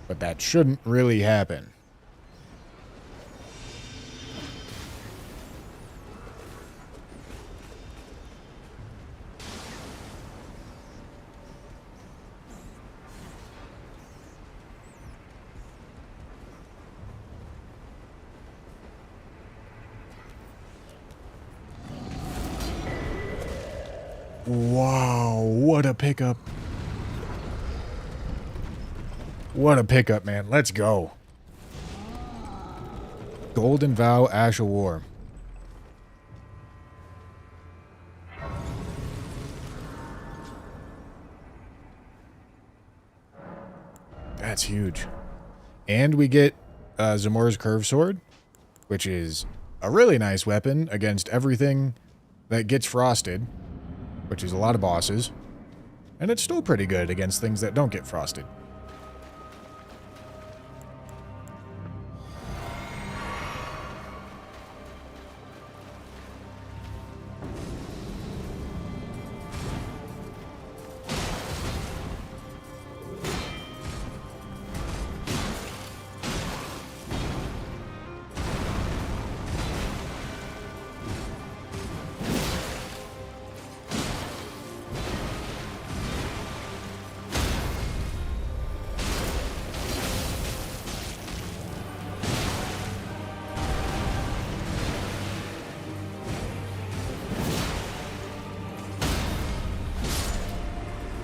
But that shouldn't really happen. Wow, what a pickup. What a pickup, man. Let's go. Golden Vow, Ash of War. That's huge. And we get Zamora's Curve Sword, which is a really nice weapon against everything that gets frosted, which is a lot of bosses. And it's still pretty good against things that don't get frosted.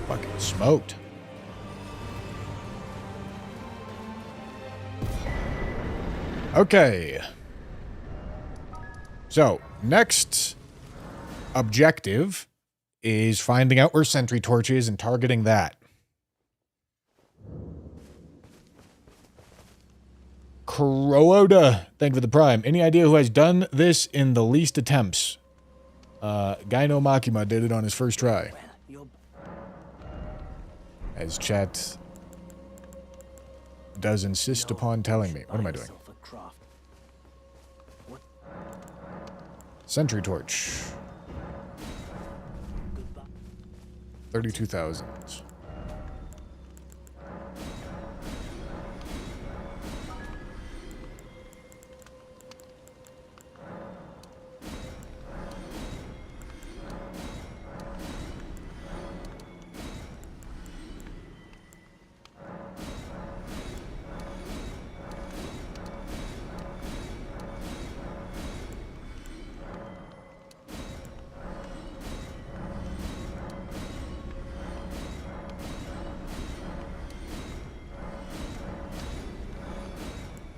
Fucking smoked. Okay. So, next objective is finding out where Sentry Torch is and targeting that. Kuroda, thank you for the prime. Any idea who has done this in the least attempts? Gaino Makima did it on his first try. As chat does insist upon telling me. What am I doing? Sentry Torch. 32,000.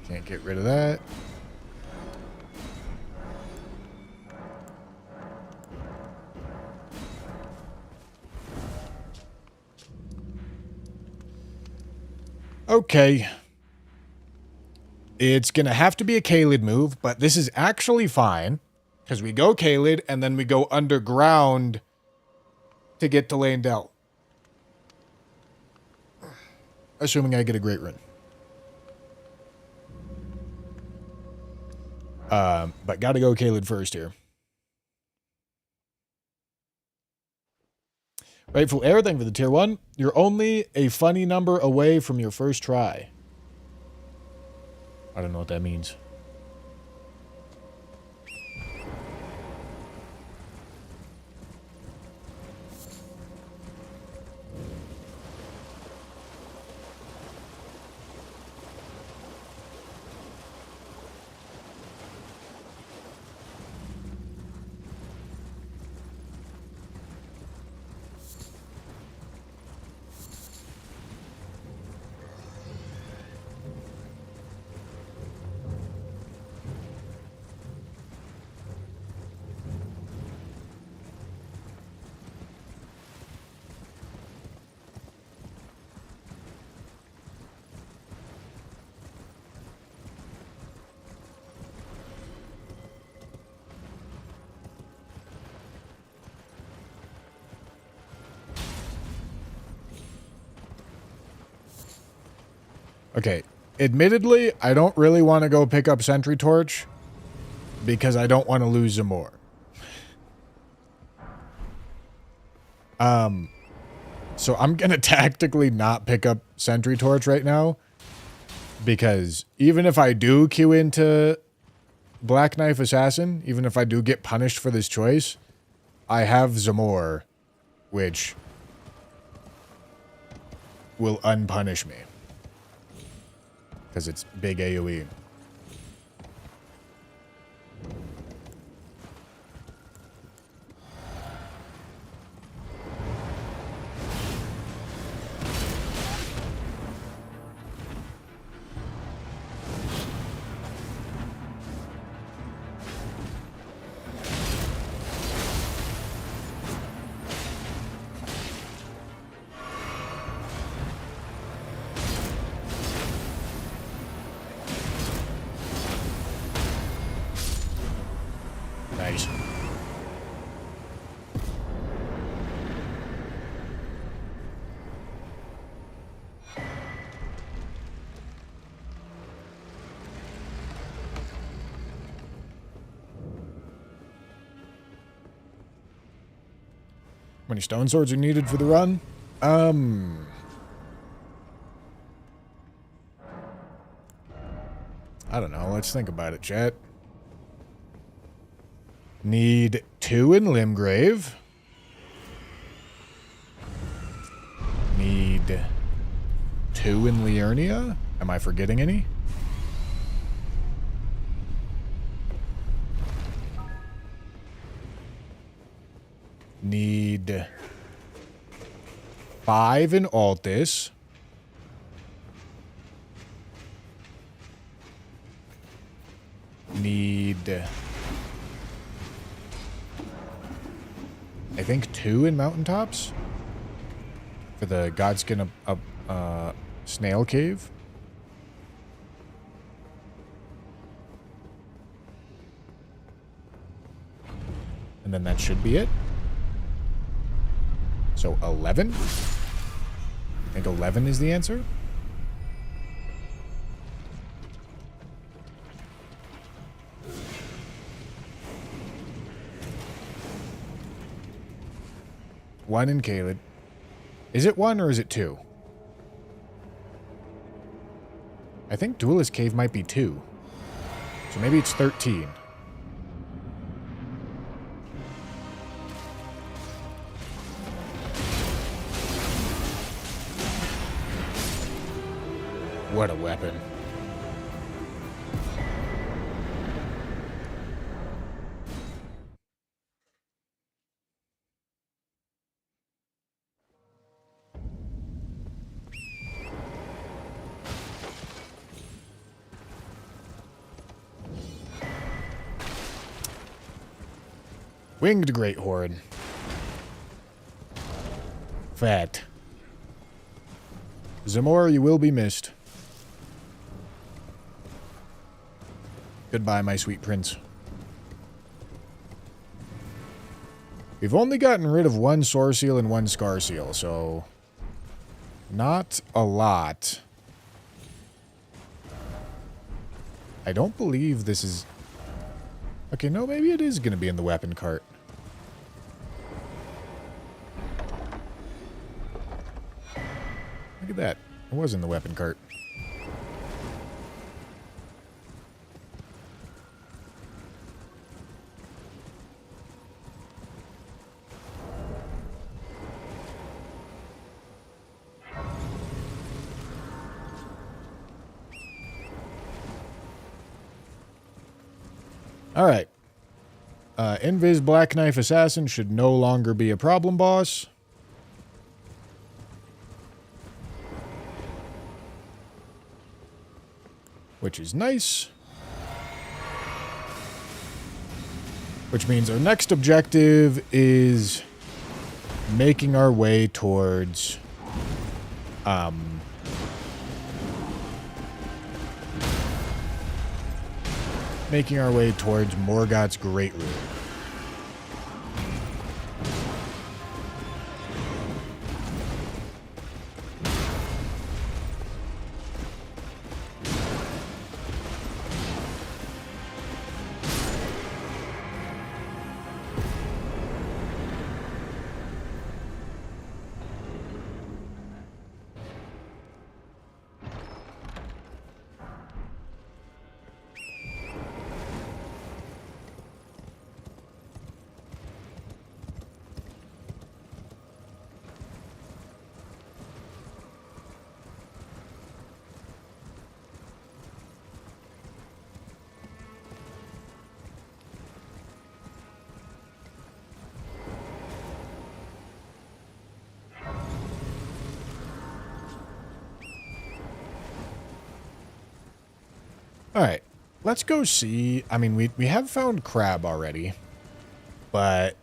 Can't get rid of that. Okay. It's going to have to be a Kaled move, but this is actually fine. Because we go Kaled, and then we go underground to get to Landell. Assuming I get a great run. But gotta go Kaled first here. Rightful Air, thank you for the tier 1. You're only a funny number away from your first try. I don't know what that means. Okay. Admittedly, I don't really want to go pick up Sentry Torch because I don't want to lose Zamor. So I'm going to tactically not pick up Sentry Torch right now because even if I do queue into Black Knife Assassin, even if I do get punished for this choice, I have Zamor, which will unpunish me because it's big AoE. Nice. How many stone swords are needed for the run? I don't know. Let's think about it, chat. Need 2 in Limgrave. Need 2 in Liurnia. Am I forgetting any? Need 5 in Altus. Need, I think, 2 in Mountaintops for the Godskin Snail Cave. And then that should be it. So 11? I think 11 is the answer. One in Caelid. Is it 1 or is it 2? I think Duelist Cave might be 2. So maybe it's 13. What a weapon. Winged Great Horde. Fact. Zamor, you will be missed. Goodbye, my sweet prince. We've only gotten rid of 1 Sore Seal and 1 Scar Seal, so not a lot. I don't believe this is... Okay, no, maybe it is going to be in the weapon cart. Look at that. It was in the weapon cart. All right. Invis Black Knife Assassin should no longer be a problem boss. Which is nice. Which means our next objective is making our way towards Morgoth's Great Rune. All right. Let's go see. I mean, we have found crab already, but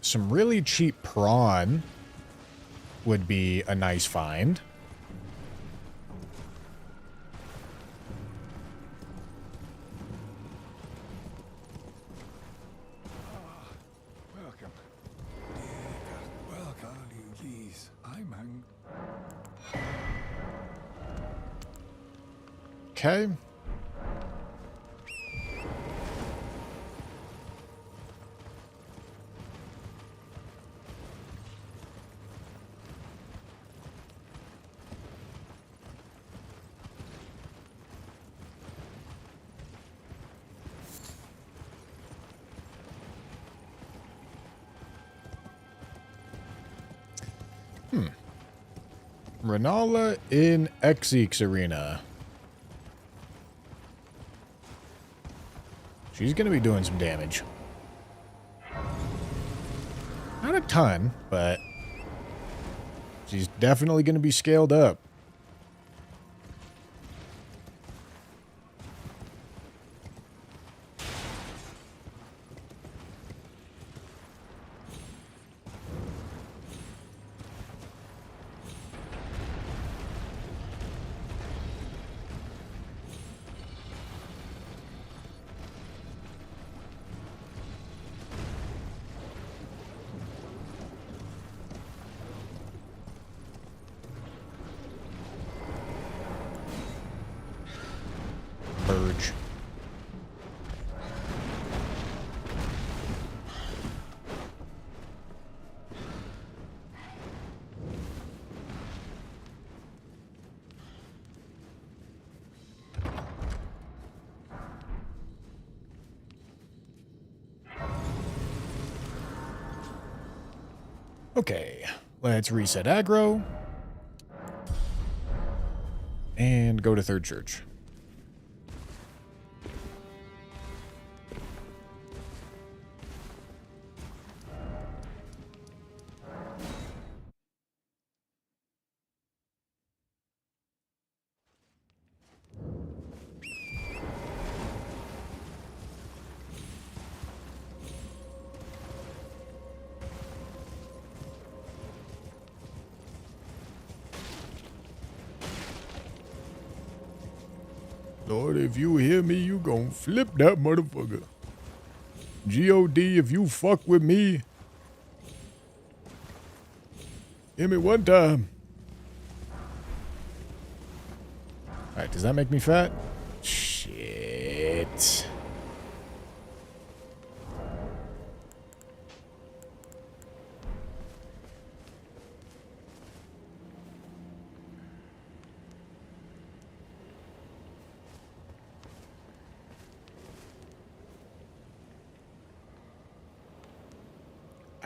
some really cheap prawn would be a nice find. Welcome. Welcome, you please. I'm Okay. Renala in Exeek's arena. She's going to be doing some damage. Not a ton, but she's definitely going to be scaled up. Purge. Okay, let's reset aggro and go to third church. Lord, if you hear me, you gon' flip that motherfucker. G.O.D. if you fuck with me. Hear me one time. Alright, does that make me fat? Shit.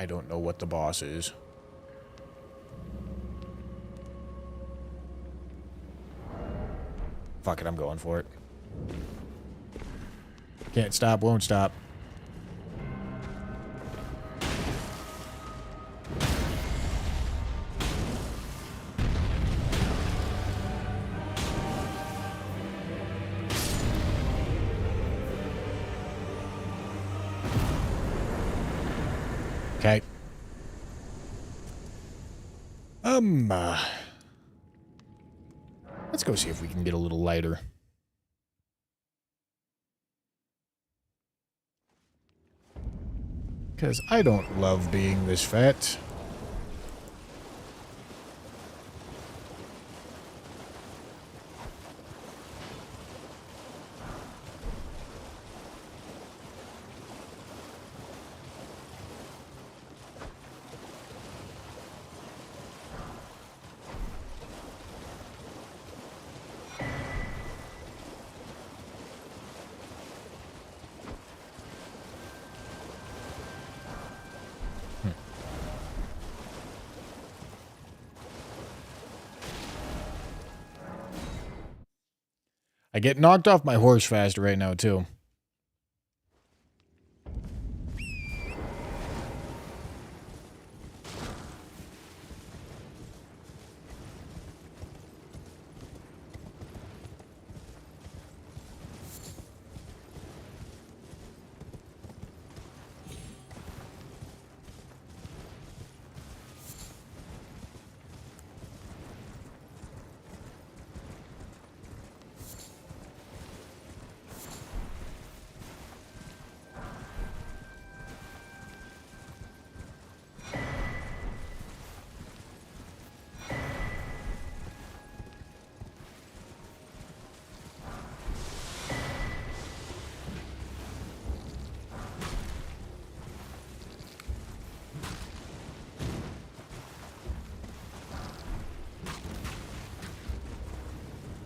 I don't know what the boss is. Fuck it, I'm going for it. Can't stop, won't stop. Okay. Let's go see if we can get a little lighter. Because I don't love being this fat. I get knocked off my horse fast right now, too.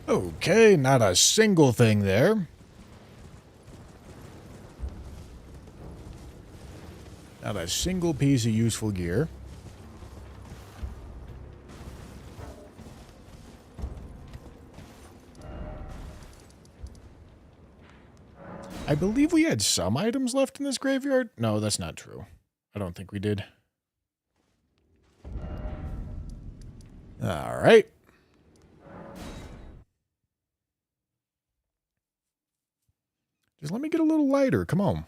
Okay, not a single thing there. Not a single piece of useful gear. I believe we had some items left in this graveyard. No, that's not true. I don't think we did. All right. Just let me get a little lighter. Come on.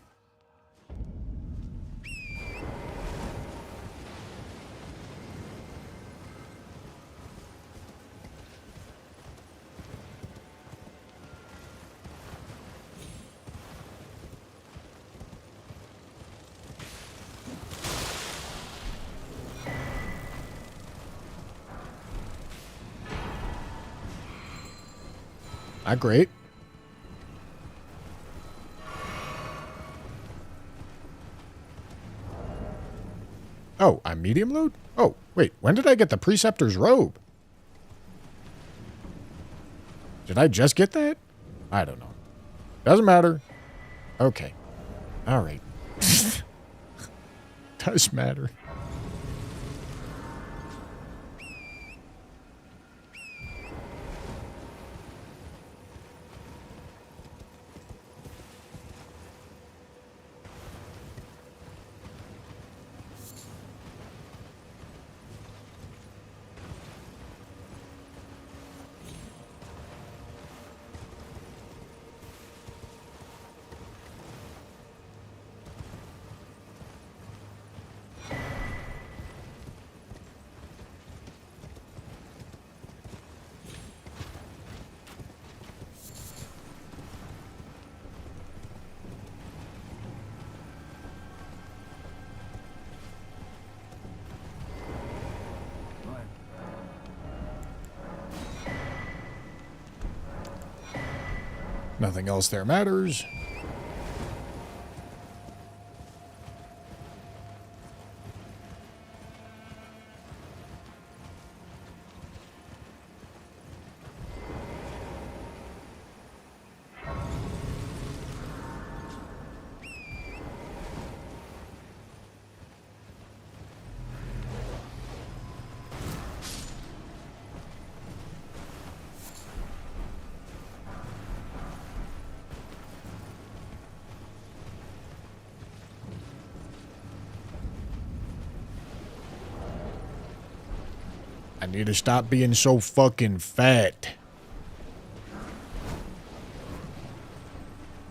Not great. Oh, I'm medium load? Oh, wait. When did I get the Preceptor's robe? Did I just get that? I don't know. Doesn't matter. Okay. All right. Does matter. Nothing else there matters. I need to stop being so fucking fat.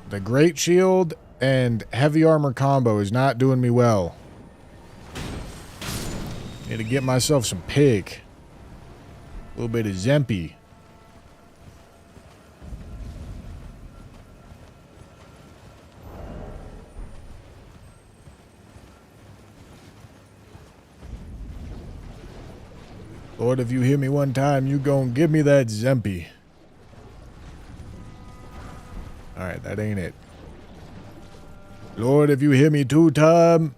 The Great Shield and Heavy Armor combo is not doing me well. Need to get myself some pig. A little bit of Zempi. Lord, if you hear me one time, you gon' give me that Zempi. Alright, that ain't it. Lord, if you hear me two time,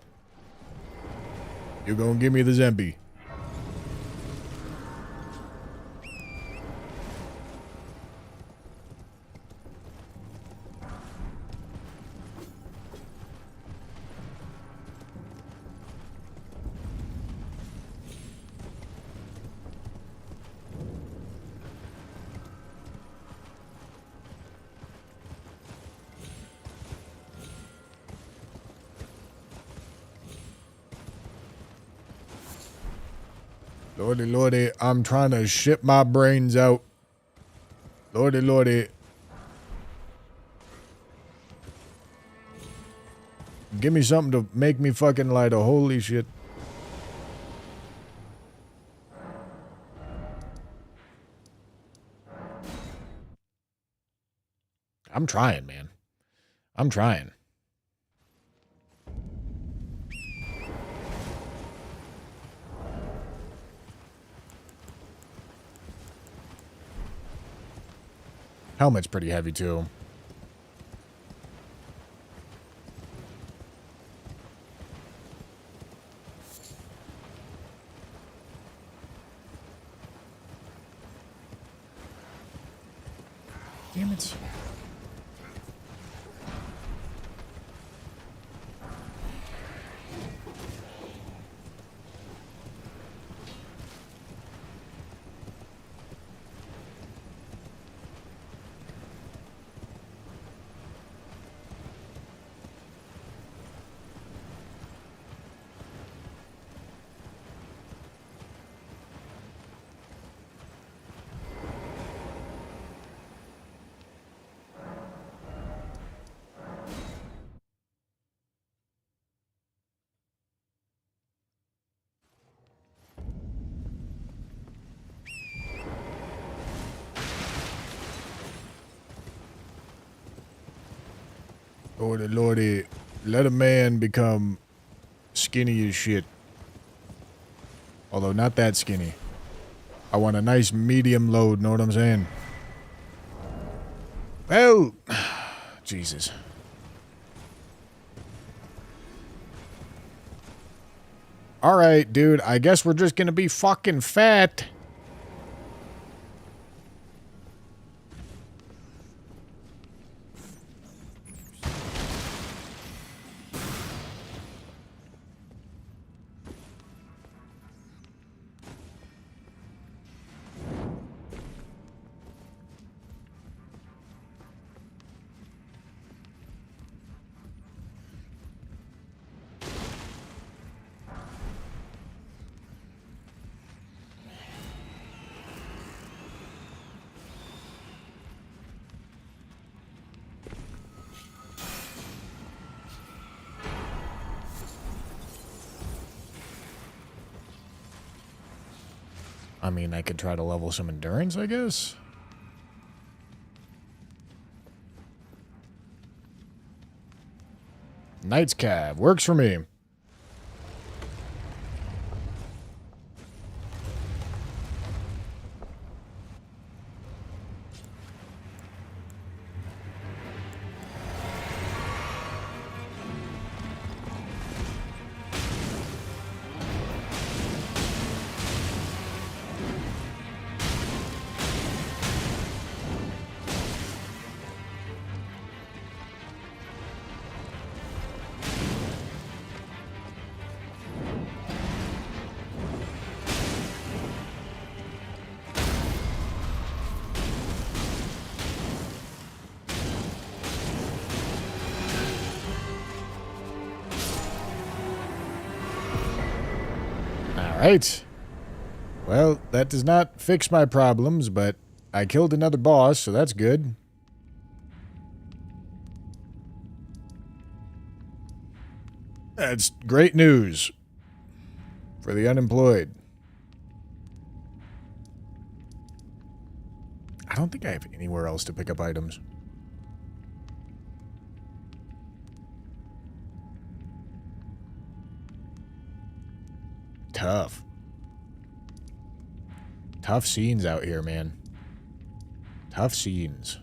you gon' give me the Zempi. Lordy, lordy, I'm trying to ship my brains out. Lordy, lordy. Give me something to make me fucking lighter. Holy shit. I'm trying, man. I'm trying. Helmet's pretty heavy, too. Damn it. Lordy, lordy, let a man become skinny as shit. Although not that skinny. I want a nice medium load, know what I'm saying? Well, Jesus. Alright, dude, I guess we're just gonna be fucking fat. I mean, I could try to level some endurance, I guess. Knight's Cab. Works for me. Alright. Well, that does not fix my problems, but I killed another boss, so that's good. That's great news for the unemployed. I don't think I have anywhere else to pick up items. Tough. Tough scenes out here, man. Tough scenes.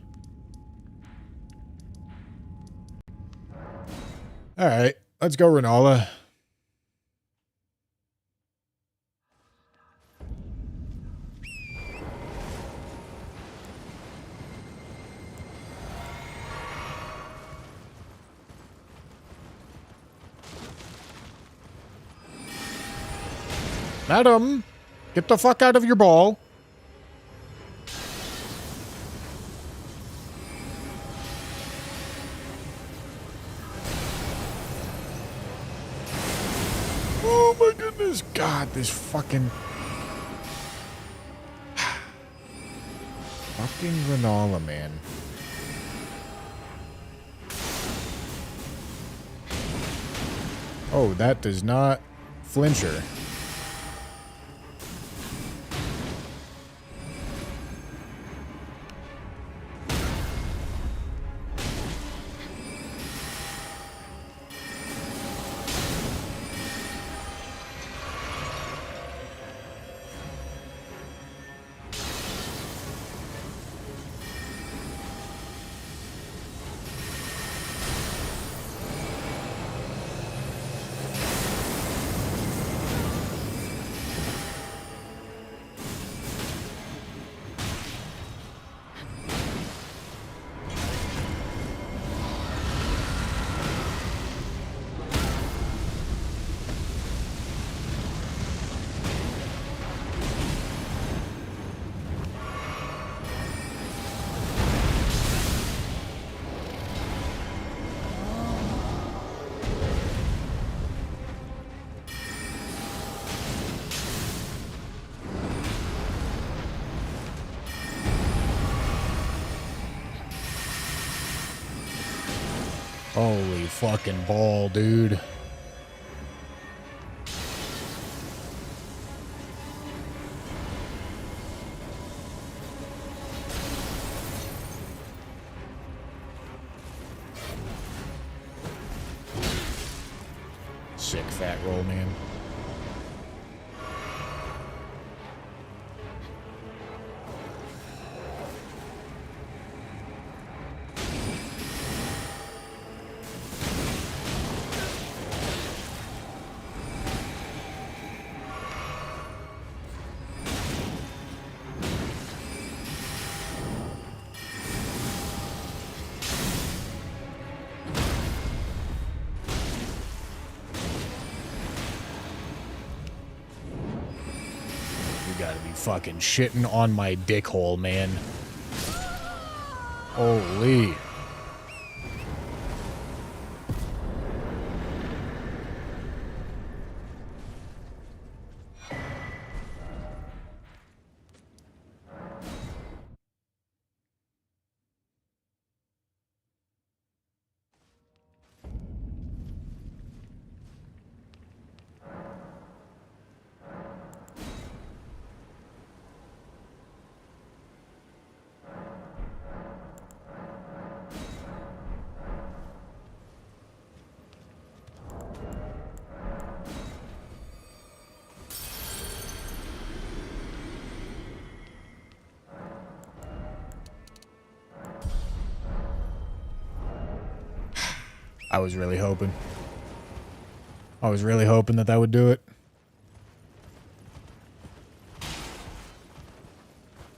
Alright, let's go, Renala. Madam, get the fuck out of your ball. Oh my goodness. God, this fucking... fucking Renala, man. Oh, that does not flinch her. Holy fucking ball, dude. Sick fat roll, man. Gotta be fucking shitting on my dick hole, man. Holy. I was really hoping. I was really hoping that would do it.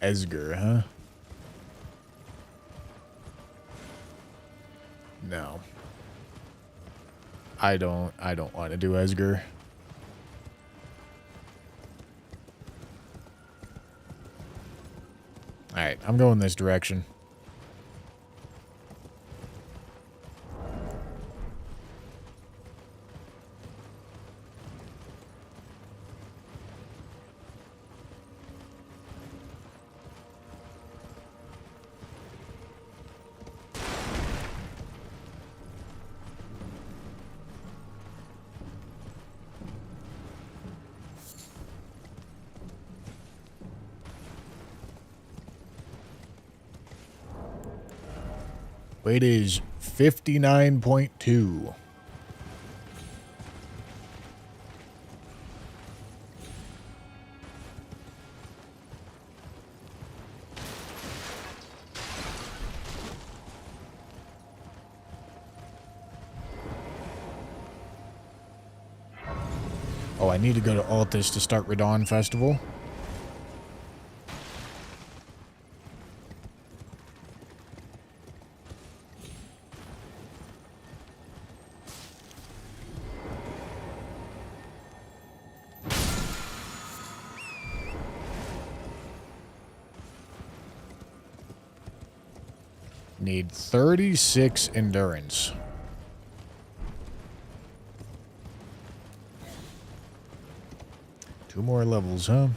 Esger, huh? No. I don't want to do Esger. Alright, I'm going this direction. Weight is 59.2. Oh, I need to go to Altus to start Radon Festival. Need 36 endurance. Two more levels, huh?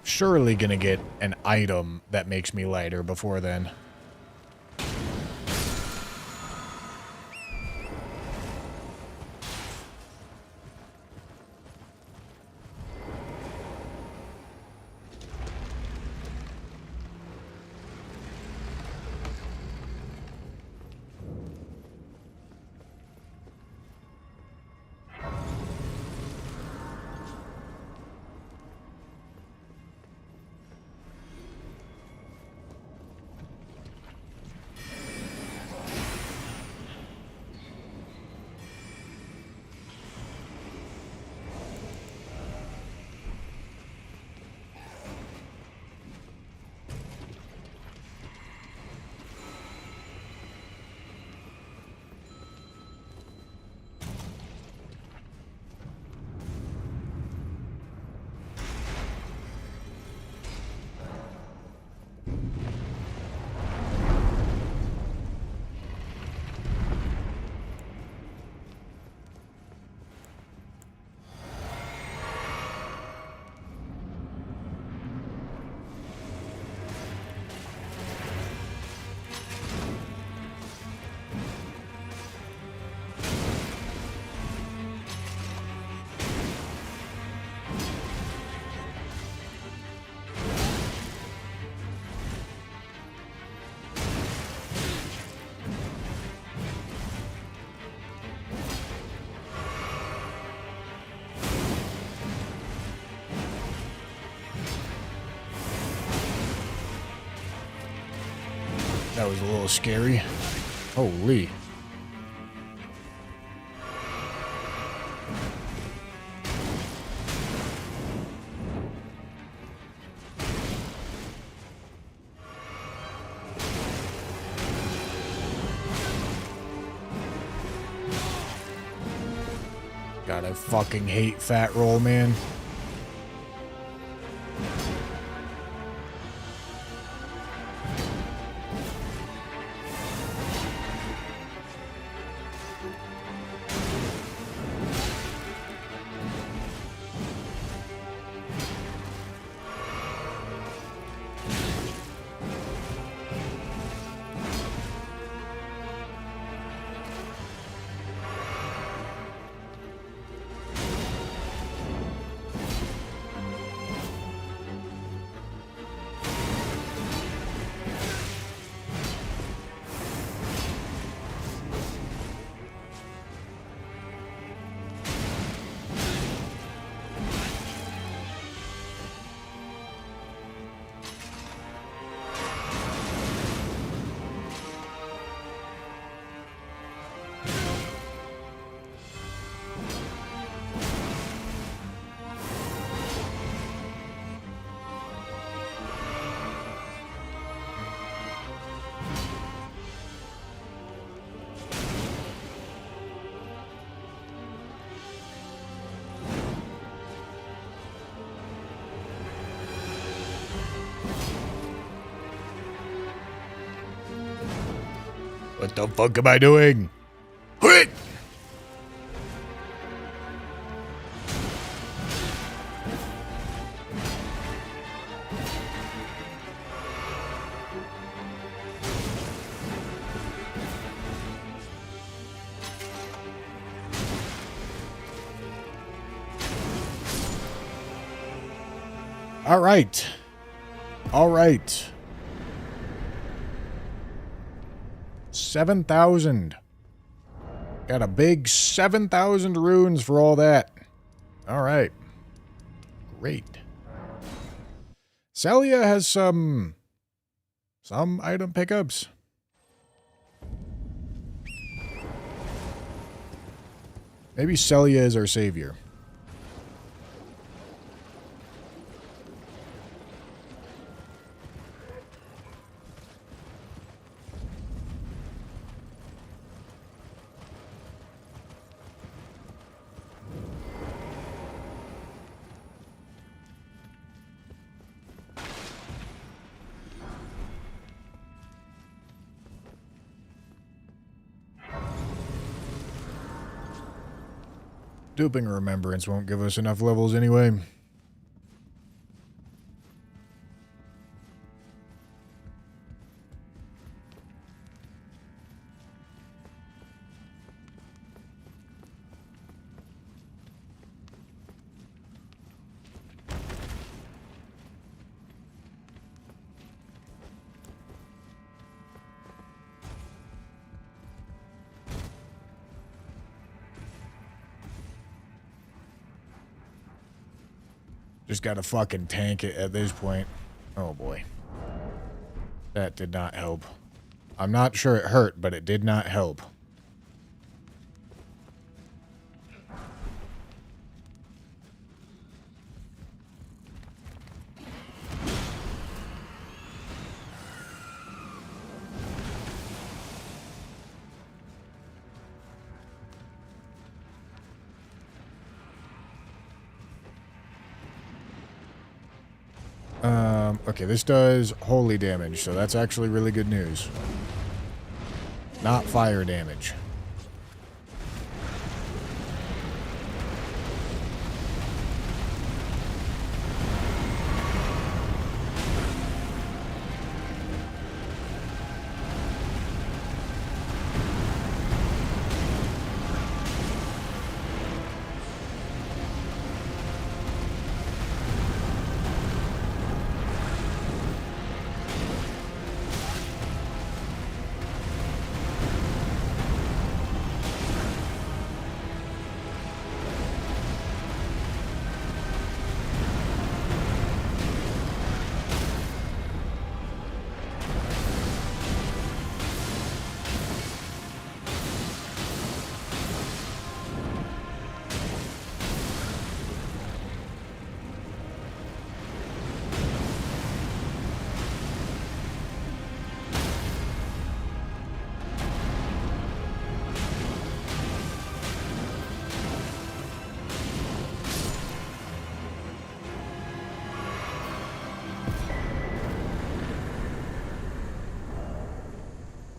Surely gonna get an item that makes me lighter before then. That was a little scary. Holy. God, I fucking hate fat roll, man. What the fuck am I doing? Quit! All right. All right. 7,000. Got a big 7,000 runes for all that. All right. Great. Celia has some item pickups. Maybe Celia is our savior. Duping Remembrance won't give us enough levels anyway. Just gotta fucking tank it at this point. Oh boy. That did not help. I'm not sure it hurt, but it did not help. Okay, this does holy damage, so that's actually really good news. Not fire damage.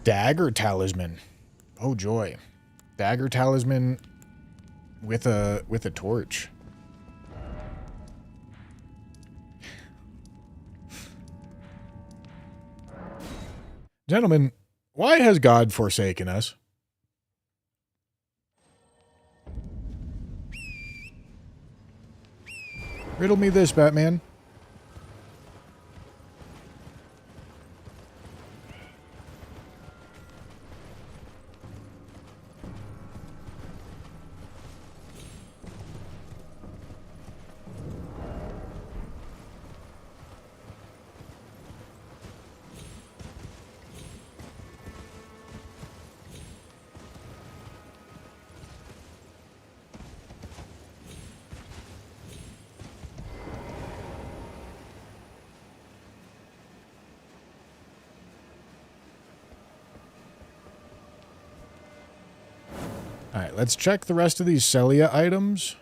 Dagger talisman. Oh joy. Dagger talisman with a torch. Gentlemen, why has God forsaken us? Riddle me this, Batman. Alright, let's check the rest of these Celia items.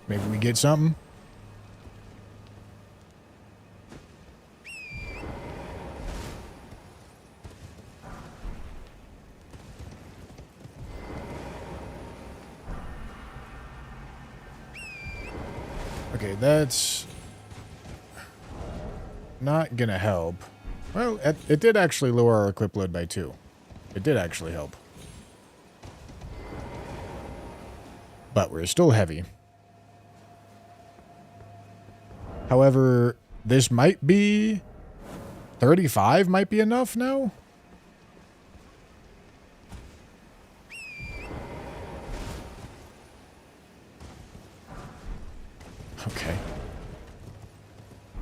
Maybe we get something. Okay, that's not gonna help. Well, it did actually lower our equip load by 2. It did actually help. But we're still heavy. However, this might be... 35 might be enough now? Okay.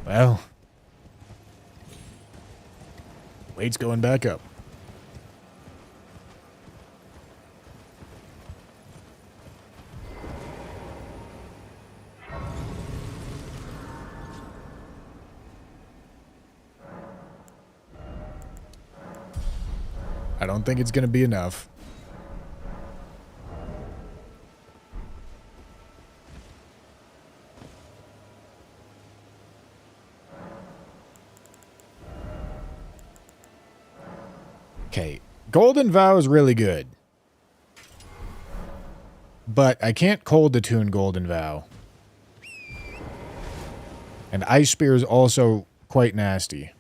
Well. Weight's going back up. I don't think it's going to be enough. Okay, Golden Vow is really good. But I can't cold attune Golden Vow. And Ice Spear is also quite nasty.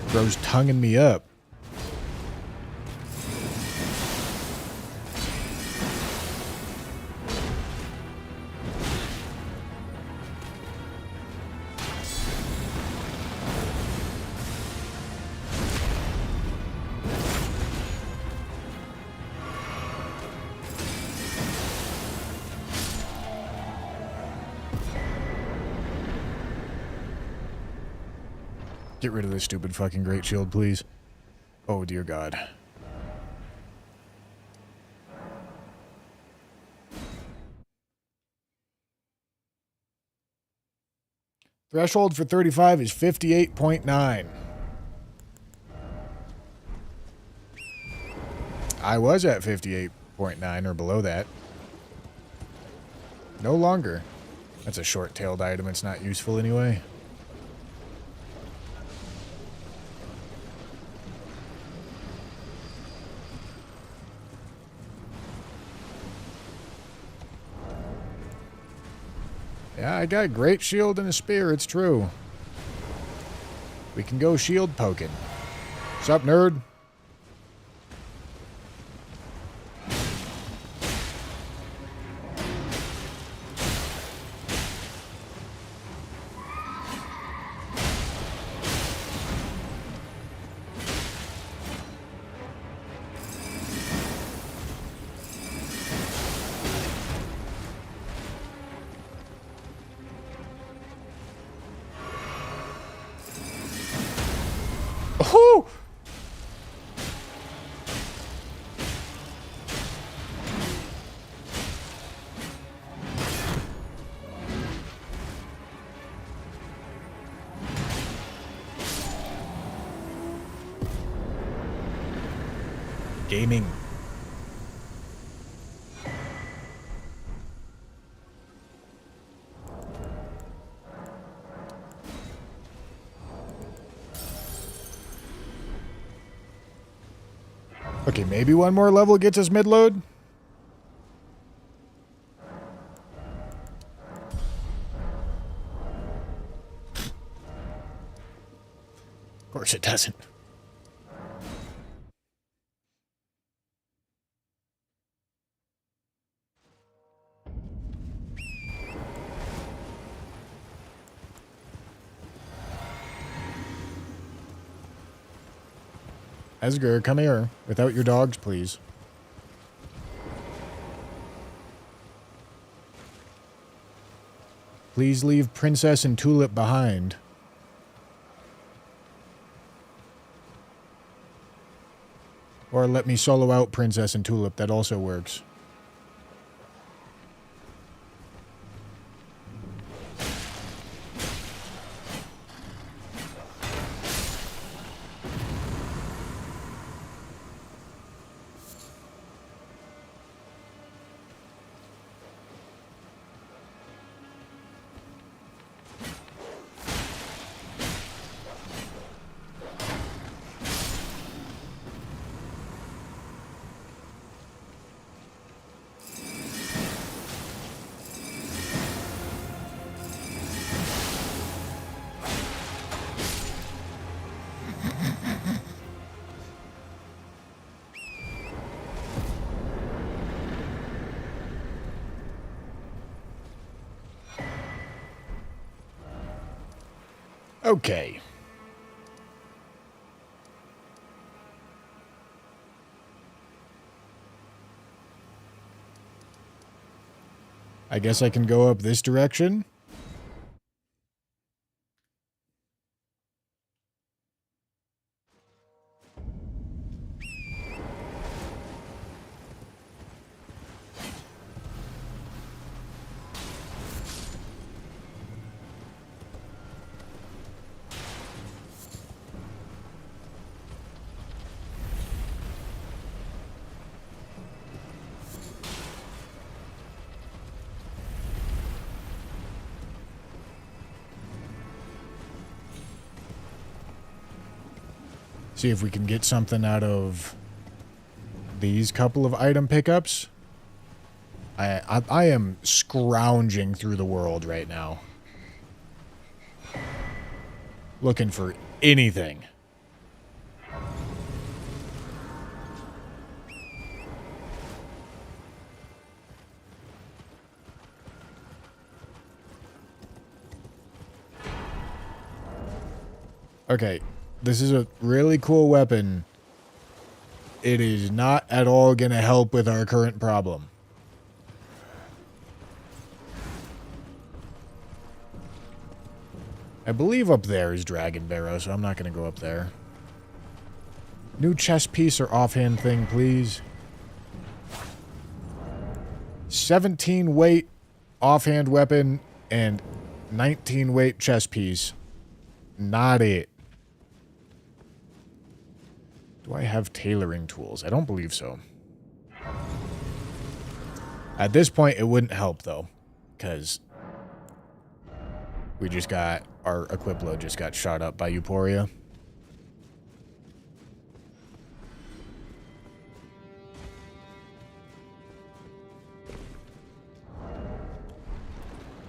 Bro's tonguing me up. Get rid of this stupid fucking great shield, please. Oh, dear God. Threshold for 35 is 58.9. I was at 58.9 or below that. No longer. That's a short-tailed item. It's not useful anyway. Yeah, I got a great shield and a spear, it's true. We can go shield poking. Sup, nerd? Woohoo! Gaming. Okay, maybe one more level gets us mid-load. Of course it doesn't. Esger, come here. Without your dogs, please. Please leave Princess and Tulip behind. Or let me solo out Princess and Tulip. That also works. Okay. I guess I can go up this direction. See if we can get something out of these couple of item pickups. I am scrounging through the world right now. Looking for anything. Okay. This is a really cool weapon. It is not at all going to help with our current problem. I believe up there is Dragon Barrow, so I'm not going to go up there. New chest piece or offhand thing, please. 17 weight offhand weapon and 19 weight chest piece. Not it. Do I have tailoring tools? I don't believe so. At this point, it wouldn't help, though. Because we just got... Our equip load just got shot up by Euphoria.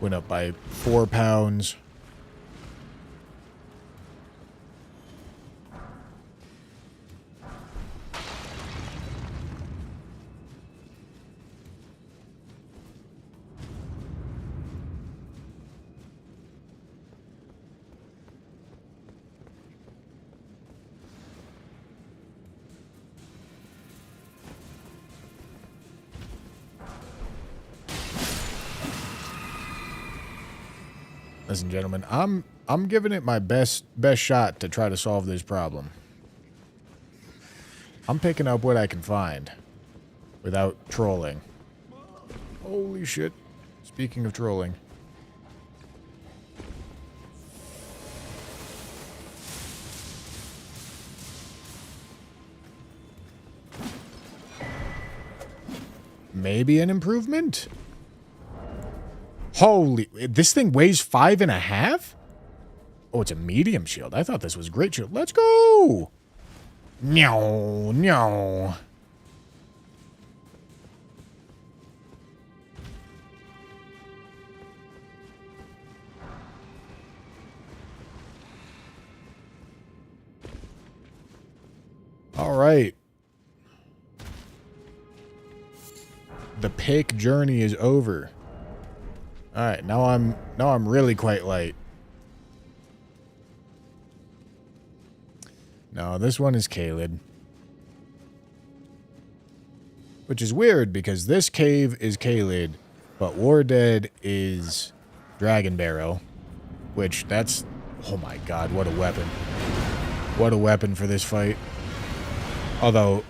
Went up by 4 pounds. Listen, gentlemen, I'm giving it my best shot to try to solve this problem. I'm picking up what I can find without trolling. Holy shit. Speaking of trolling. Maybe an improvement? Holy, this thing weighs 5.5? Oh, it's a medium shield. I thought this was a great shield. Let's go! No, no. All right. The pick journey is over. All right, now I'm really quite light. No, this one is Caelid. Which is weird because this cave is Caelid, but War Dead is Dragon Barrel. Which that's, oh my god, what a weapon. What a weapon for this fight. Although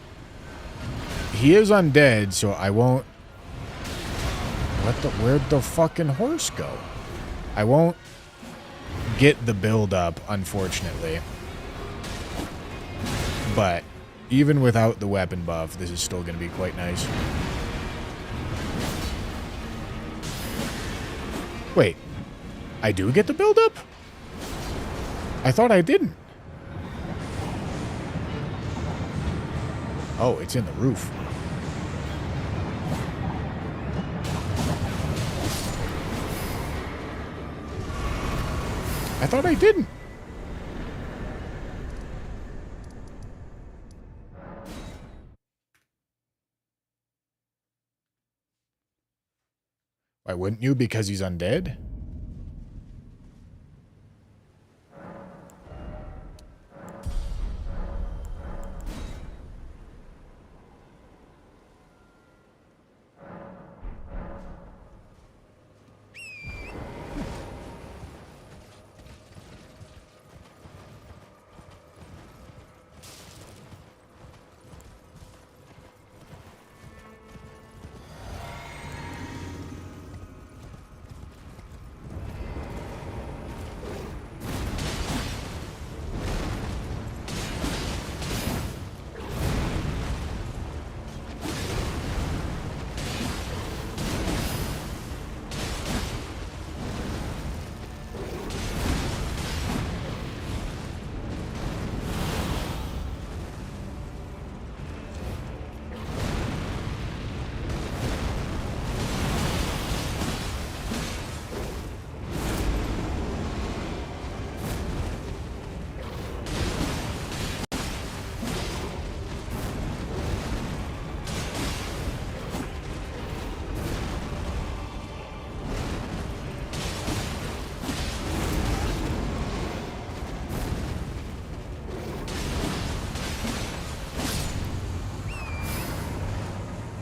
he is undead, so I won't. Where'd the fucking horse go? I won't get the build up, unfortunately. But even without the weapon buff, this is still going to be quite nice. Wait, I do get the build up? I thought I didn't. Oh, it's in the roof. I thought I didn't. Why wouldn't you? Because he's undead?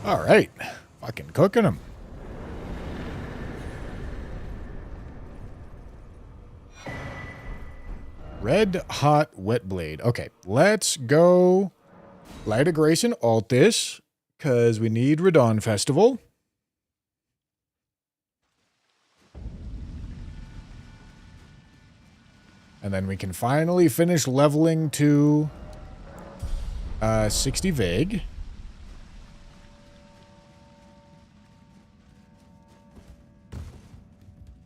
All right. Fucking cooking them. Red Hot Wet Blade. Okay, let's go Light of Grace and Altis, because we need Radon Festival. And then we can finally finish leveling to 60 Vig.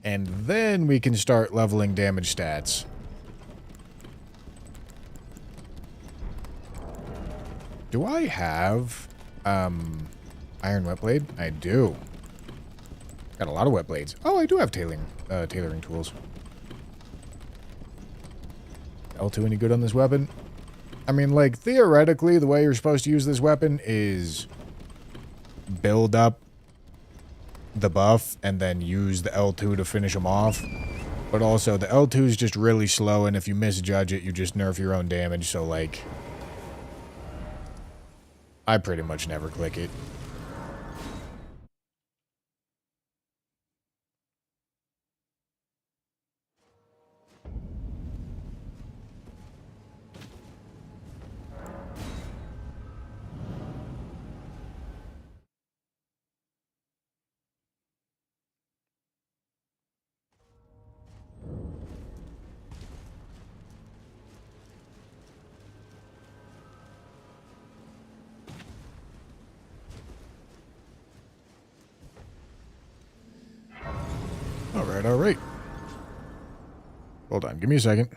And then we can start leveling damage stats. Do I have Iron Wet Blade? I do. Got a lot of wet blades. Oh, I do have tailoring tools. L2 any good on this weapon? I mean, like, theoretically, the way you're supposed to use this weapon is build up the buff and then use the L2 to finish them off. But also, the L2 is just really slow, and if you misjudge it, you just nerf your own damage, so, like, I pretty much never click it. Alright, alright. Hold on, give me a second.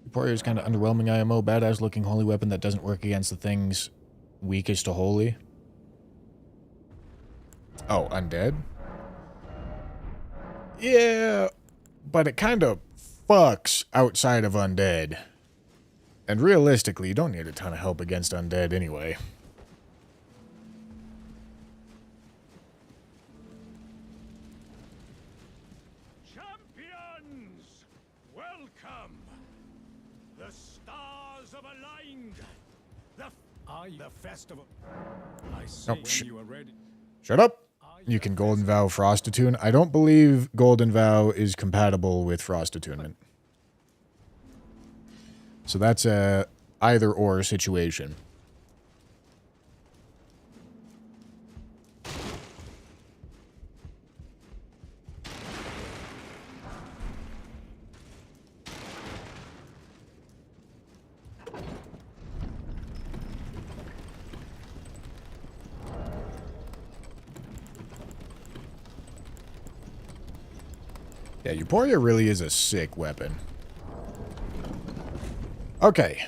Emporia is kind of underwhelming IMO. Badass looking holy weapon that doesn't work against the things weakest to holy. Oh, undead? Yeah, but it kind of fucks outside of undead. And realistically, you don't need a ton of help against undead anyway. Champions! Welcome! The stars have aligned! The festival. I see Oh, when you are ready. Shut up! You can Golden Vow Frost Attune. I don't believe Golden Vow is compatible with Frost Attunement. So that's a either-or situation. Yeah, Emporia really is a sick weapon. Okay.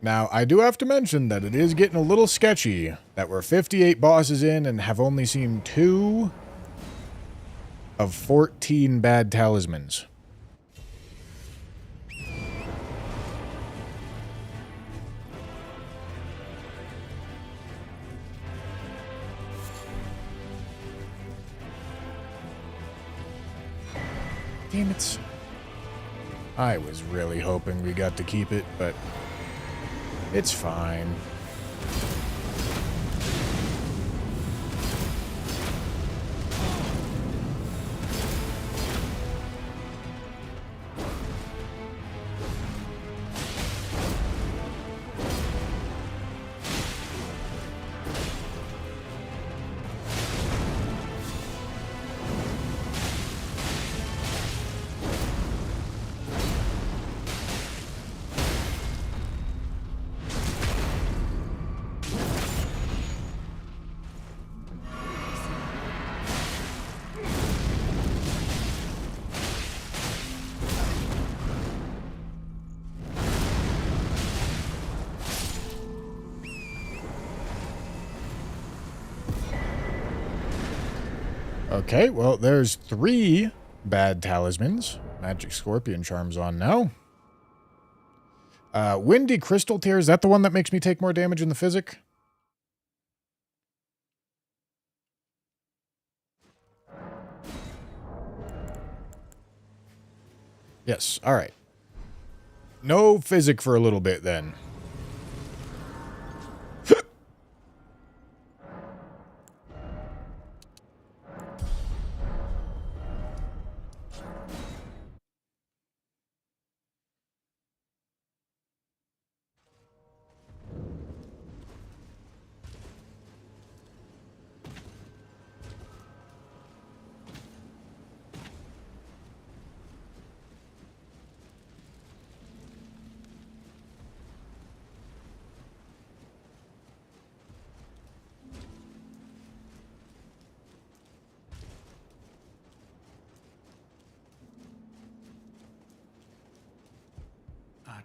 Now, I do have to mention that it is getting a little sketchy that we're 58 bosses in and have only seen 2 of 14 bad talismans. Damn it. I was really hoping we got to keep it, but it's fine. Okay, well, there's 3 bad talismans. Magic Scorpion Charm's on now. Windy Crystal Tear, is that the one that makes me take more damage in the physic? Yes, alright. No physic for a little bit, then.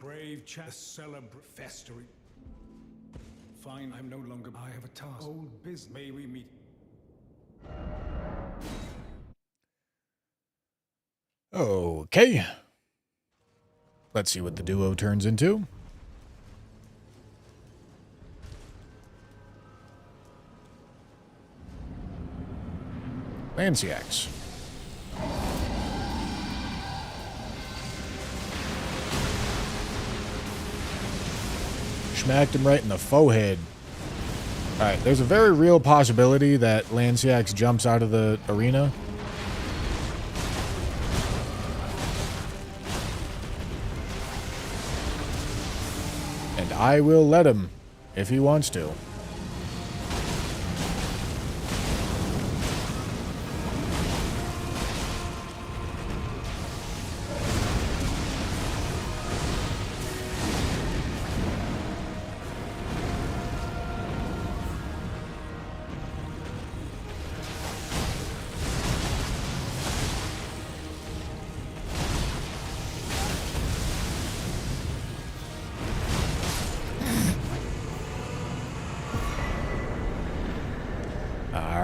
Brave chest celebrate festering. Fine, I'm no longer. I have a task. Old business. May we meet? Okay. Let's see what the duo turns into. Lanciax. Smacked him right in the forehead. Alright, there's a very real possibility that Lanciax jumps out of the arena. And I will let him, if he wants to.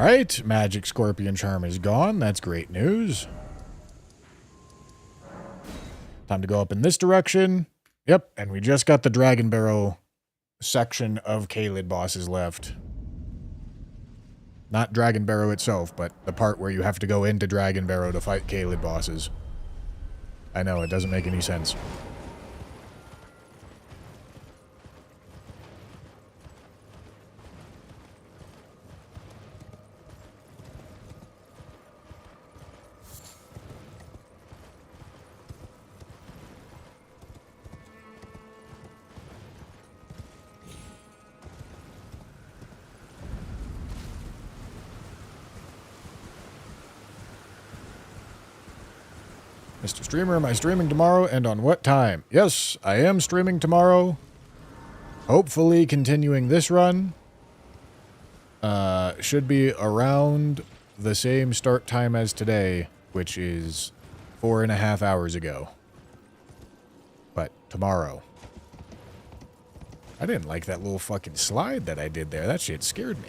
right, magic scorpion charm is gone. That's great news. Time to go up in this direction. Yep, and we just got the Dragon Barrow section of Caelid bosses left. Not Dragon Barrow itself, but the part where you have to go into Dragon Barrow to fight Caelid bosses. I know, it doesn't make any sense. Mr. Streamer, am I streaming tomorrow and on what time? Yes, I am streaming tomorrow. Hopefully continuing this run. Should be around the same start time as today, which is 4.5 hours ago. But tomorrow. I didn't like that little fucking slide that I did there. That shit scared me.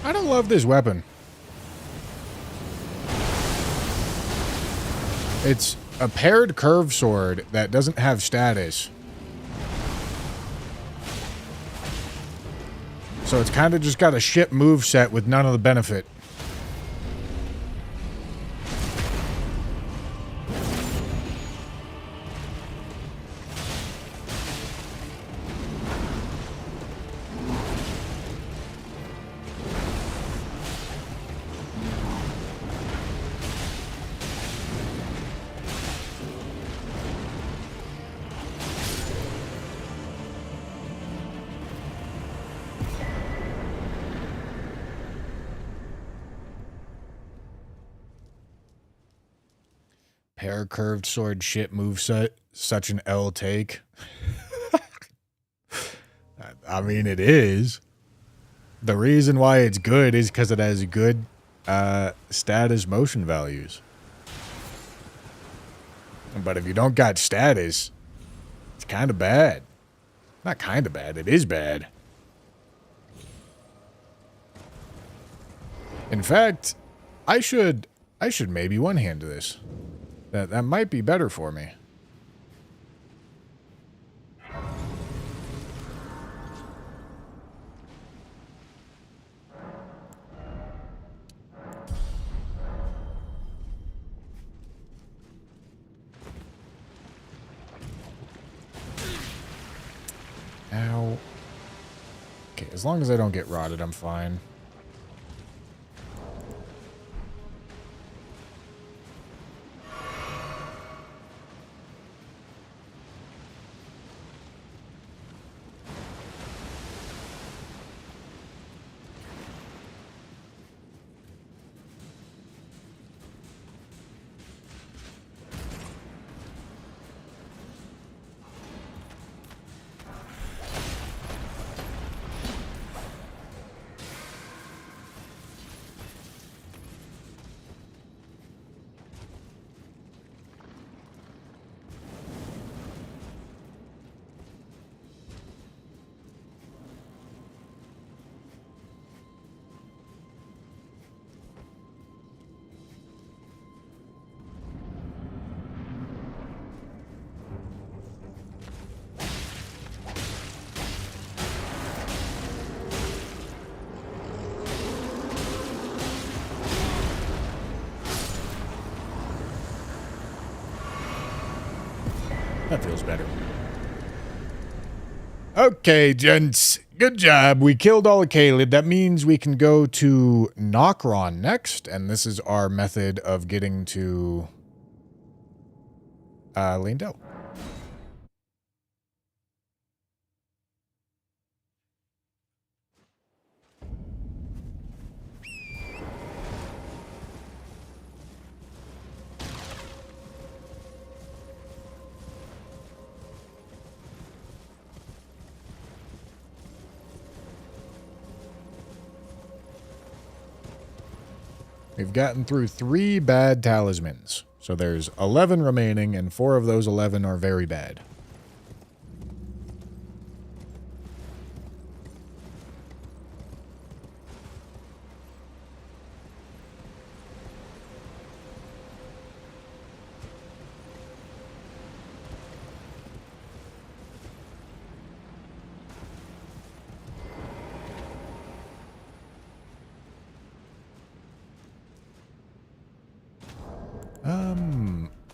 I don't love this weapon. It's a paired curved sword that doesn't have status. So it's kind of just got a shit move set with none of the benefit. Pair curved sword shit moveset. Such an L take. I mean, it is. The reason why it's good is because it has good status motion values. But if you don't got status, it's kind of bad. Not kind of bad, it is bad. In fact, I should maybe one-hand this. That might be better for me. Ow. Okay, as long as I don't get rotted, I'm fine. That feels better. Okay, gents. Good job. We killed all of Kaled. That means we can go to Nokron next, and this is our method of getting to Lindell. We've gotten through 3 bad talismans. So there's 11 remaining, and 4 of those 11 are very bad.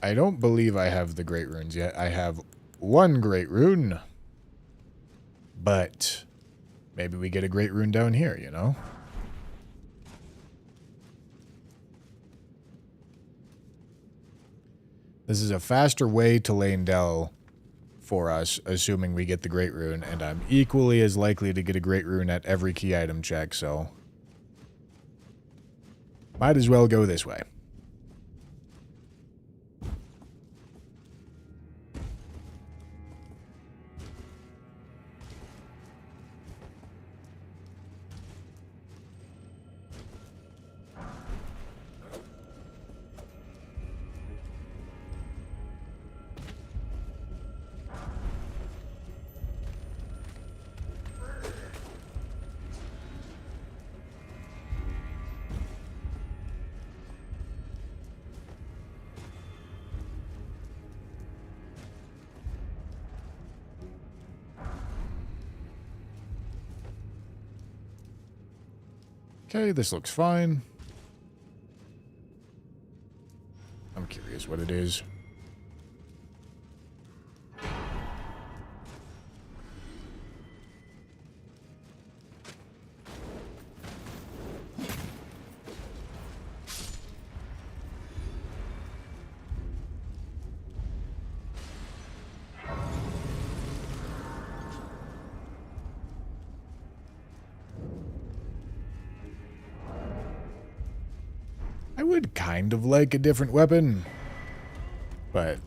I don't believe I have the Great Runes yet. I have 1 Great Rune. But maybe we get a Great Rune down here, you know? This is a faster way to Lindell for us, assuming we get the Great Rune, and I'm equally as likely to get a Great Rune at every key item check, so might as well go this way. Okay, this looks fine. I'm curious what it is. I would kind of like a different weapon, but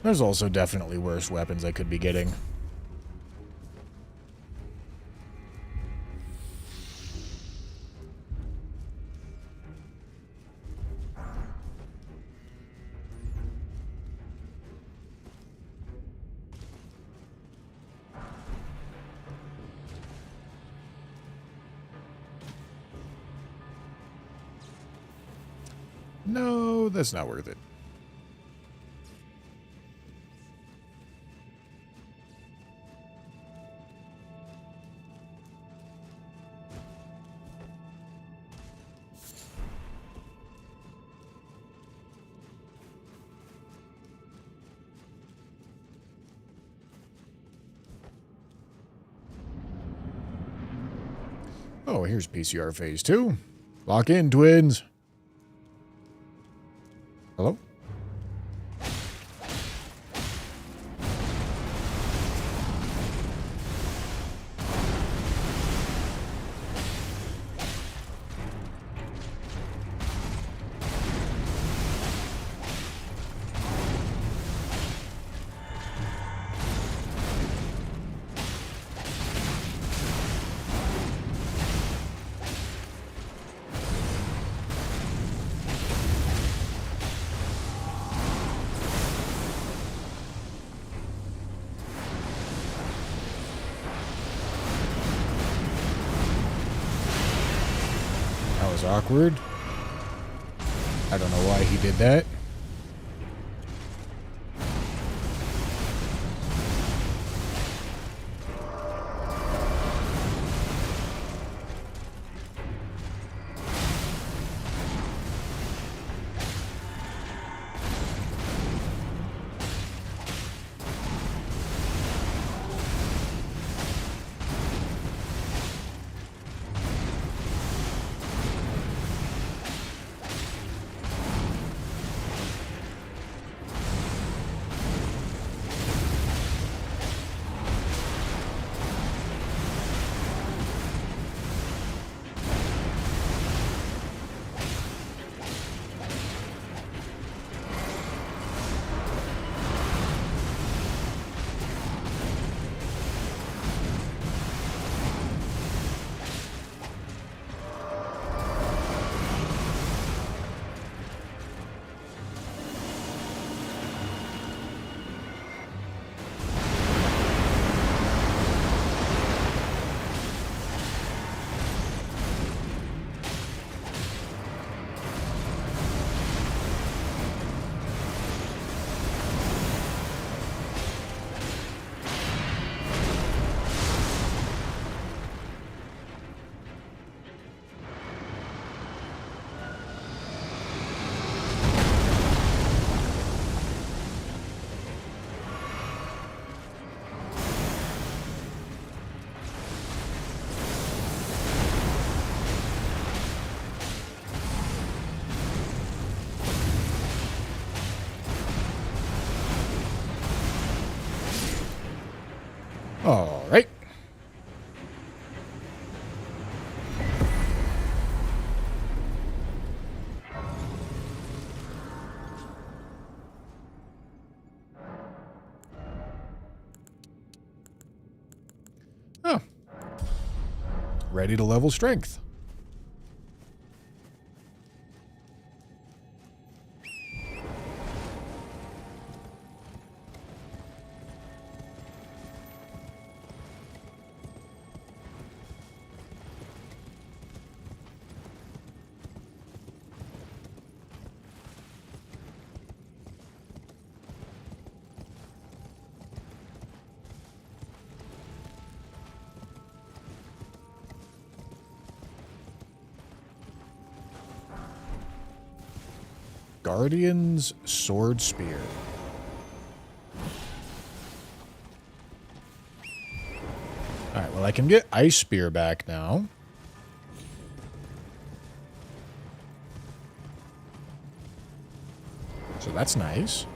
there's also definitely worse weapons I could be getting. No, that's not worth it. Oh, here's PCR phase 2. Lock in, twins. Hello? Awkward. I don't know why he did that. ready to level strength. Guardian's Sword Spear. Alright, well I can get Ice Spear back now. So that's nice.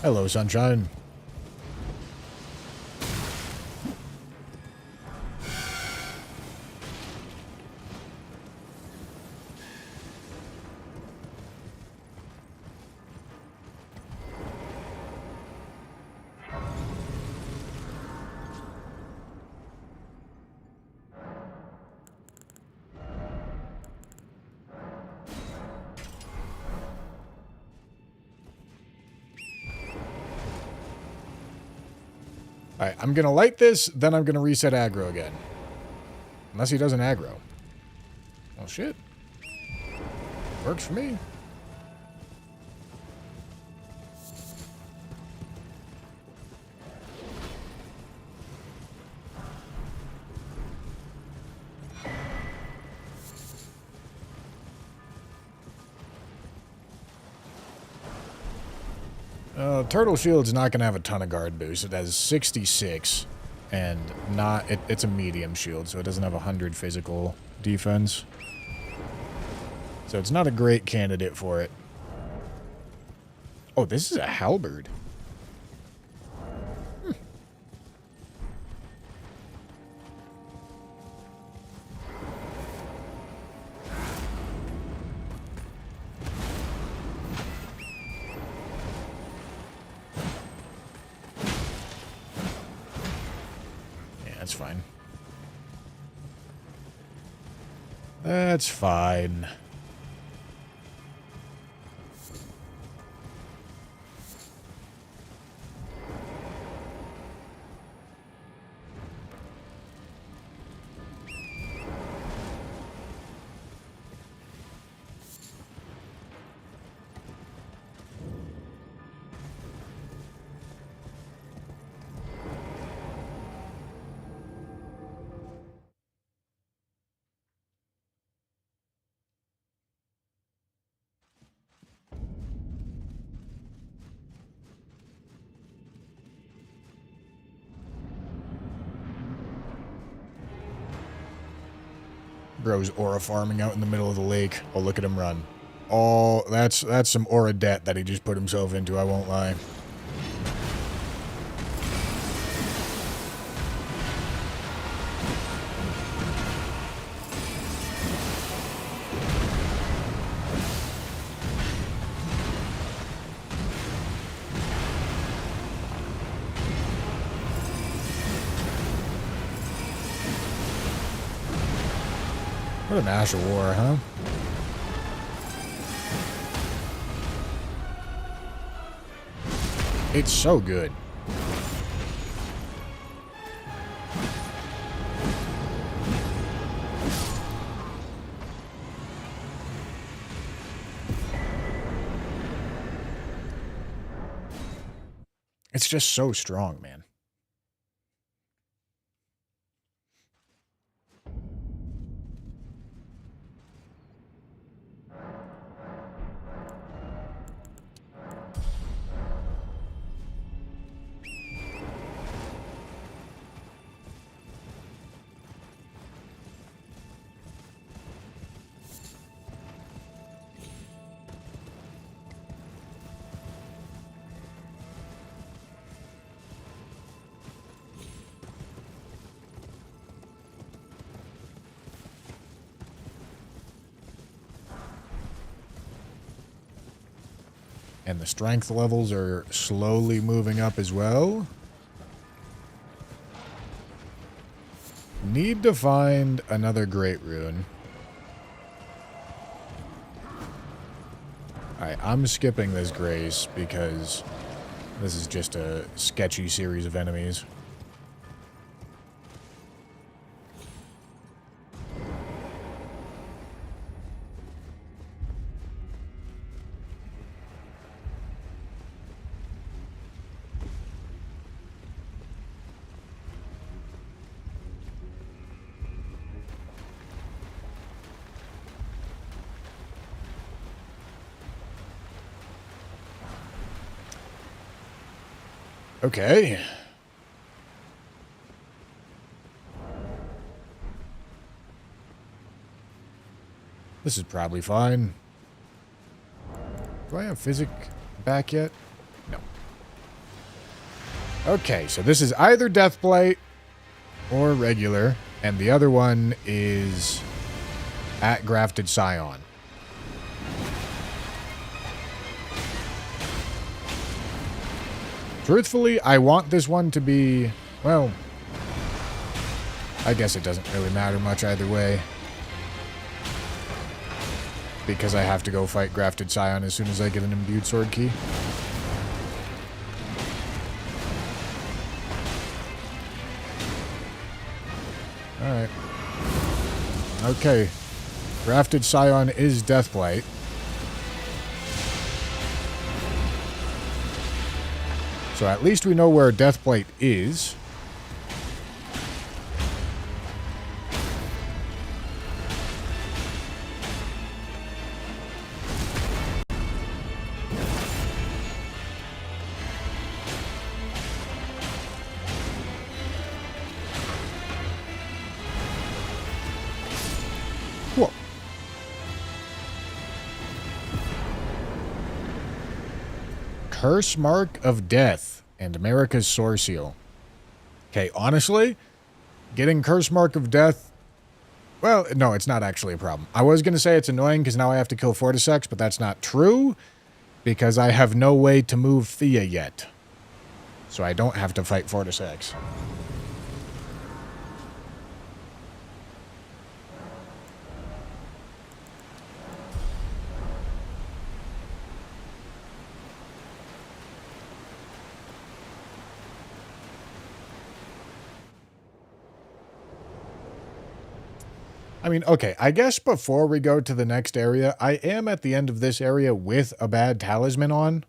Hello, sunshine. Alright, I'm going to light this, then I'm going to reset aggro again. Unless he doesn't aggro. Well, shit. Works for me. Turtle Shield's not going to have a ton of guard boost. It has 66, and it's a medium shield, so it doesn't have 100 physical defense. So it's not a great candidate for it. Oh, this is a halberd. That's fine. That's fine. Bro's aura farming out in the middle of the lake. Oh, look at him run. Oh, that's some aura debt that he just put himself into, I won't lie. What an Ash of War, huh? It's so good. It's just so strong, man. And the strength levels are slowly moving up as well. Need to find another Great Rune. Alright, I'm skipping this Grace because this is just a sketchy series of enemies. Okay. This is probably fine. Do I have Physic back yet? No. Okay, so this is either Deathblight or regular, and the other one is at Grafted Scion. Truthfully, I want this one to be, well, I guess it doesn't really matter much either way. Because I have to go fight Grafted Scion as soon as I get an imbued sword key. Alright. Okay. Grafted Scion is Deathblight. So at least we know where Deathblight is. Cool. Curse Mark of Death and America's Source Seal. Okay, honestly, getting Curse Mark of Death, well, no, it's not actually a problem. I was going to say it's annoying because now I have to kill Fortisex, but that's not true because I have no way to move Thea yet. So I don't have to fight Fortisex. I mean, okay, I guess before we go to the next area, I am at the end of this area with a bad talisman on.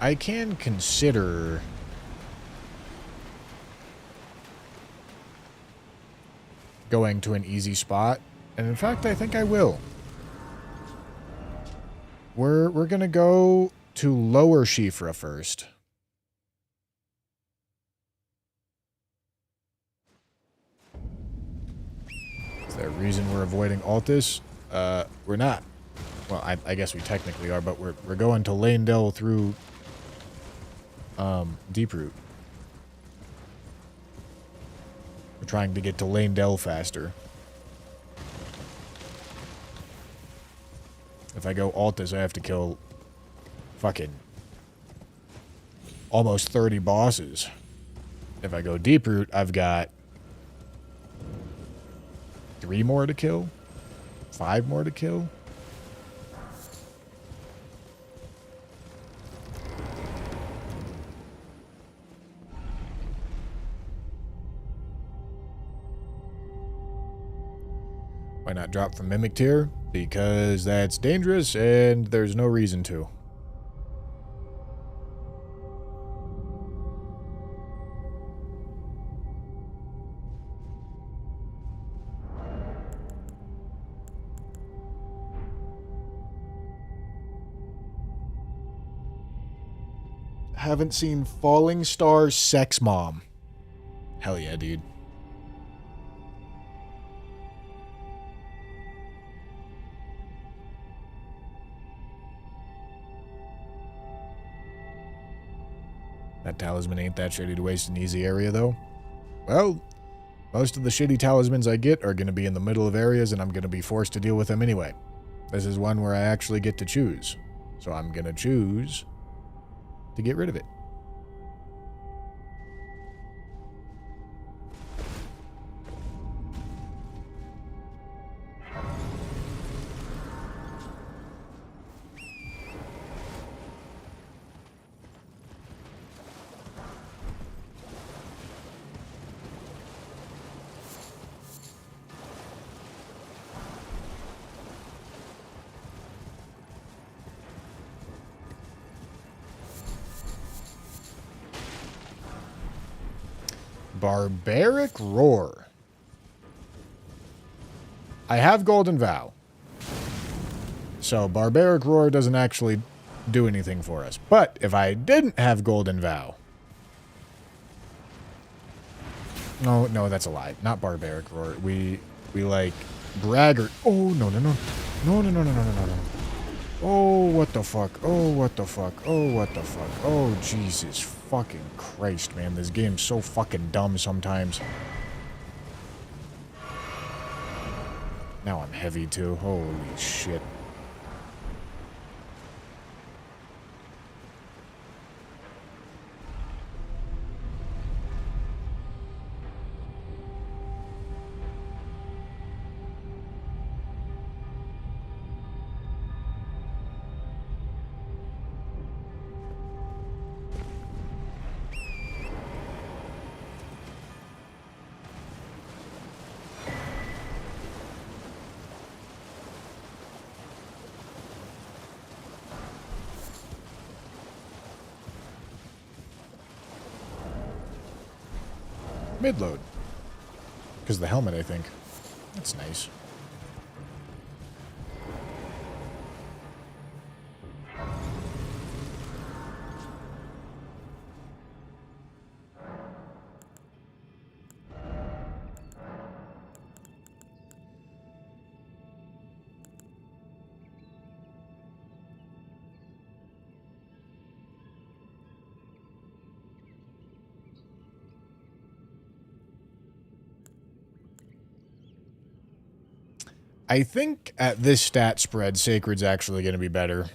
I can consider going to an easy spot, and in fact, I think I will. We're gonna go to Lower Shifra first. Is there a reason we're avoiding Altus? We're not. Well, I guess we technically are, but we're going to Lanedell through Deeproot. We're trying to get to Lanedell faster. If I go Altus, I have to kill fucking almost 30 bosses. If I go Deeproot, I've got 3 more to kill? 5 more to kill? Why not drop from Mimic Tier? Because that's dangerous and there's no reason to. Haven't seen Falling Star Sex Mom. Hell yeah, dude. That talisman ain't that shitty to waste an easy area, though. Well, Most of the shitty talismans I get are going to be in the middle of areas, and I'm going to be forced to deal with them anyway. This is one where I actually get to choose. So I'm going to choose to get rid of it. Barbaric Roar. I have Golden Vow. So Barbaric Roar doesn't actually do anything for us. But if I didn't have Golden Vow... No, that's a lie. Not Barbaric Roar. We like Braggart. Oh, no. No. Oh, what the fuck? Oh, what the fuck? Oh, what the fuck? Oh, Jesus fucking Christ, man. This game's so fucking dumb sometimes. Now I'm heavy, too. Holy shit. Mid-load. Because of the helmet, I think. That's nice. I think at this stat spread, Sacred's actually going to be better.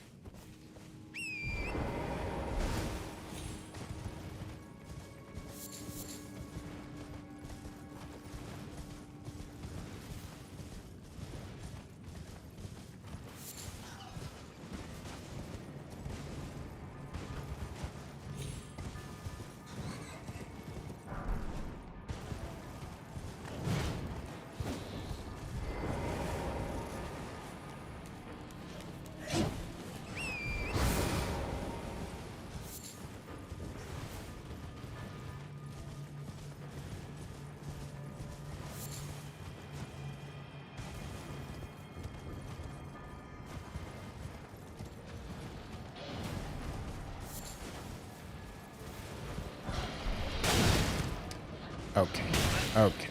Okay.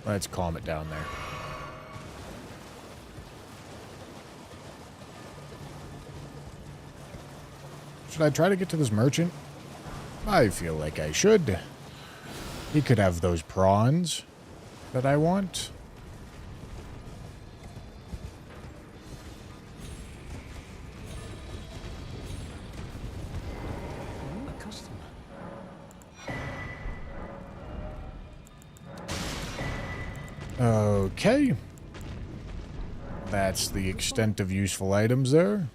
Let's calm it down there. Should I try to get to this merchant? I feel like I should. He could have those prawns that I want. A customer. Okay. That's the extent of useful items there.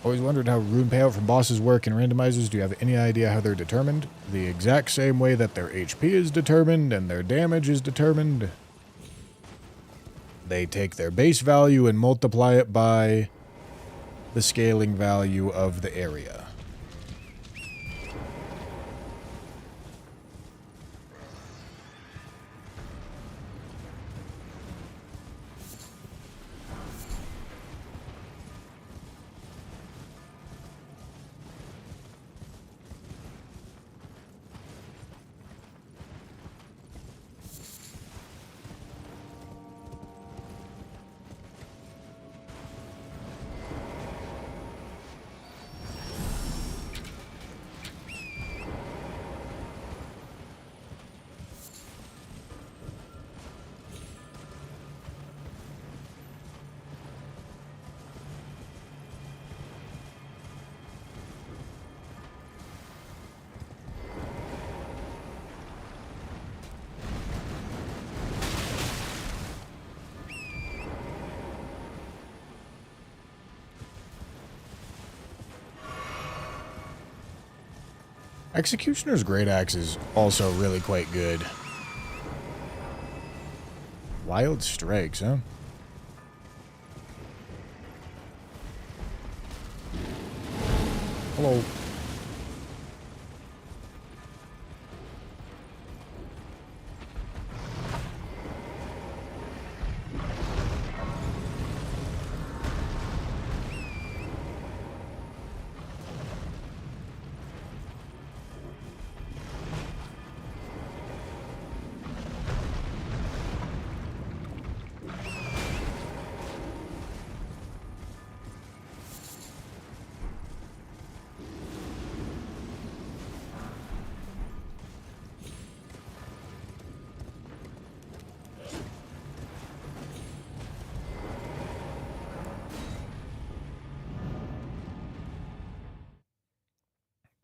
Always wondered how rune payout for bosses work in randomizers. Do you have any idea how they're determined? The exact same way that their HP is determined and their damage is determined. They take their base value and multiply it by the scaling value of the area. Executioner's Great Axe is also really quite good. Wild Strikes, huh? Hello.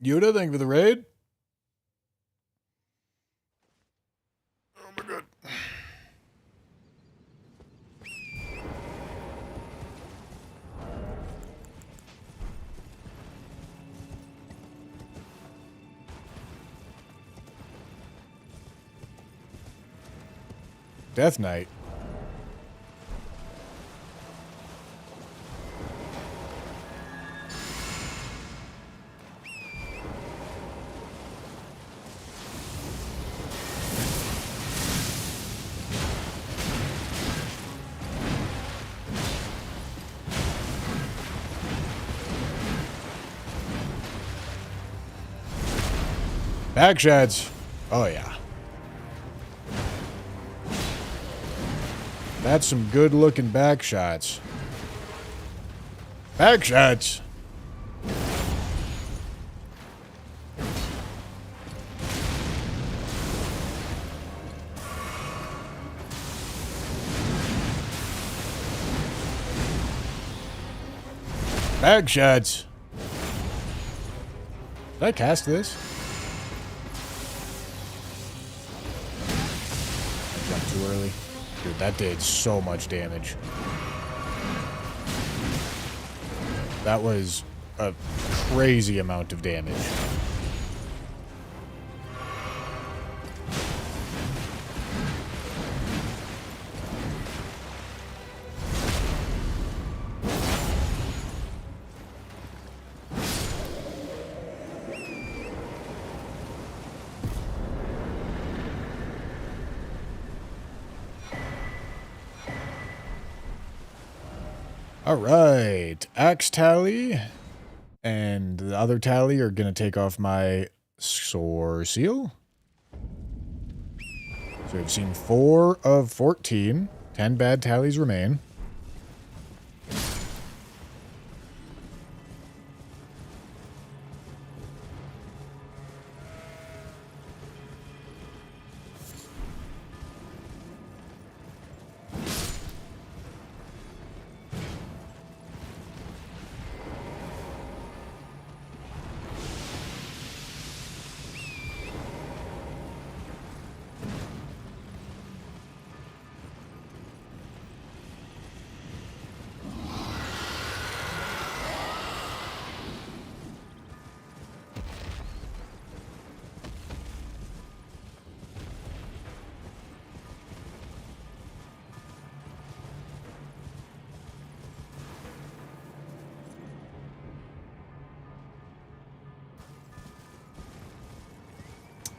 Yoda, thank you for the raid. Oh my god. Death Knight. Back shots. Oh, yeah. That's some good-looking back shots. Back shots. Back shots. Did I cast this? Too early. Dude, that did so much damage. That was a crazy amount of damage. All right, axe tally and the other tally are going to take off my sore seal. So we've seen 4 of 14. 10 bad tallies remain.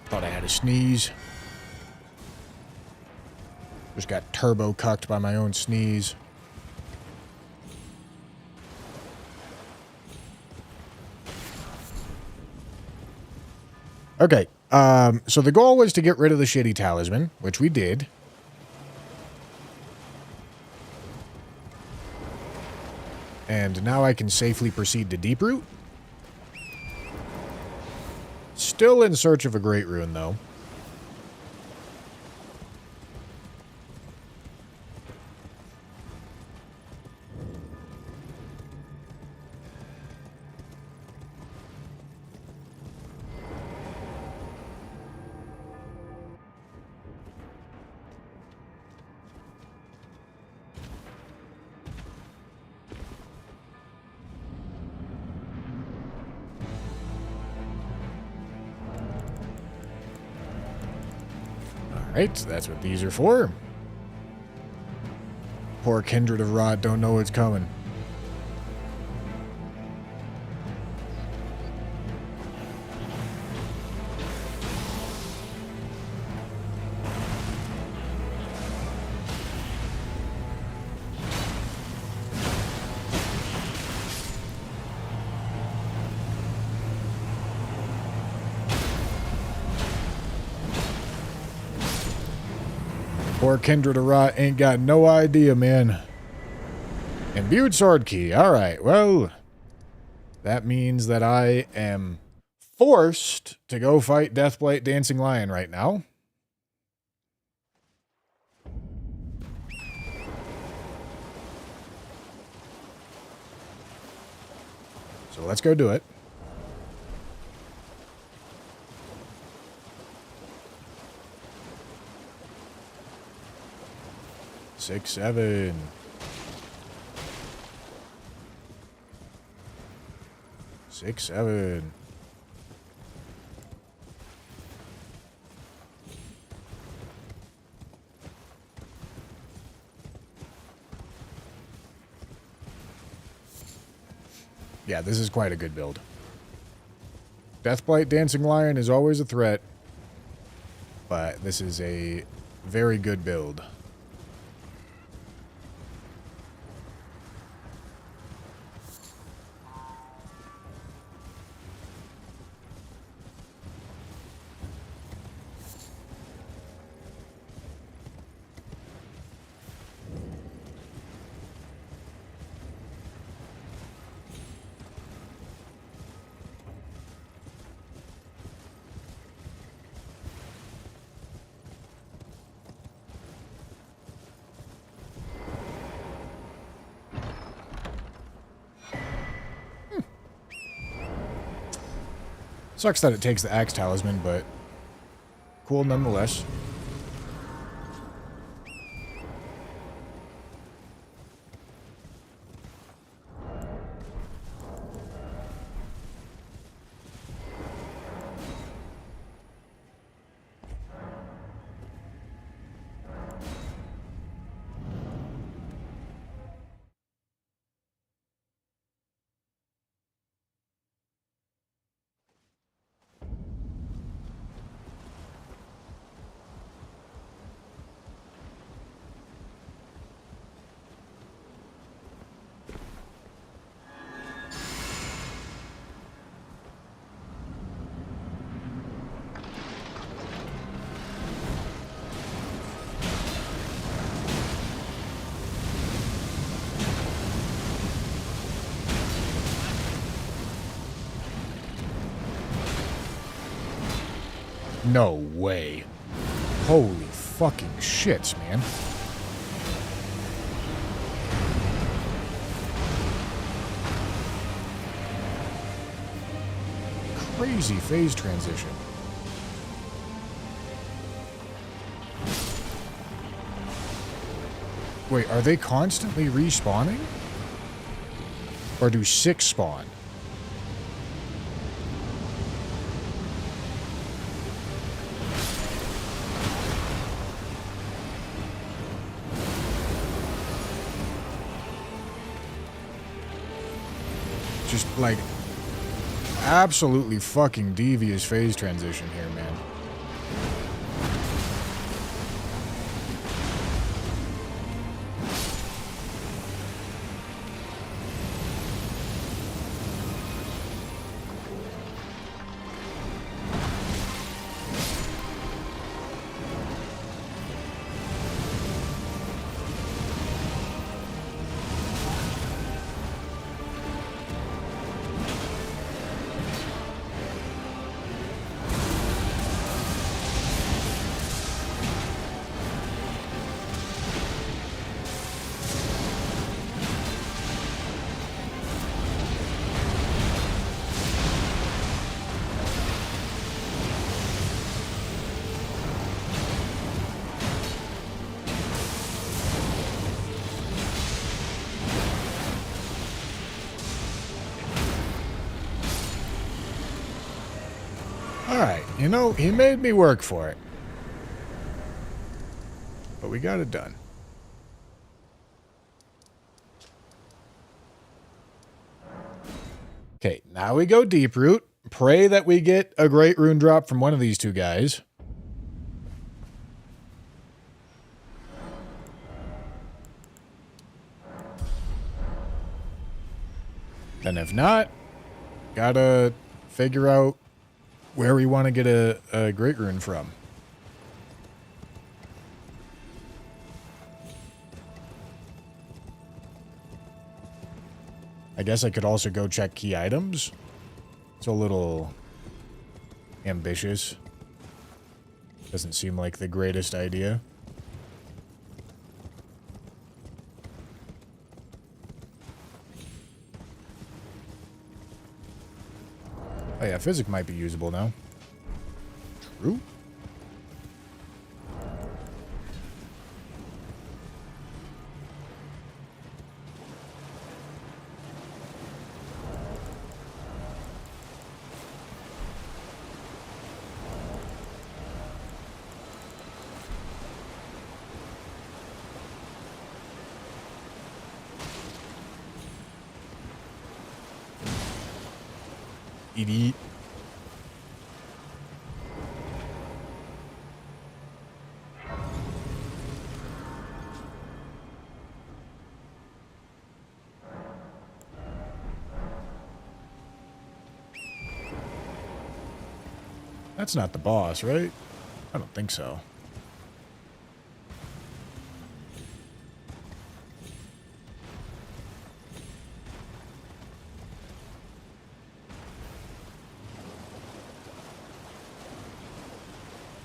Thought I had a sneeze. Just got turbo cucked by my own sneeze. Okay, so the goal was to get rid of the shitty talisman, which we did. And now I can safely proceed to Deep Root. Still in search of a Great Rune, though. Alright, that's what these are for. Poor kindred of rot don't know what's coming. Poor kindred of rot ain't got no idea, man. Imbued sword key. Alright, well, that means that I am forced to go fight Deathblight Dancing Lion right now. So let's go do it. Six, 7. Six, 7. Yeah, this is quite a good build. Deathblight Dancing Lion is always a threat, but this is a very good build. Sucks that it takes the Axe Talisman, but cool nonetheless. No way. Holy fucking shits, man. Crazy phase transition. Wait, are they constantly respawning? Or do 6 spawn? Just like absolutely fucking devious phase transition here, man. Alright, you know, he made me work for it. But we got it done. Okay, now we go deep root. Pray that we get a great rune drop from one of these two guys. And if not, gotta figure out where we want to get a great rune from. I guess I could also go check key items. It's a little ambitious. Doesn't seem like the greatest idea. Oh yeah, physic might be usable now. True. Eat. That's not the boss, right? I don't think so.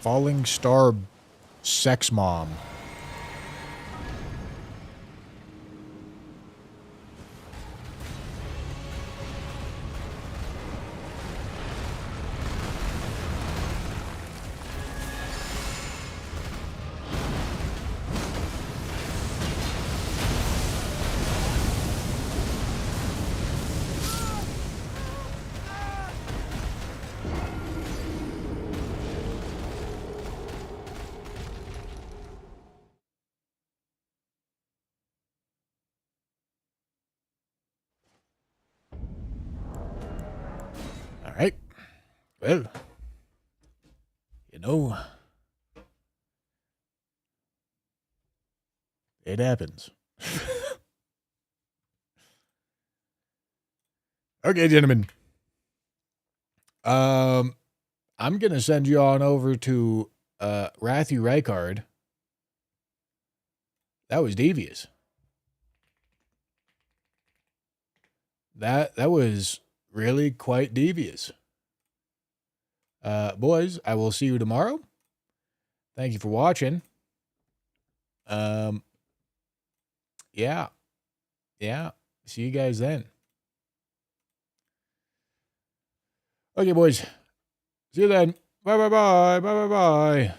Falling Star Sex Mom. All right. Well, you know, it happens. Okay, gentlemen. I'm gonna send you on over to Rathu Rykard. That was devious. That was really quite devious. Boys, I will see you tomorrow. Thank you for watching. Yeah. See you guys then. Okay, boys. See you then. Bye.